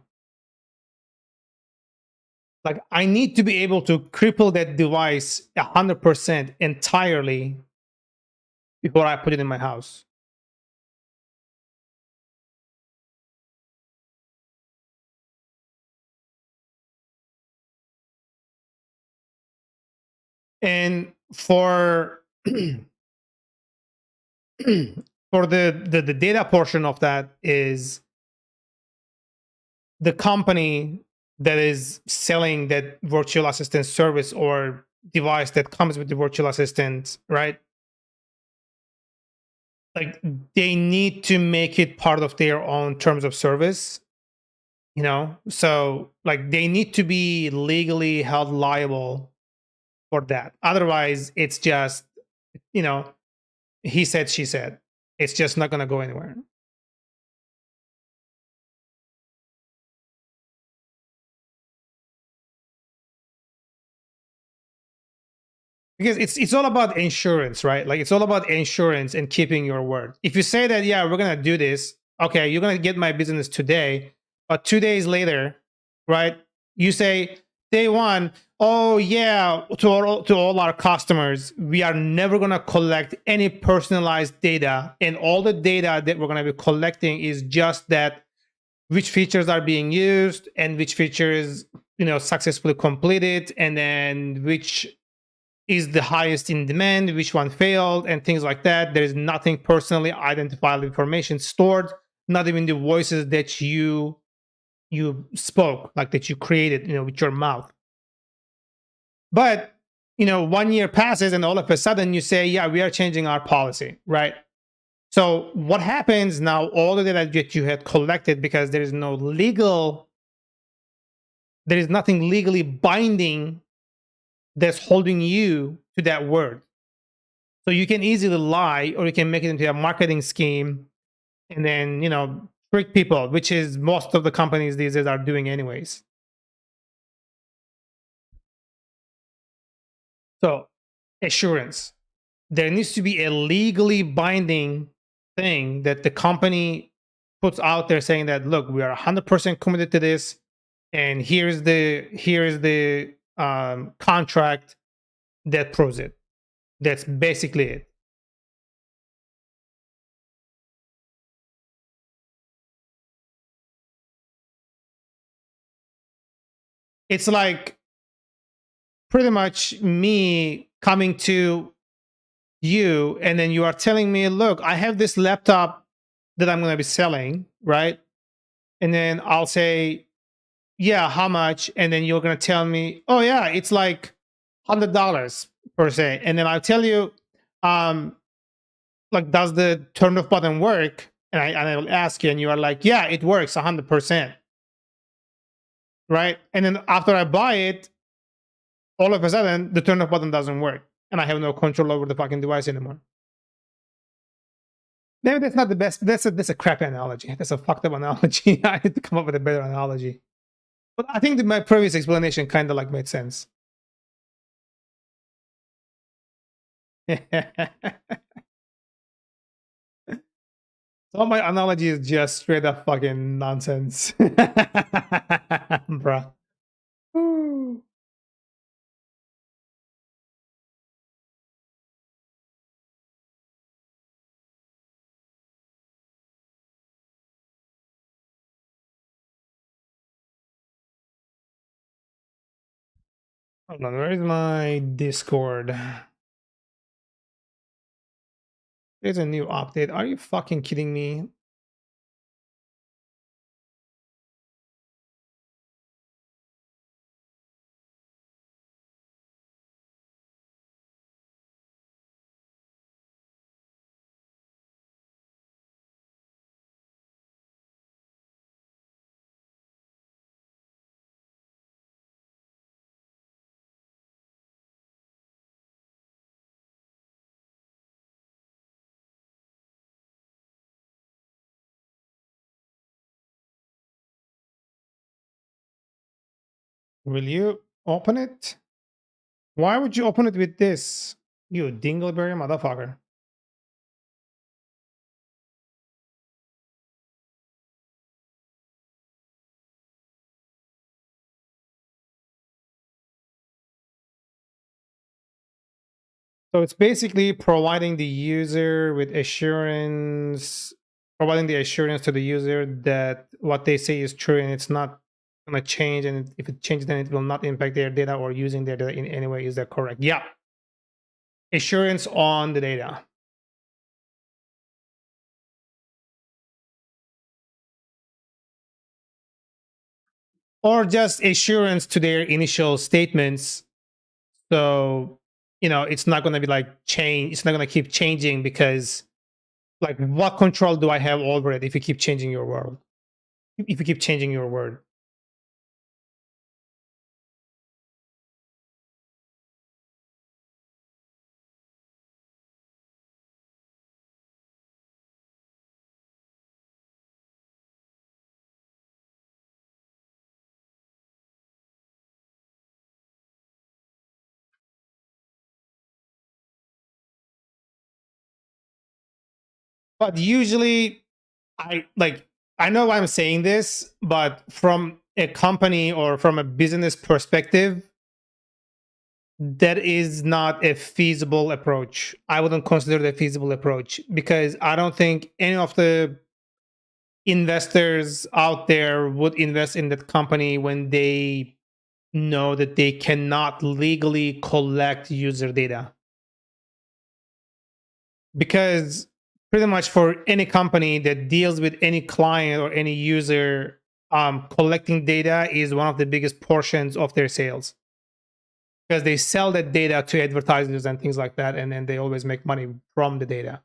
Like, I need to be able to cripple that device 100% entirely before I put it in my house. And for for the data portion of that is the company that is selling that virtual assistant service or device that comes with the virtual assistant, right? Like, they need to make it part of their own terms of service, you know? So, like, they need to be legally held liable for that. Otherwise, it's just, you know, he said, she said. It's just not going to go anywhere. Because it's all about insurance, right? Like, it's all about insurance and keeping your word. If you say that, yeah, we're gonna do this, okay, you're gonna get my business today, but 2 days later, right? You say day one, oh yeah, to all our customers, we are never gonna collect any personalized data, and all the data that we're gonna be collecting is just that which features are being used and which features successfully completed, and then which is the highest in demand, which one failed, and things like that. There is nothing personally identifiable information stored, not even the voices that you spoke, like that you created, with your mouth. But 1 year passes, and all of a sudden you say, "Yeah, we are changing our policy," right? So what happens now? All the data that you had collected, because there is nothing legally binding that's holding you to that word. So you can easily lie, or you can make it into a marketing scheme and then, trick people, which is most of the companies these days are doing anyways. So, assurance. There needs to be a legally binding thing that the company puts out there saying that, look, we are 100% committed to this, and here's the contract that proves it. That's basically it. It's like pretty much me coming to you, and then you are telling me, look, I have this laptop that I'm going to be selling, right? And then I'll say, yeah, how much? And then you're going to tell me, oh yeah, it's like $100 per se. And then I'll tell you, like, does the turn off button work? And I will ask you, and you are like, yeah, it works 100%, right? And then after I buy it, all of a sudden the turn off button doesn't work, and I have no control over the fucking device anymore. Maybe that's not the best. That's a crappy analogy. That's a fucked up analogy. I need to come up with a better analogy. But I think that my previous explanation kind of like made sense. So my analogy is just straight up fucking nonsense, bruh. Ooh. Hold on, where is my Discord? There's a new update. Are you fucking kidding me? Will you open it? Why would you open it with this? You dingleberry motherfucker. So it's basically providing the user with assurance, providing the assurance to the user that what they say is true and it's not going to change. And if it changes, then it will not impact their data or using their data in any way. Is that correct? Yeah. Assurance on the data. Or just assurance to their initial statements. So, it's not going to be like change. It's not going to keep changing because, like, what control do I have over it if you keep changing your world? If you keep changing your word. But usually, I know I'm saying this, but from a company or from a business perspective, that is not a feasible approach. I wouldn't consider it a feasible approach because I don't think any of the investors out there would invest in that company when they know that they cannot legally collect user data. Because pretty much for any company that deals with any client or any user, collecting data is one of the biggest portions of their sales, because they sell that data to advertisers and things like that, and then they always make money from the data.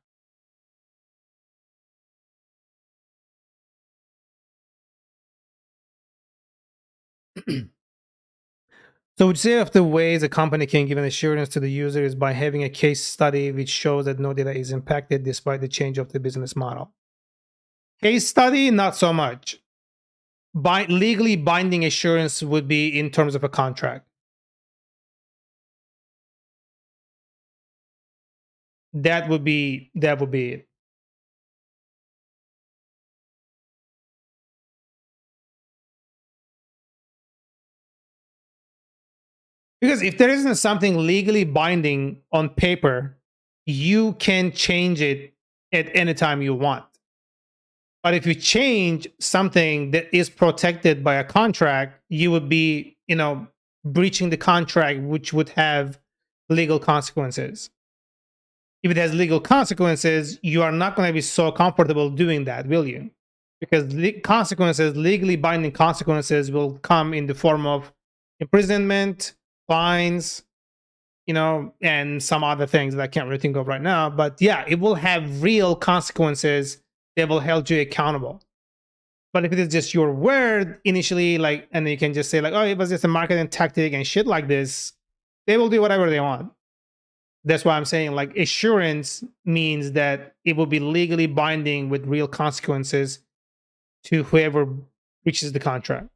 So would you say of the ways a company can give an assurance to the user is by having a case study which shows that no data is impacted despite the change of the business model? Case study, not so much. Legally binding assurance would be in terms of a contract. That would be it. Because if there isn't something legally binding on paper, you can change it at any time you want. But if you change something that is protected by a contract, you would be, breaching the contract, which would have legal consequences. If it has legal consequences, you are not going to be so comfortable doing that, will you? Because legally binding consequences will come in the form of imprisonment, fines, you know, and some other things that I can't really think of right now. But yeah, it will have real consequences that will hold you accountable. But if it is just your word initially, like, and you can just say like, oh, it was just a marketing tactic and shit like this, they will do whatever they want. That's why I'm saying like assurance means that it will be legally binding with real consequences to whoever breaches the contract.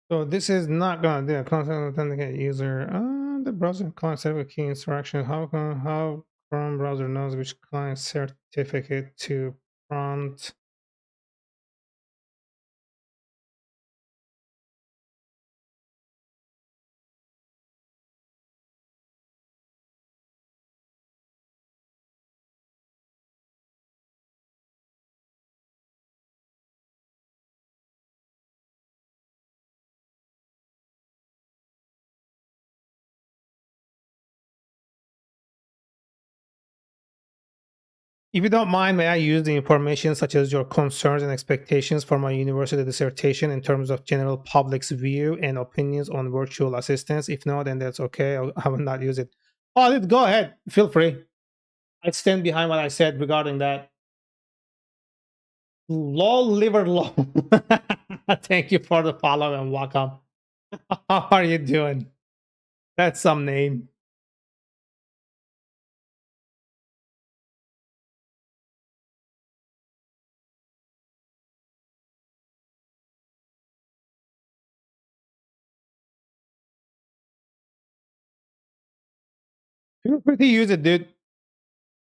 So this is not gonna do a constant authenticate user. The browser client certificate key instruction. How Chrome browser knows which client certificate to prompt? If you don't mind, may I use the information such as your concerns and expectations for my university dissertation in terms of general public's view and opinions on virtual assistants? If not, then that's okay. I will not use it. Oh, go ahead. Feel free. I stand behind what I said regarding that. Lol liver lol. Thank you for the follow and welcome. How are you doing? That's some name. Feel free to use it, dude.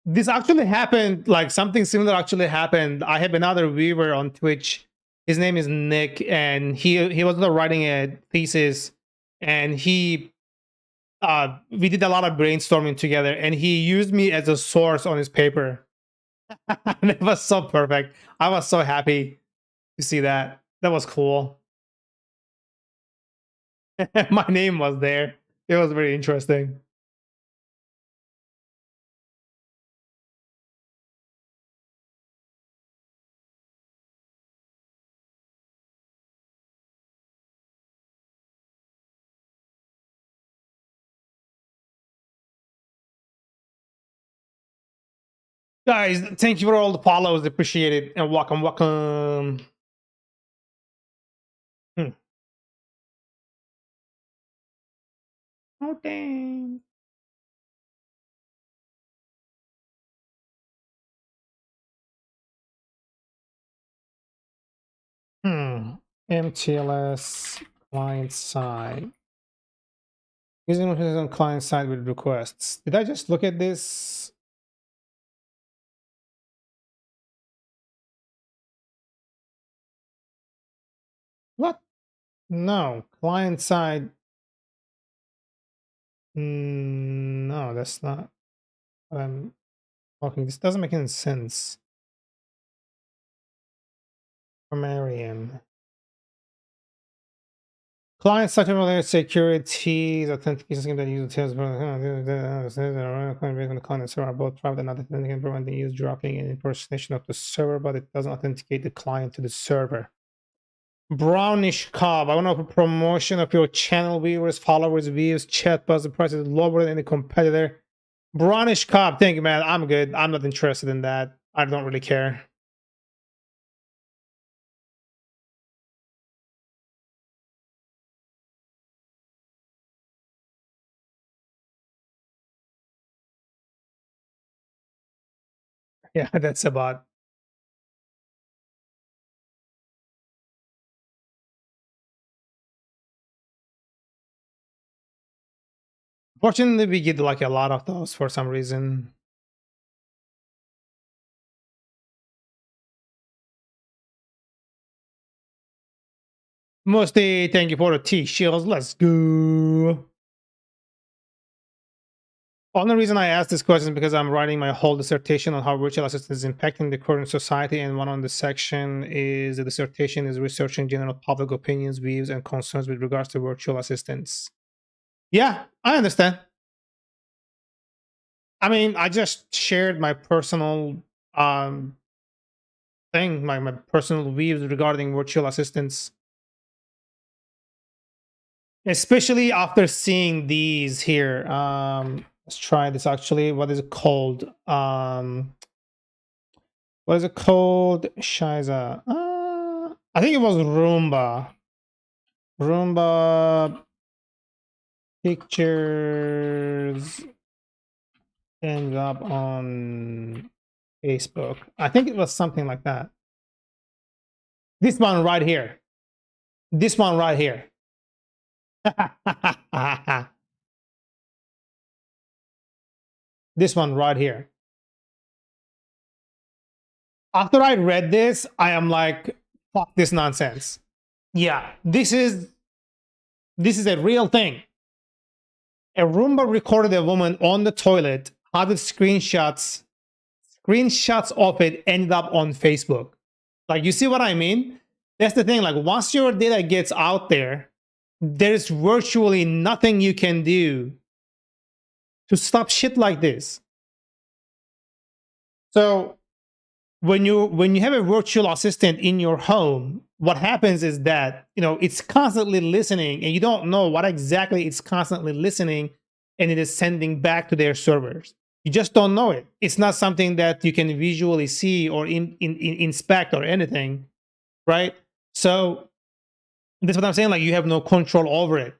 This actually happened, like something similar actually happened. I have another viewer on Twitch. His name is Nick, and he was writing a thesis, and he we did a lot of brainstorming together, and he used me as a source on his paper. And it was so perfect. I was so happy to see that. That was cool. My name was there. It was very interesting. Guys, thank you for all the follows. Appreciate it. And welcome, welcome. Hmm. Oh, dang. MTLS client side. Using on client side with requests. Did I just look at this? What? No, client side. No, that's not what I'm talking. This doesn't make any sense. Grammarian. Client side security, authentication scheme that uses the client based on the content server are both private and authentic and prevent the user dropping an impersonation of the server, but it doesn't authenticate the client to the server. Brownish Cob. I want to offer promotion of your channel viewers, followers, views, chat buzz. The price is lower than any competitor. Brownish Cob. Thank you, man. I'm good. I'm not interested in that. I don't really care. Yeah, that's about. Fortunately, we get like a lot of those for some reason. Musti, thank you for the T-shields. Let's go. Only reason I asked this question is because I'm writing my whole dissertation on how virtual assistants is impacting the current society, and one on the section is the dissertation is researching general public opinions, views, and concerns with regards to virtual assistants. Yeah, I understand. I mean, I just shared my personal thing, my personal views regarding virtual assistants, especially after seeing these here. Let's try this actually. What is it called? What is it called? Shiza. I think it was Roomba. Roomba pictures end up on Facebook. I think it was something like that. This one right here. This one right here. This one right here. After I read this, I am like, fuck this nonsense. Yeah, this is a real thing. A Roomba recorded a woman on the toilet, had the screenshots of it ended up on Facebook. Like, you see what I mean? That's the thing. Like, once your data gets out there, there's virtually nothing you can do to stop shit like this. So when you have a virtual assistant in your home, what happens is that, you know, it's constantly listening and you don't know what exactly it's constantly listening and it is sending back to their servers. You just don't know it. It's not something that you can visually see or inspect or anything, right? So that's what I'm saying. Like, you have no control over it.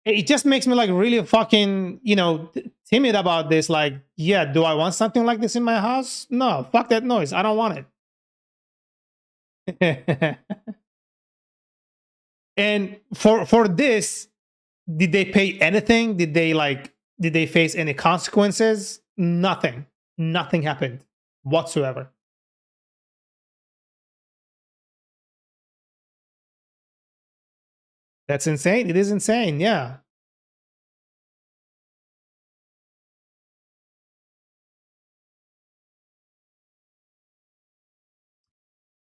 It just makes me like really fucking, you know, timid about this. Like, yeah, do I want something like this in my house? No, fuck that noise. I don't want it. And for this, did they pay anything? Did they face any consequences? Nothing. Nothing happened whatsoever. That's insane. It is insane. Yeah.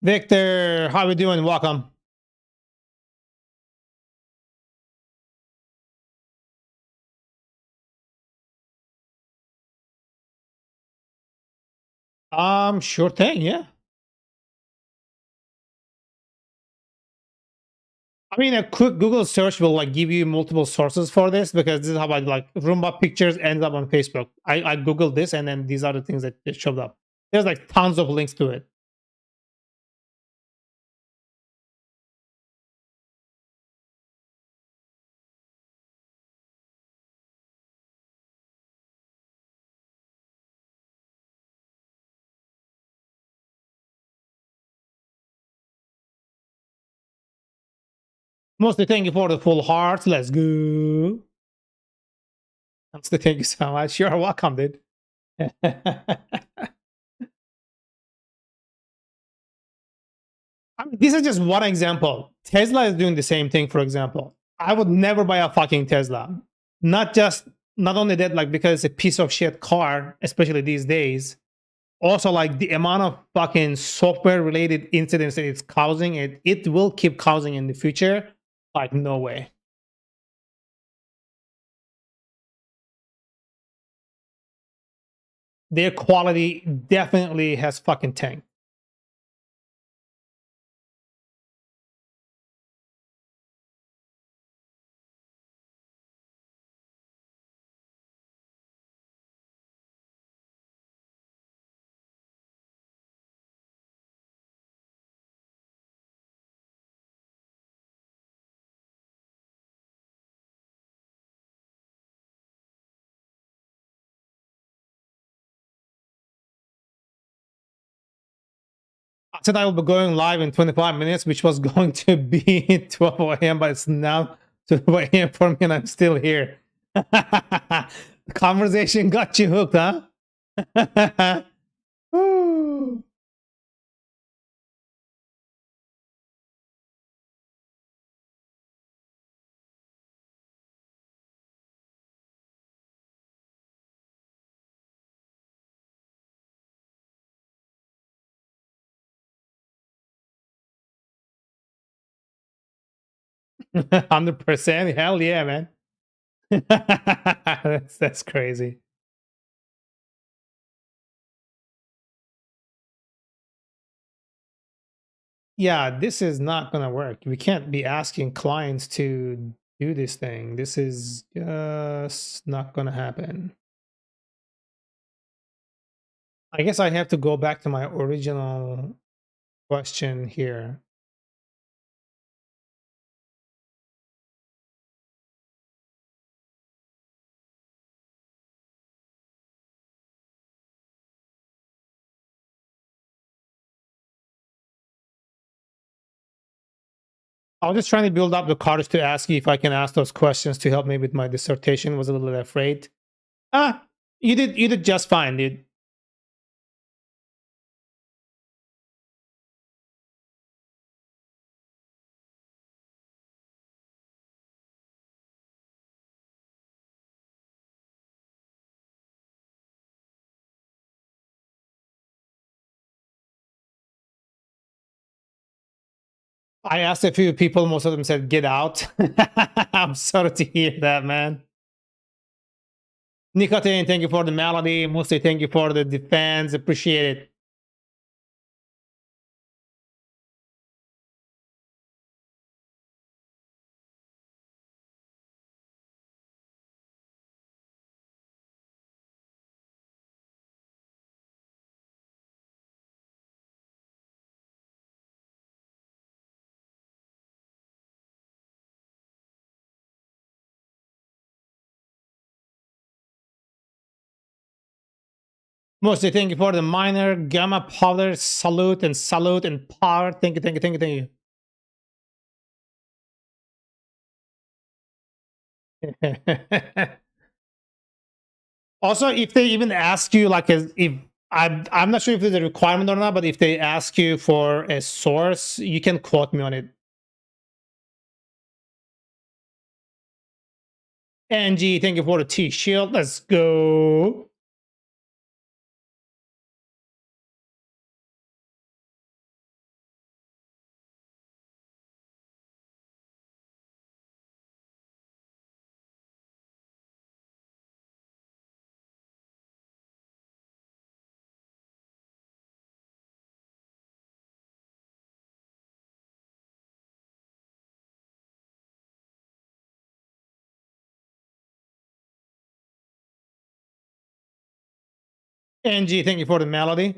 Victor, how we doing? Welcome. Sure thing. Yeah. I mean, a quick Google search will like give you multiple sources for this, because this is how I like Roomba pictures ends up on Facebook. I Googled this and then these are the things that showed up. There's like tons of links to it. Mostly thank you for the full heart. Let's go. Mostly thank you so much. You're welcome, dude. I mean, this is just one example. Tesla is doing the same thing, for example. I would never buy a fucking Tesla. Not only that, like, because it's a piece of shit car, especially these days. Also, like, the amount of fucking software related incidents that it's causing, it will keep causing in the future. Like, no way. Their quality definitely has fucking tanked. I said I will be going live in 25 minutes, which was going to be 12 a.m., but it's now 12 a.m. for me and I'm still here. The conversation got you hooked, huh? 100%. Hell yeah, man. That's crazy. Yeah, this is not gonna work. We can't be asking clients to do this thing. This is just not gonna happen. I guess I have to go back to my original question here. I was just trying to build up the courage to ask you if I can ask those questions to help me with my dissertation. Was a little bit afraid. Ah, you did just fine, dude. I asked a few people, most of them said, get out. I'm sorry to hear that, man. Nicotine, thank you for the melody. Musti, thank you for the defense. Appreciate it. Musti, thank you for the minor gamma powder. Salute and power. Thank you, thank you, thank you, thank you. Also, if they even ask you, like, if I'm not sure if there's a requirement or not, but if they ask you for a source, you can quote me on it. Angie, thank you for the T shield. Let's go. Angie, thank you for the melody.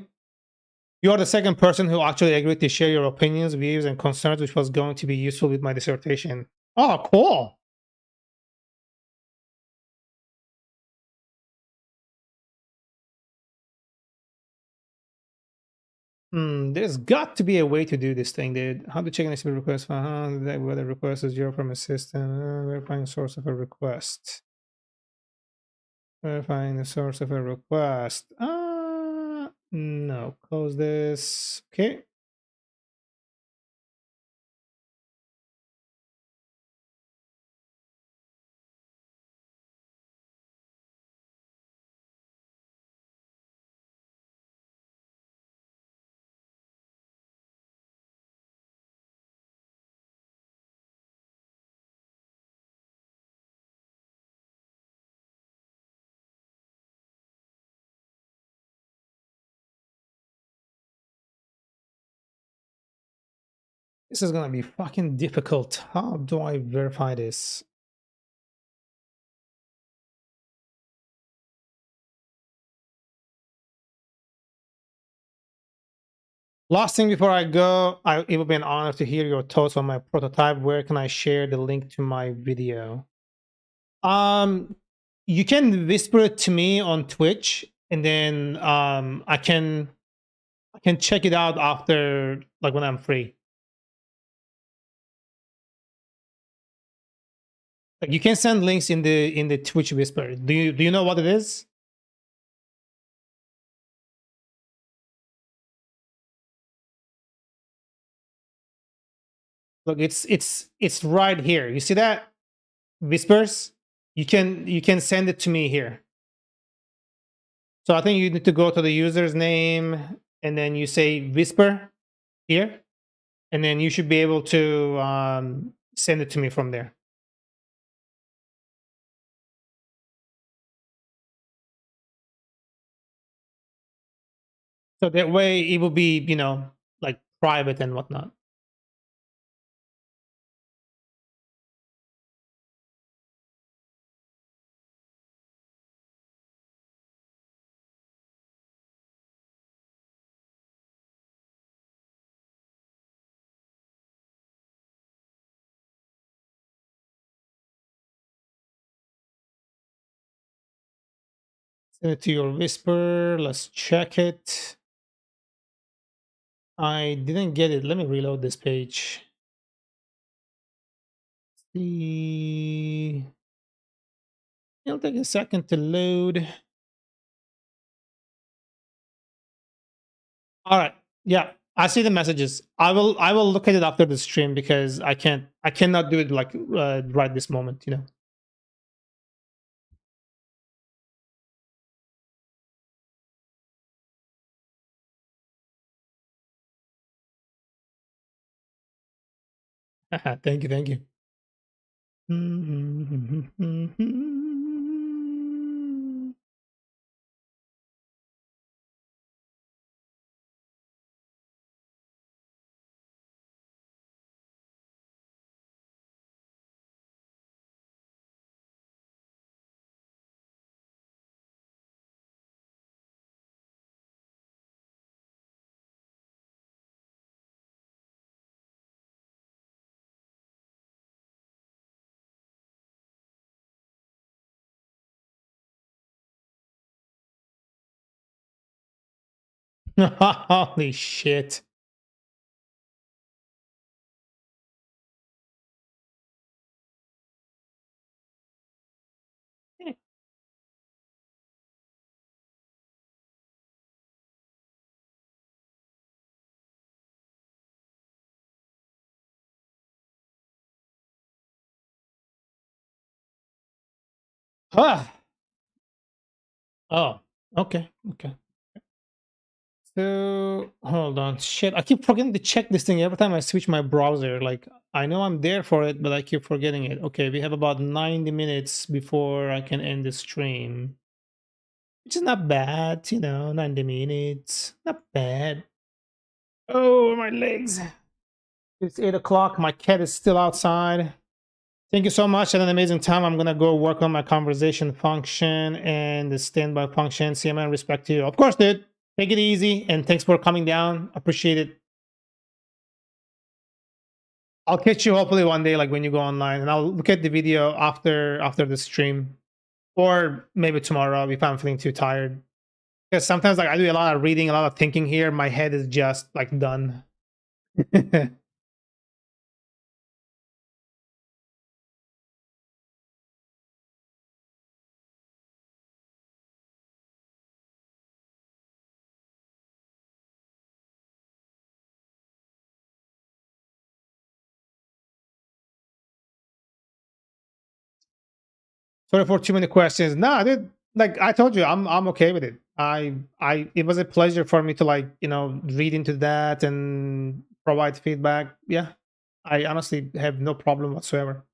You are the second person who actually agreed to share your opinions, views, and concerns, which was going to be useful with my dissertation. Oh, cool. There's got to be a way to do this thing, dude. How to check an HTTP request? Whether request is zero from a system. Verifying the source of a request. Verifying the source of a request. No. Close this. Okay. This is gonna be fucking difficult. How do I verify this? Last thing before I go, it would be an honor to hear your thoughts on my prototype. Where can I share the link to my video? You can whisper it to me on Twitch, and then I can check it out after, like, when I'm free. Like, you can send links in the Twitch whisper. Do you know what it is? Look, it's right here. You see that? Whispers? You can send it to me here. So I think you need to go to the user's name and then you say whisper here, and then you should be able to send it to me from there. So that way it will be, you know, like private and whatnot. Send it to your Whisper. Let's check it. I didn't get it. Let me reload this page. See, it'll take a second to load. All right. Yeah, I see the messages. I will look at it after the stream because I cannot do it like right this moment, you know. Thank you, thank you. Holy shit. Ah. Oh, okay, okay. So hold on, shit! I keep forgetting to check this thing every time I switch my browser. Like I know I'm there for it, but I keep forgetting it. Okay, we have about 90 minutes before I can end the stream, which is not bad, you know. 90 minutes, not bad. Oh, my legs! It's 8 o'clock. My cat is still outside. Thank you so much. Had an amazing time. I'm gonna go work on my conversation function and the standby function. CMN, respect to you. Of course, dude. Take it easy and thanks for coming down. Appreciate it. I'll catch you hopefully one day, like when you go online, and I'll look at the video after the stream, or maybe tomorrow if I'm feeling too tired. Because sometimes like I do a lot of reading, a lot of thinking here. My head is just like done. Sorry for too many questions. Nah, dude, like I told you, I'm okay with it. It was a pleasure for me to like, you know, read into that and provide feedback. Yeah. I honestly have no problem whatsoever.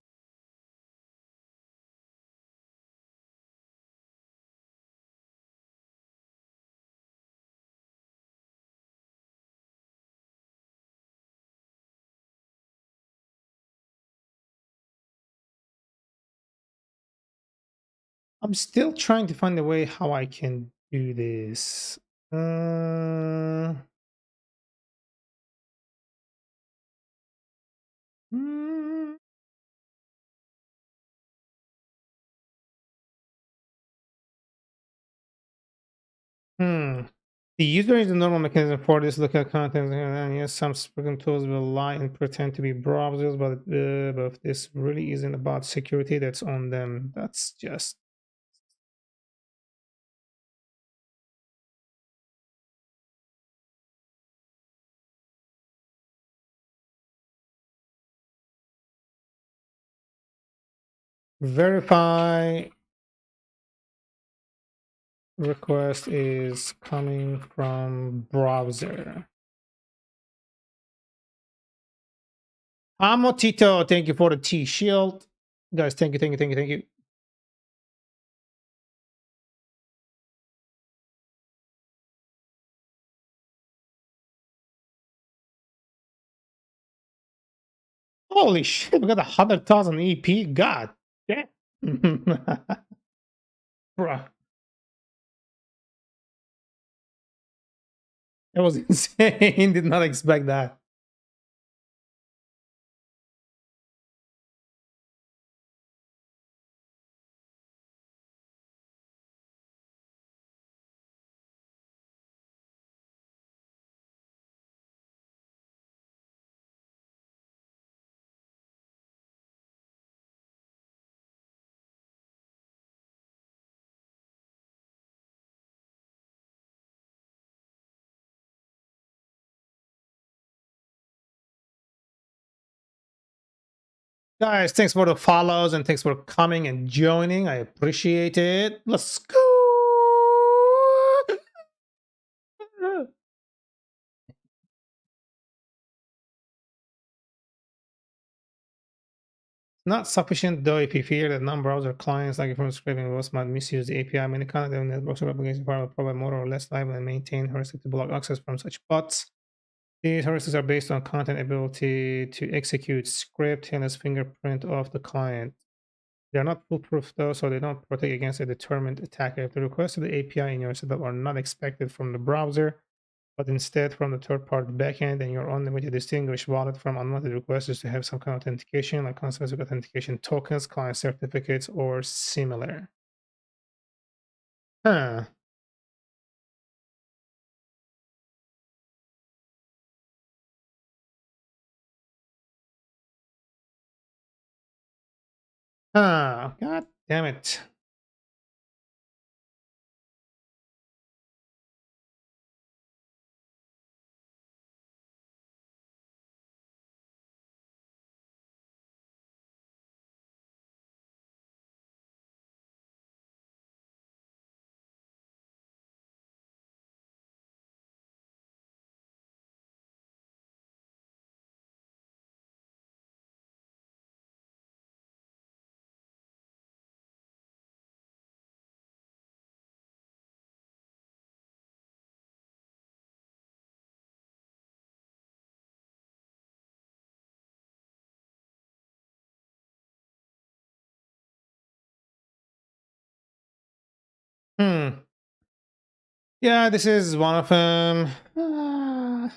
I'm still trying to find a way how I can do this. Uh, mm, hmm. The user is the normal mechanism for this. Look at content, and yes, some spoken tools will lie and pretend to be browsers, but if this really isn't about security, that's on them. That's just verify request is coming from browser. Amo Tito, thank you for the T shield. Guys, thank you, thank you, thank you, thank you. Holy shit, we got 100,000 EP. God damn. Bruh, that was insane. Did not expect that. Guys, thanks for the follows and thanks for coming and joining. I appreciate it. Let's go. Not sufficient though if you fear that non-browser clients like from scraping robots might misuse the API. Many connected networks or application firewall provide more or less liable and maintain heuristic to block access from such bots. These heuristics are based on content ability to execute script and as fingerprint of the client. They are not foolproof though, so they don't protect against a determined attacker. If the requests of the API in your setup are not expected from the browser, but instead from the third-party backend, and your only way to distinguish wallet from unwanted requests is to have some kind of authentication, like consensus authentication tokens, client certificates, or similar. Huh. Huh. God damn it. Hmm. Yeah, this is one of them. Hmm.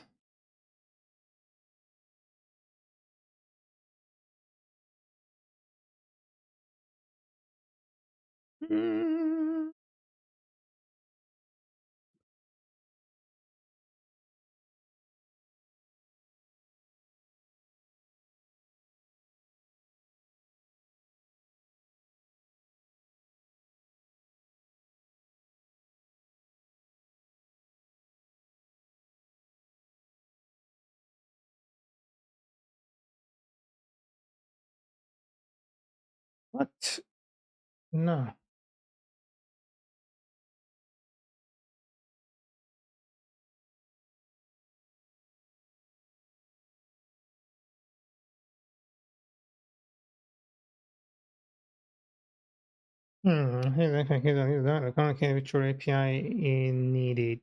What? No. Here's that. The current virtual API needed.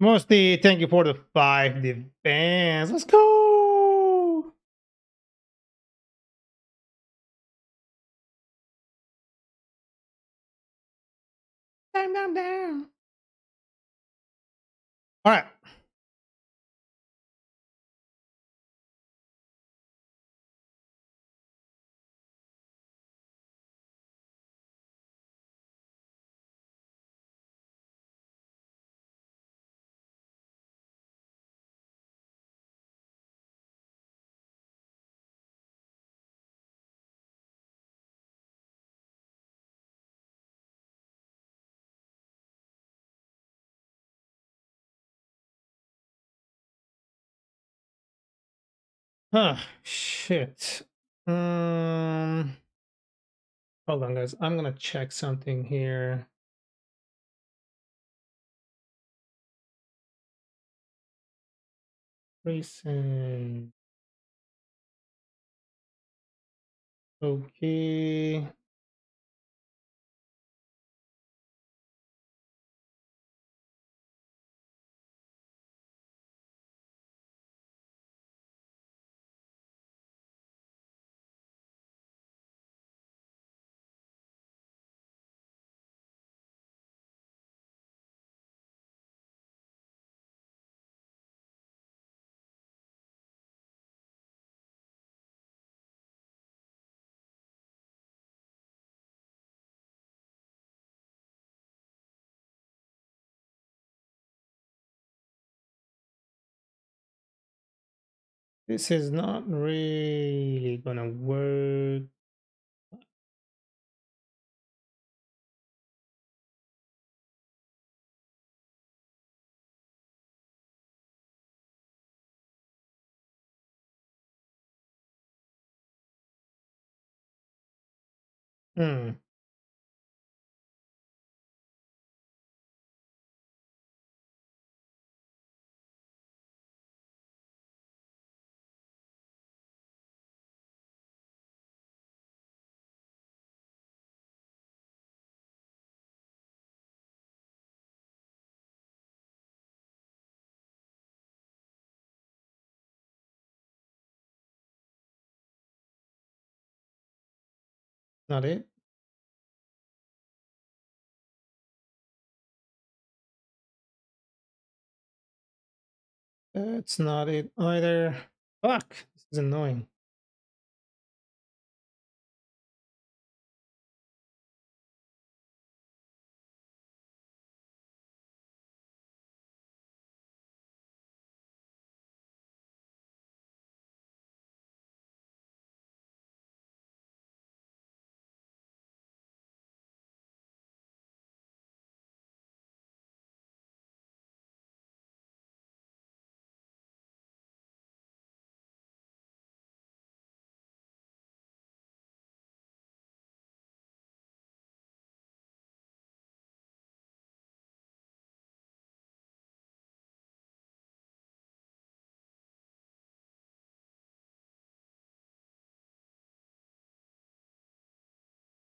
Mostly, thank you for the 5 defense. Let's go. Down. All right. Shit. Hold on, guys. I'm gonna check something here. Recent. Okay. This is not really gonna work. Hmm. Not it. That's not it either. Fuck. This is annoying.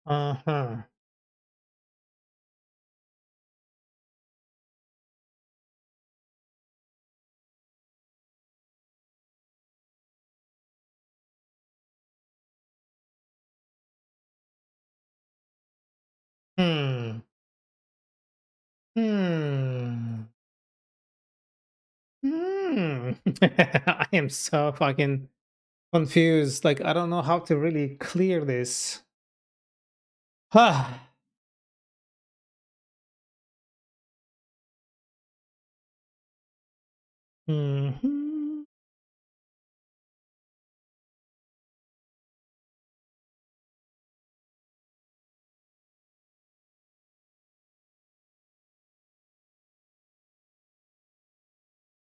Uh-huh. Hmm. Hmm. Hmm. I am so fucking confused. Like, I don't know how to really clear this. Huh. Hmm.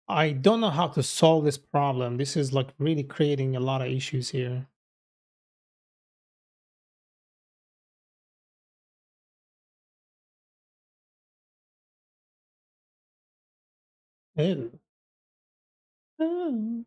I don't know how to solve this problem. This is like really creating a lot of issues here. Ew. Oh.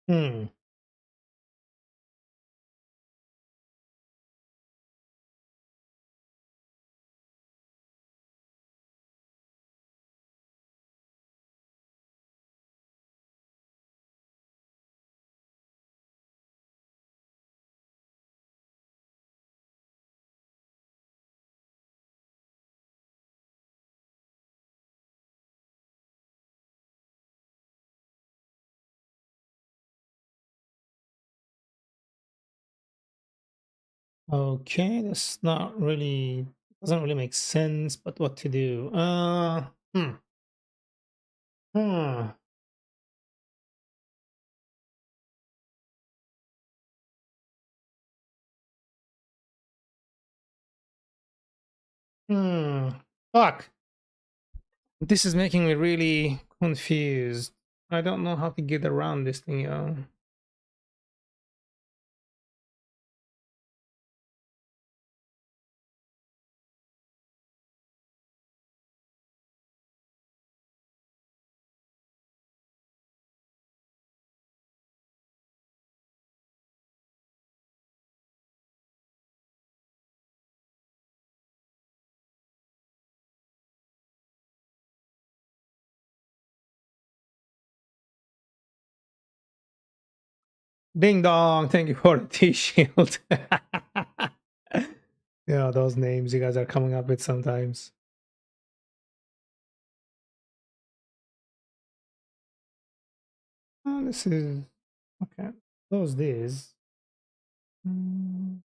Hmm. Okay, that's not really doesn't really make sense, but what to do? Hmm. Hmm. Fuck. This is making me really confused. I don't know how to get around this thing, yo. Ding dong, thank you for the T-shield. Yeah, those names you guys are coming up with sometimes. This is okay. Close this. Mm.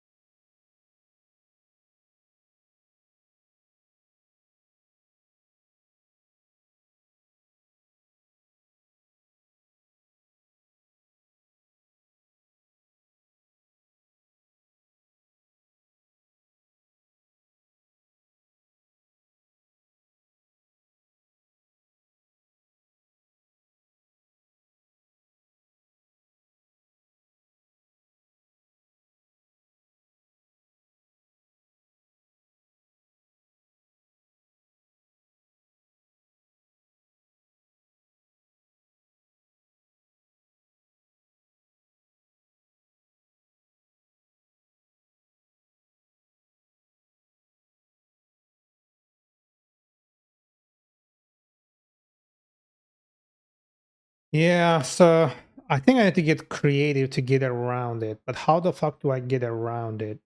Yeah, so I think I need to get creative to get around it. But how the fuck do I get around it?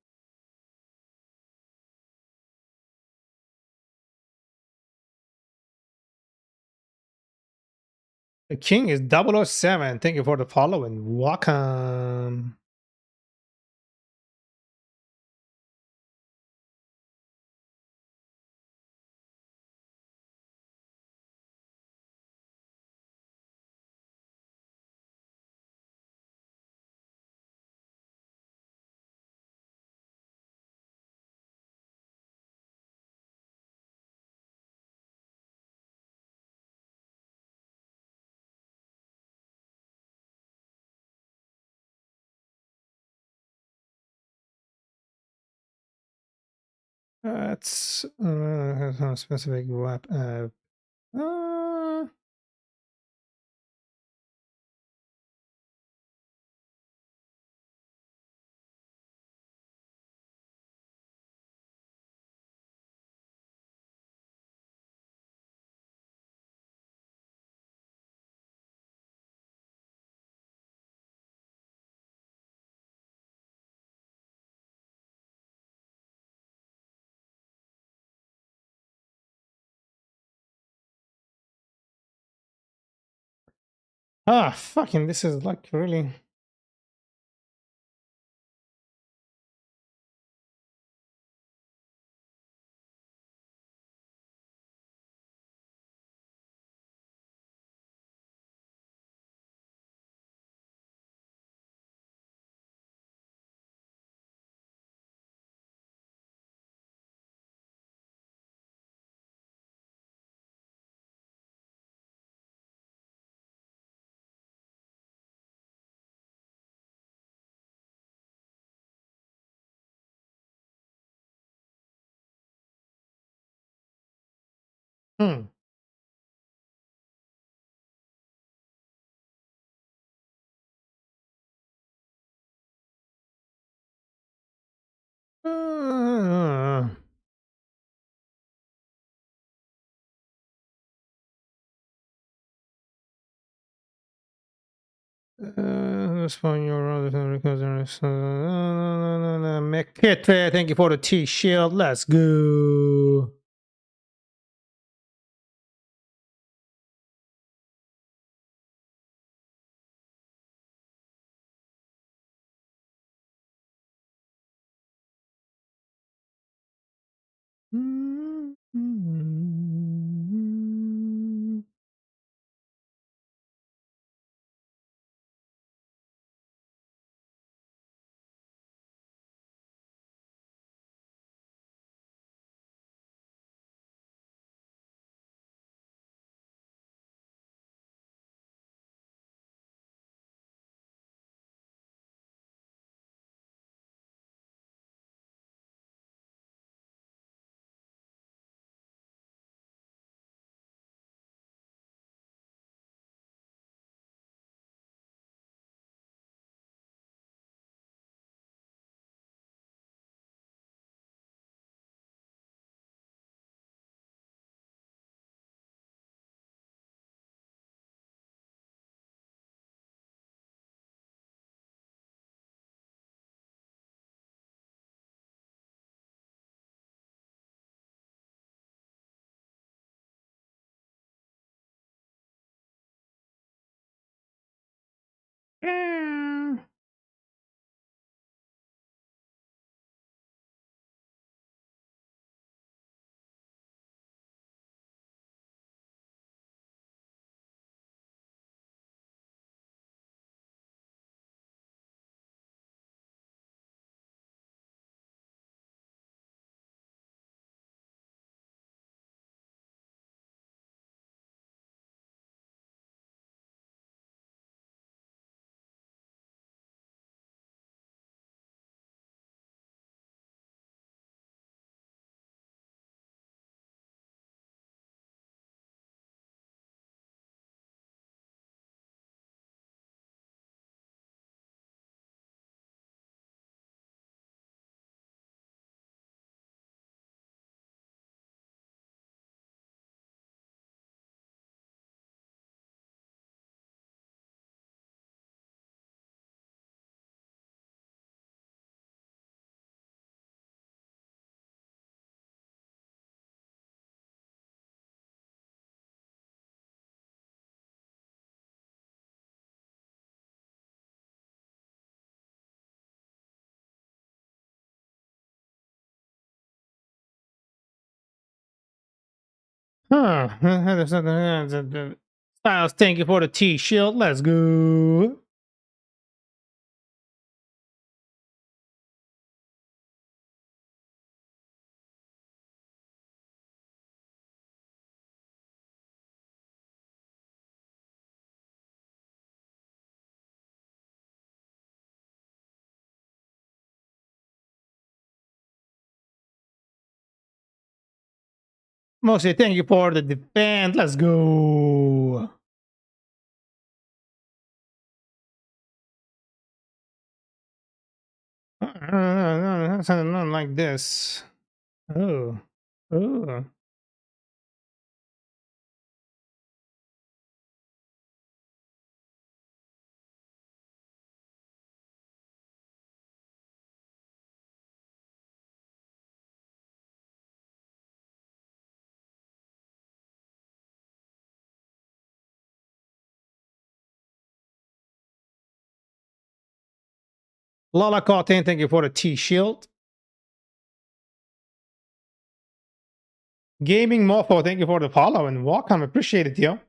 The king is 007. Thank you for the following. Welcome. That's specific web. Uh, fucking, this is like really. Hmm. Uh, Respond your other because there is Mekit, thank you for the T-shield. Let's go. Huh. Styles, thank you for the T-shield. Let's go. Mostly, thank you for the defense. Let's go. Something like this. Oh. Oh. Lola Cotton, thank you for the T-shield. Gaming Mofo, thank you for the follow and welcome. Appreciate it, yo.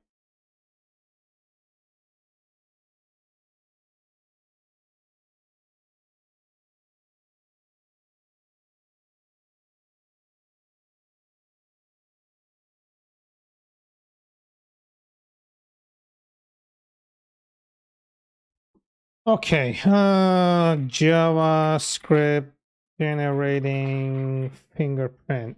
Okay, JavaScript generating fingerprint.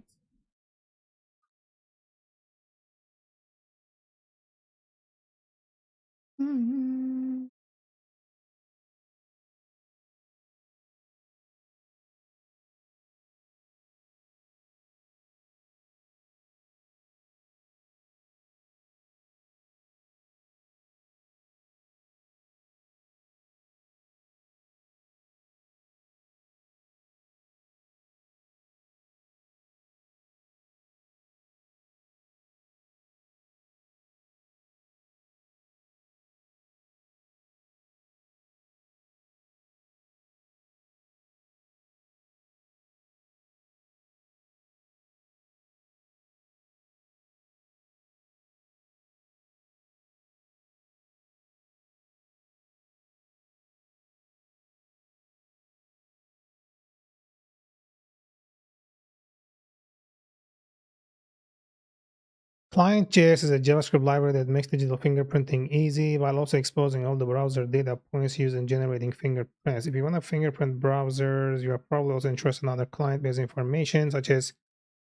Client.js is a JavaScript library that makes digital fingerprinting easy while also exposing all the browser data points used in generating fingerprints. If you want to fingerprint browsers, you are probably also interested in other client-based information such as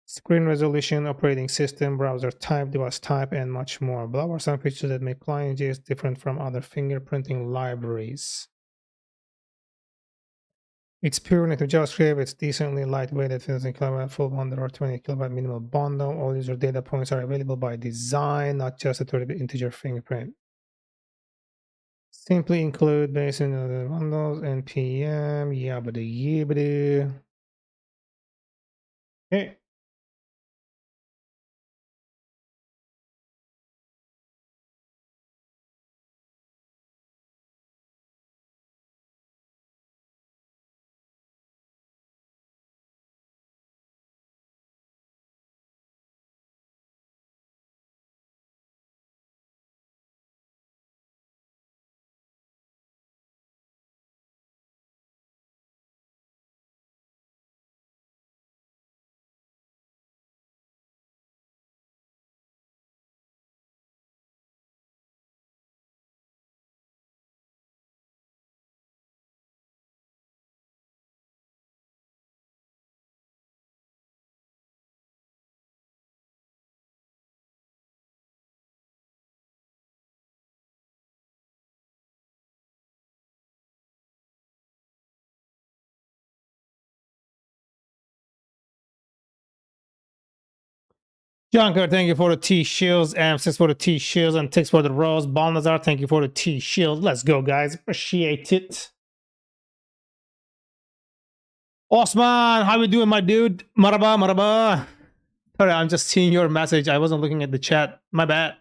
screen resolution, operating system, browser type, device type, and much more. Below are some features that make Client.js different from other fingerprinting libraries. It's pure native JavaScript. It's decently lightweight at 15 kilobyte full bundle or 20 kilobyte minimal bundle. All user data points are available by design, not just a 30-bit integer fingerprint. Simply include based on the bundles, npm, yabba yibbity. Okay. Junker, thank you for the T shields. Amsis for the T shields and Tix for the rose. Balnazar, thank you for the T shield. Let's go, guys. Appreciate it. Osman, how we doing, my dude? Maraba, maraba. Sorry, I'm just seeing your message. I wasn't looking at the chat. My bad.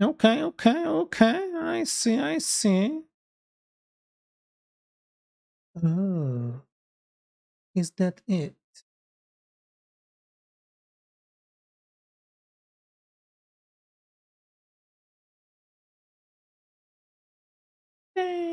Okay, okay, okay. I see, I see. Oh. Is that it? Eh.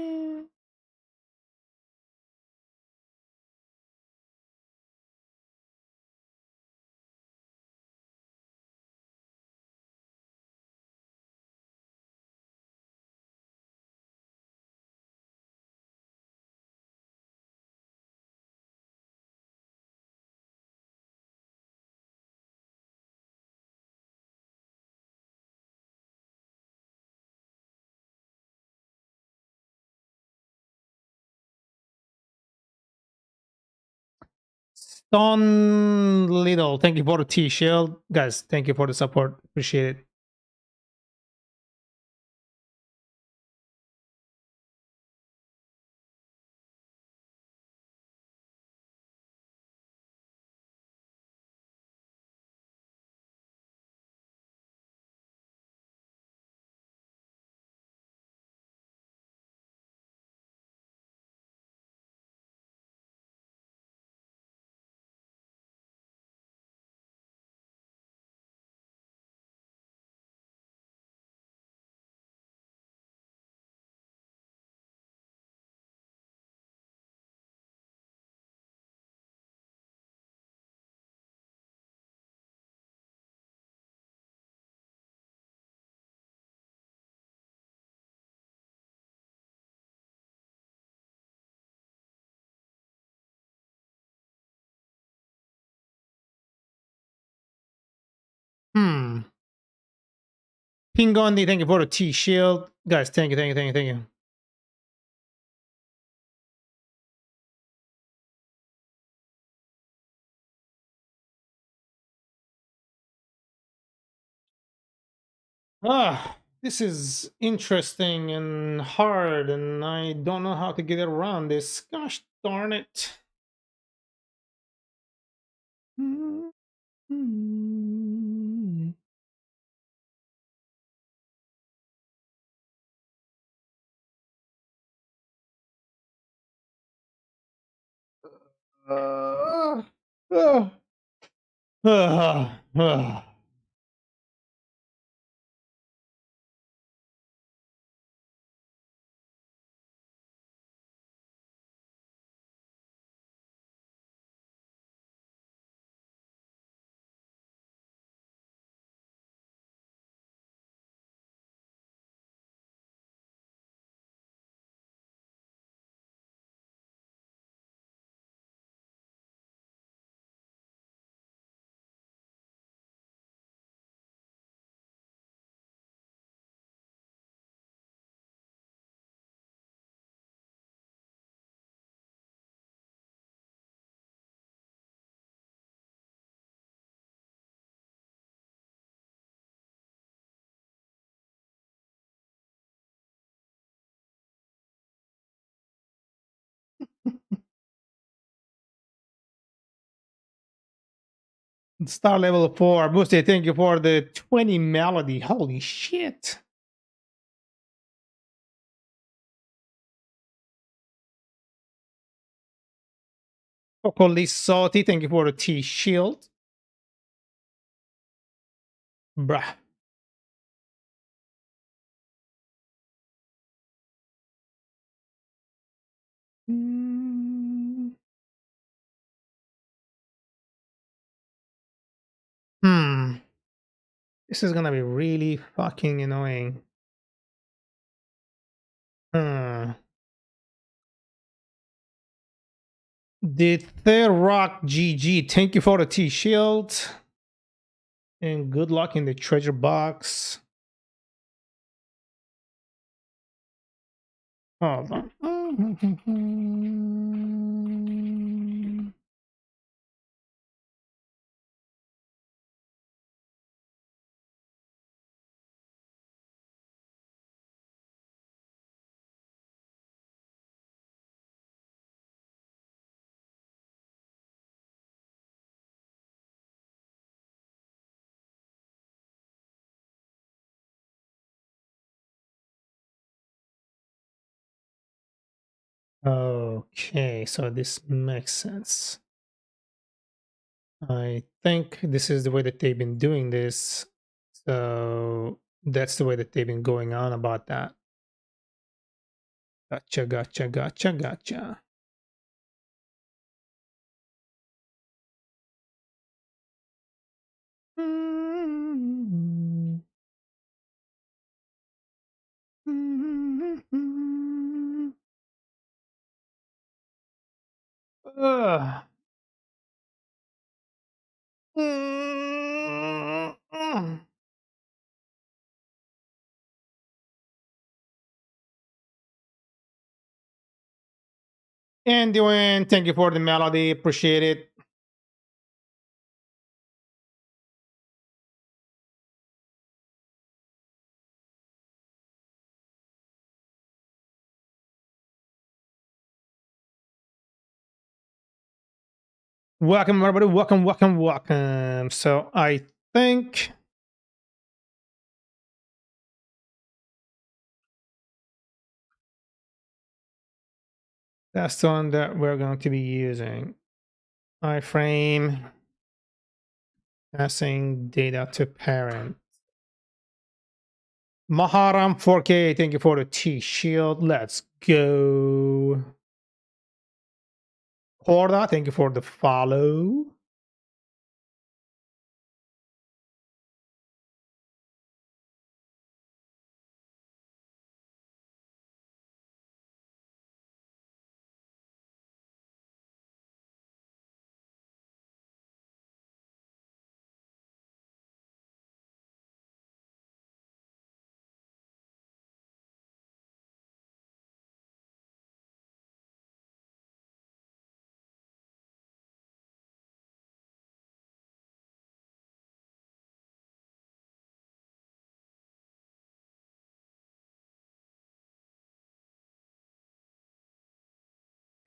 Stone Little, thank you for the T-shield. Guys, thank you for the support. Appreciate it. Hmm. Pingondi, thank you for the T-shield. Guys, thank you, thank you, thank you, thank you. This is interesting and hard, and I don't know how to get around this. Gosh darn it. Uh, uh, uh. Star level 4. Musti, thank you for the 20 melody. Holy shit. Coco Salty, thank you for the T shield. Bruh. Hmm. This is gonna be really fucking annoying. Hmm. The third rock GG, thank you for the T shield. And good luck in the treasure box. Hold on. Okay, so this makes sense. I think this is the way that they've been doing this. So that's the way that they've been going on about that. Gotcha, gotcha, gotcha, gotcha. Ugh. And Dwayne, thank you for the melody. Appreciate it. Welcome, everybody. Welcome, welcome, welcome. So I think that's the one that we're going to be using. iframe passing data to parent. Maharam 4K, thank you for the T shield. Let's go. Horda, thank you for the follow.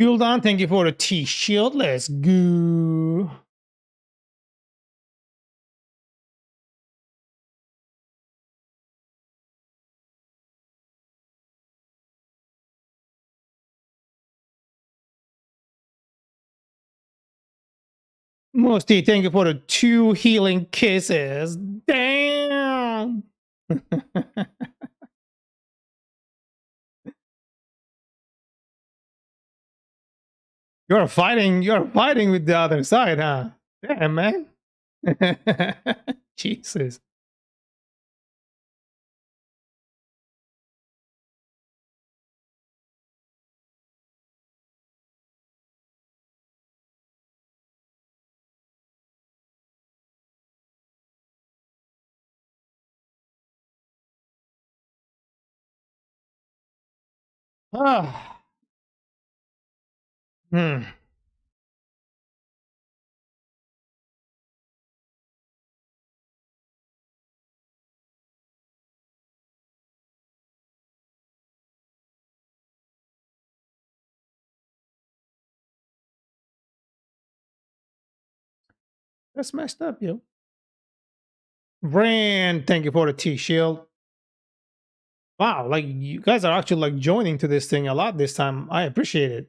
Guldan, thank you for the T shield. Let's go. Musti, thank you for the 2 healing kisses. Damn. You're fighting with the other side, huh? Damn, man. Jesus. Ah. Hmm. That's messed up, yo. Brand, thank you for the T shield. Wow, like you guys are actually like joining to this thing a lot this time. I appreciate it.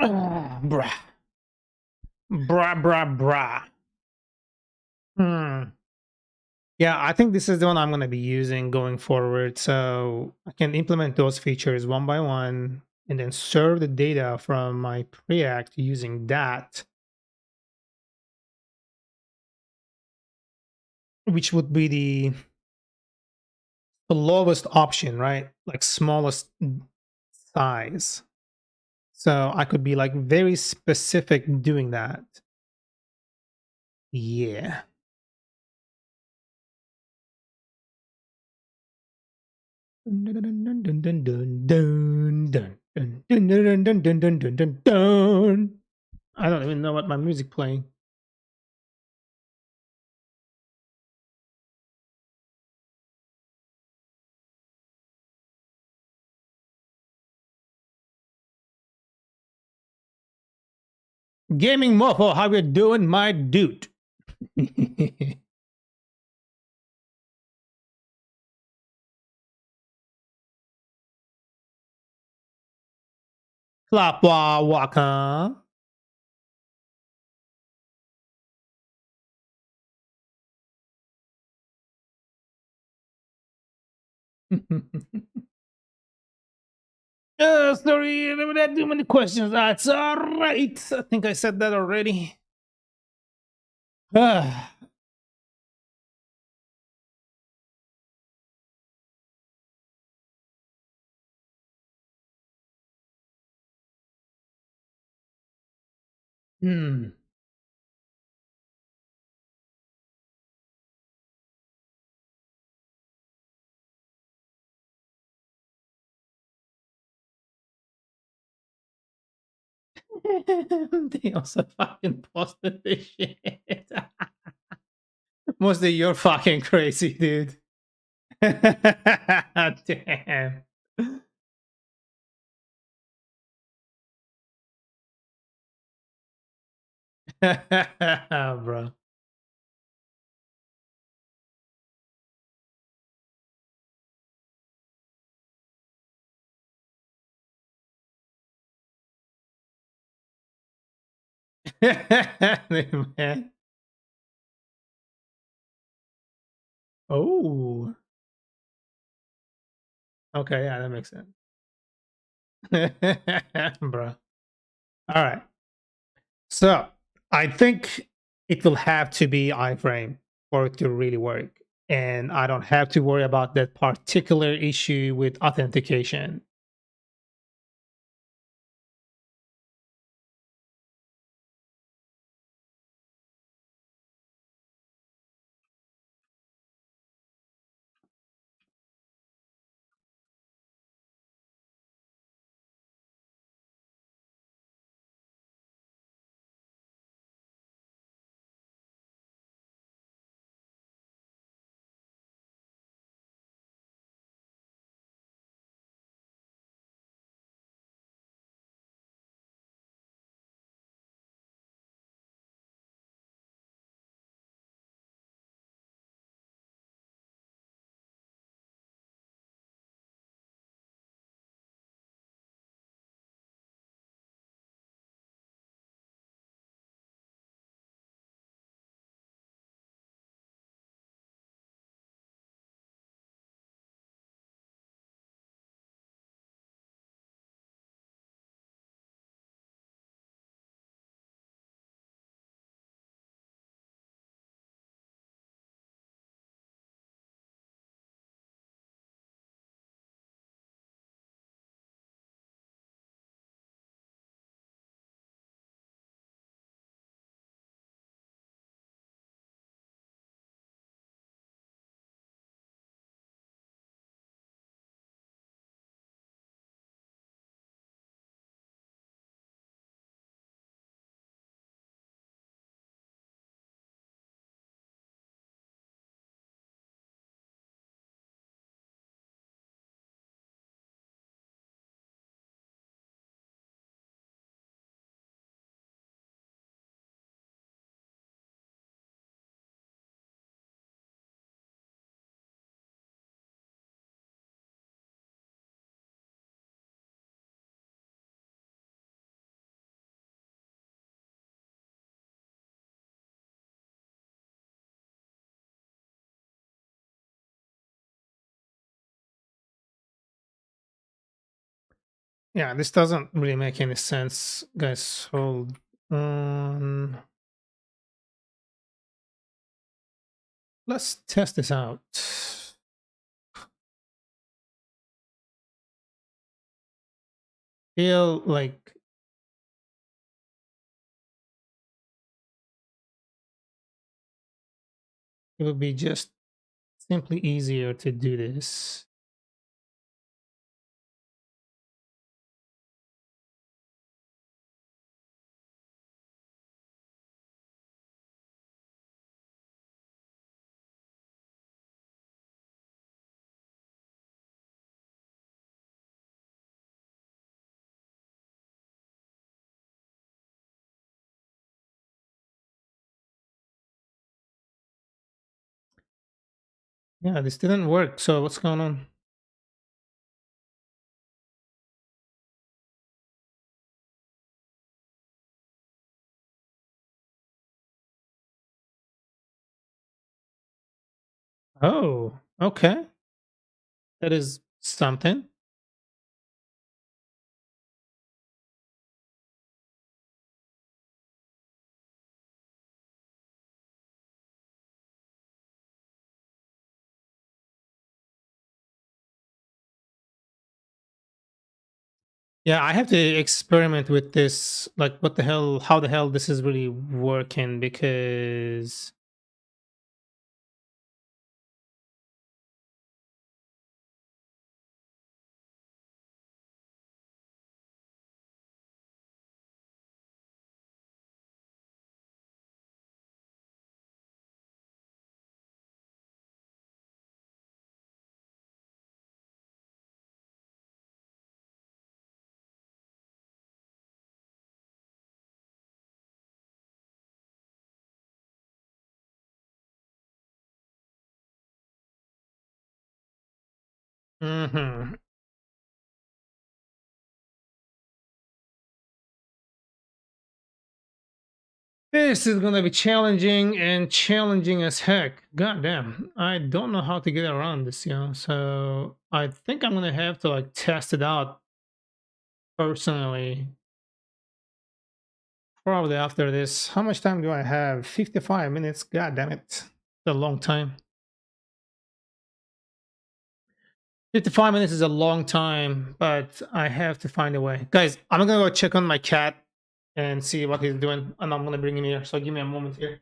Brah. Brah, brah, brah. Hmm. Yeah, I think this is the one I'm going to be using going forward. So I can implement those features one by one and then serve the data from my Preact using that, which would be the lowest option, right? Like smallest size. So I could be like very specific doing that. Yeah. I don't even know what my music playing. Gaming Mofo, how you doing, my dude? Klapwa waka. Sorry, there were not too many questions. That's all right. I think I said that already. Hmm. They also fucking posted this shit. Mostly you're fucking crazy, dude. Damn. Bro. Man. Oh. Okay, yeah, that makes sense. Bro. All right. So I think it will have to be iframe for it to really work. And I don't have to worry about that particular issue with authentication. Yeah, this doesn't really make any sense, guys. Hold on. Let's test this out. Feel like it would be just simply easier to do this Yeah, this didn't work. So what's going on? Oh, okay. That is something. Yeah, I have to experiment with this. Like, what the hell? How the hell this is really working? Because mhm. This is gonna be challenging and challenging as heck. God damn. I don't know how to get around this, you know. So I think I'm gonna have to like test it out personally. Probably after this. How much time do I have? 55 minutes. God damn it. It's a long time. 55 minutes is a long time, but I have to find a way. Guys, I'm gonna go check on my cat and see what he's doing, and I'm gonna bring him here. So give me a moment here.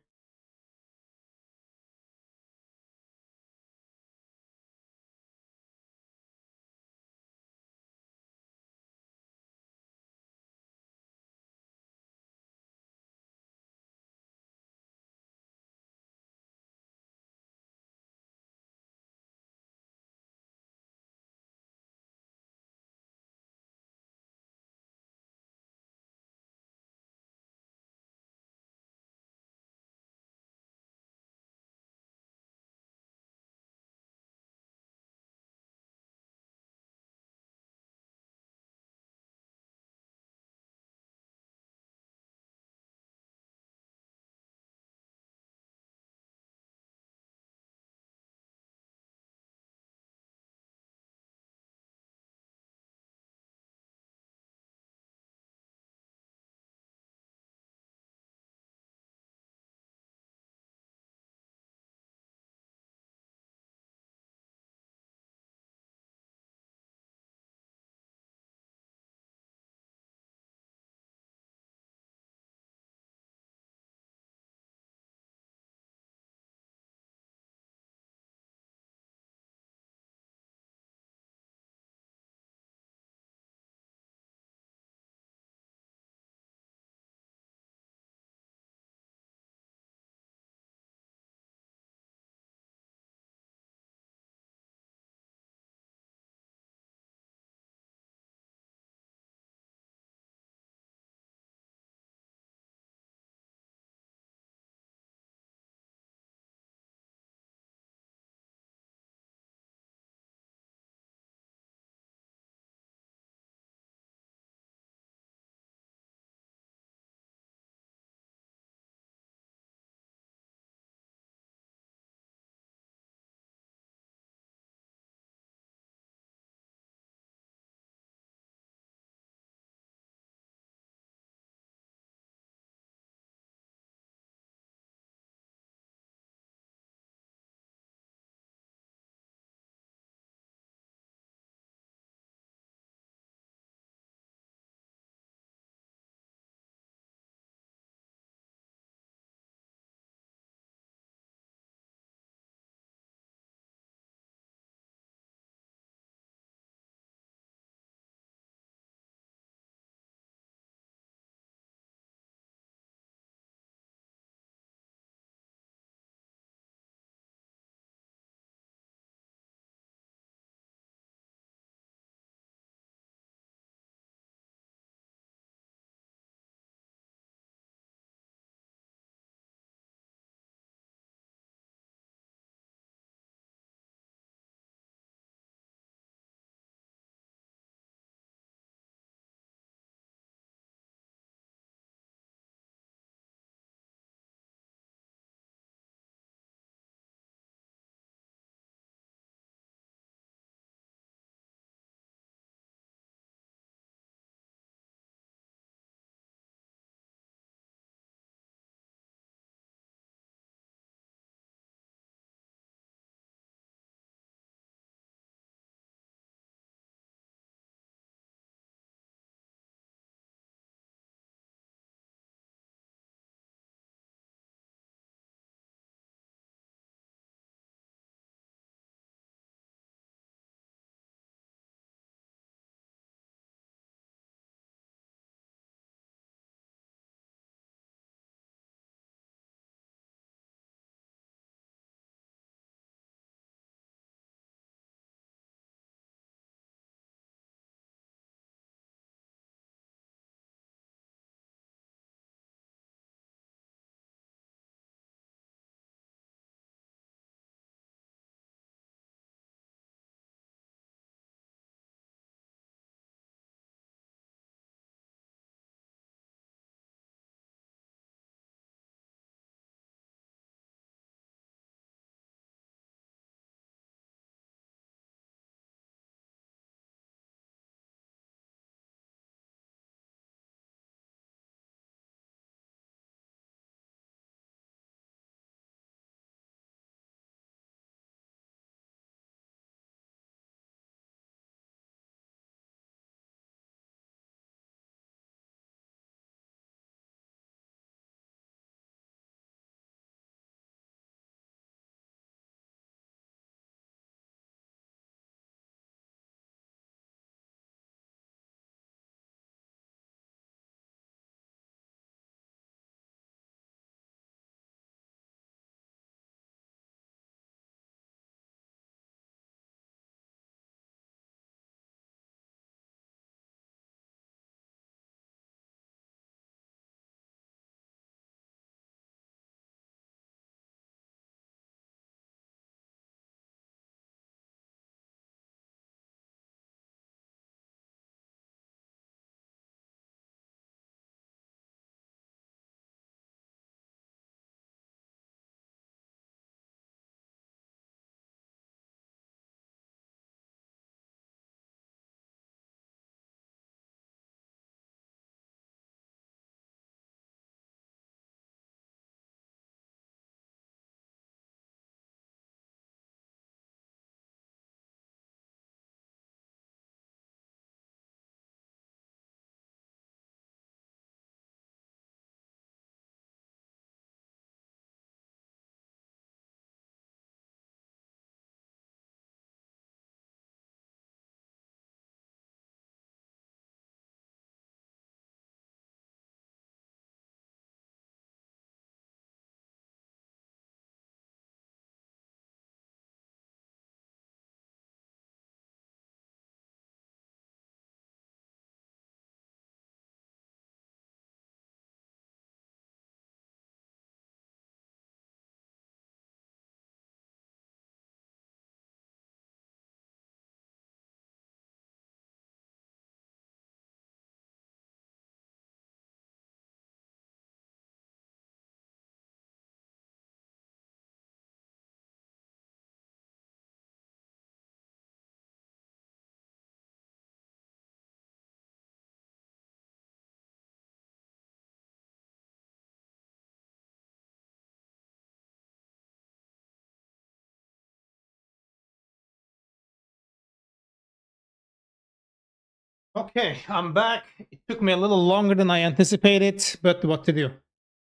Okay, I'm back. It took me a little longer than I anticipated, but what to do?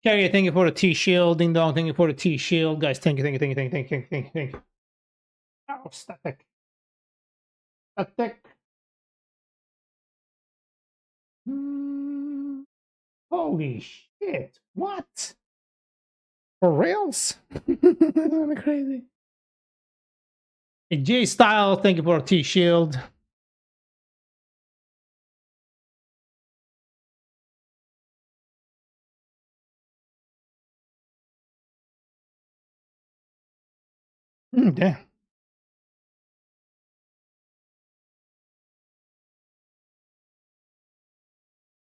Carrie, thank you for the T shield. Ding dong, thank you for the T shield. Guys, thank you, thank you, thank you, thank you, thank you, thank you. Oh, static. Static. Holy shit. What? For reals? That's crazy. Hey, J Style, thank you for the T shield. Damn.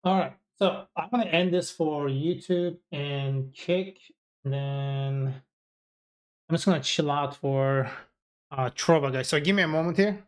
All right, so I'm gonna end this for YouTube and Kick, and then I'm just gonna chill out for Trova, guys. So give me a moment here.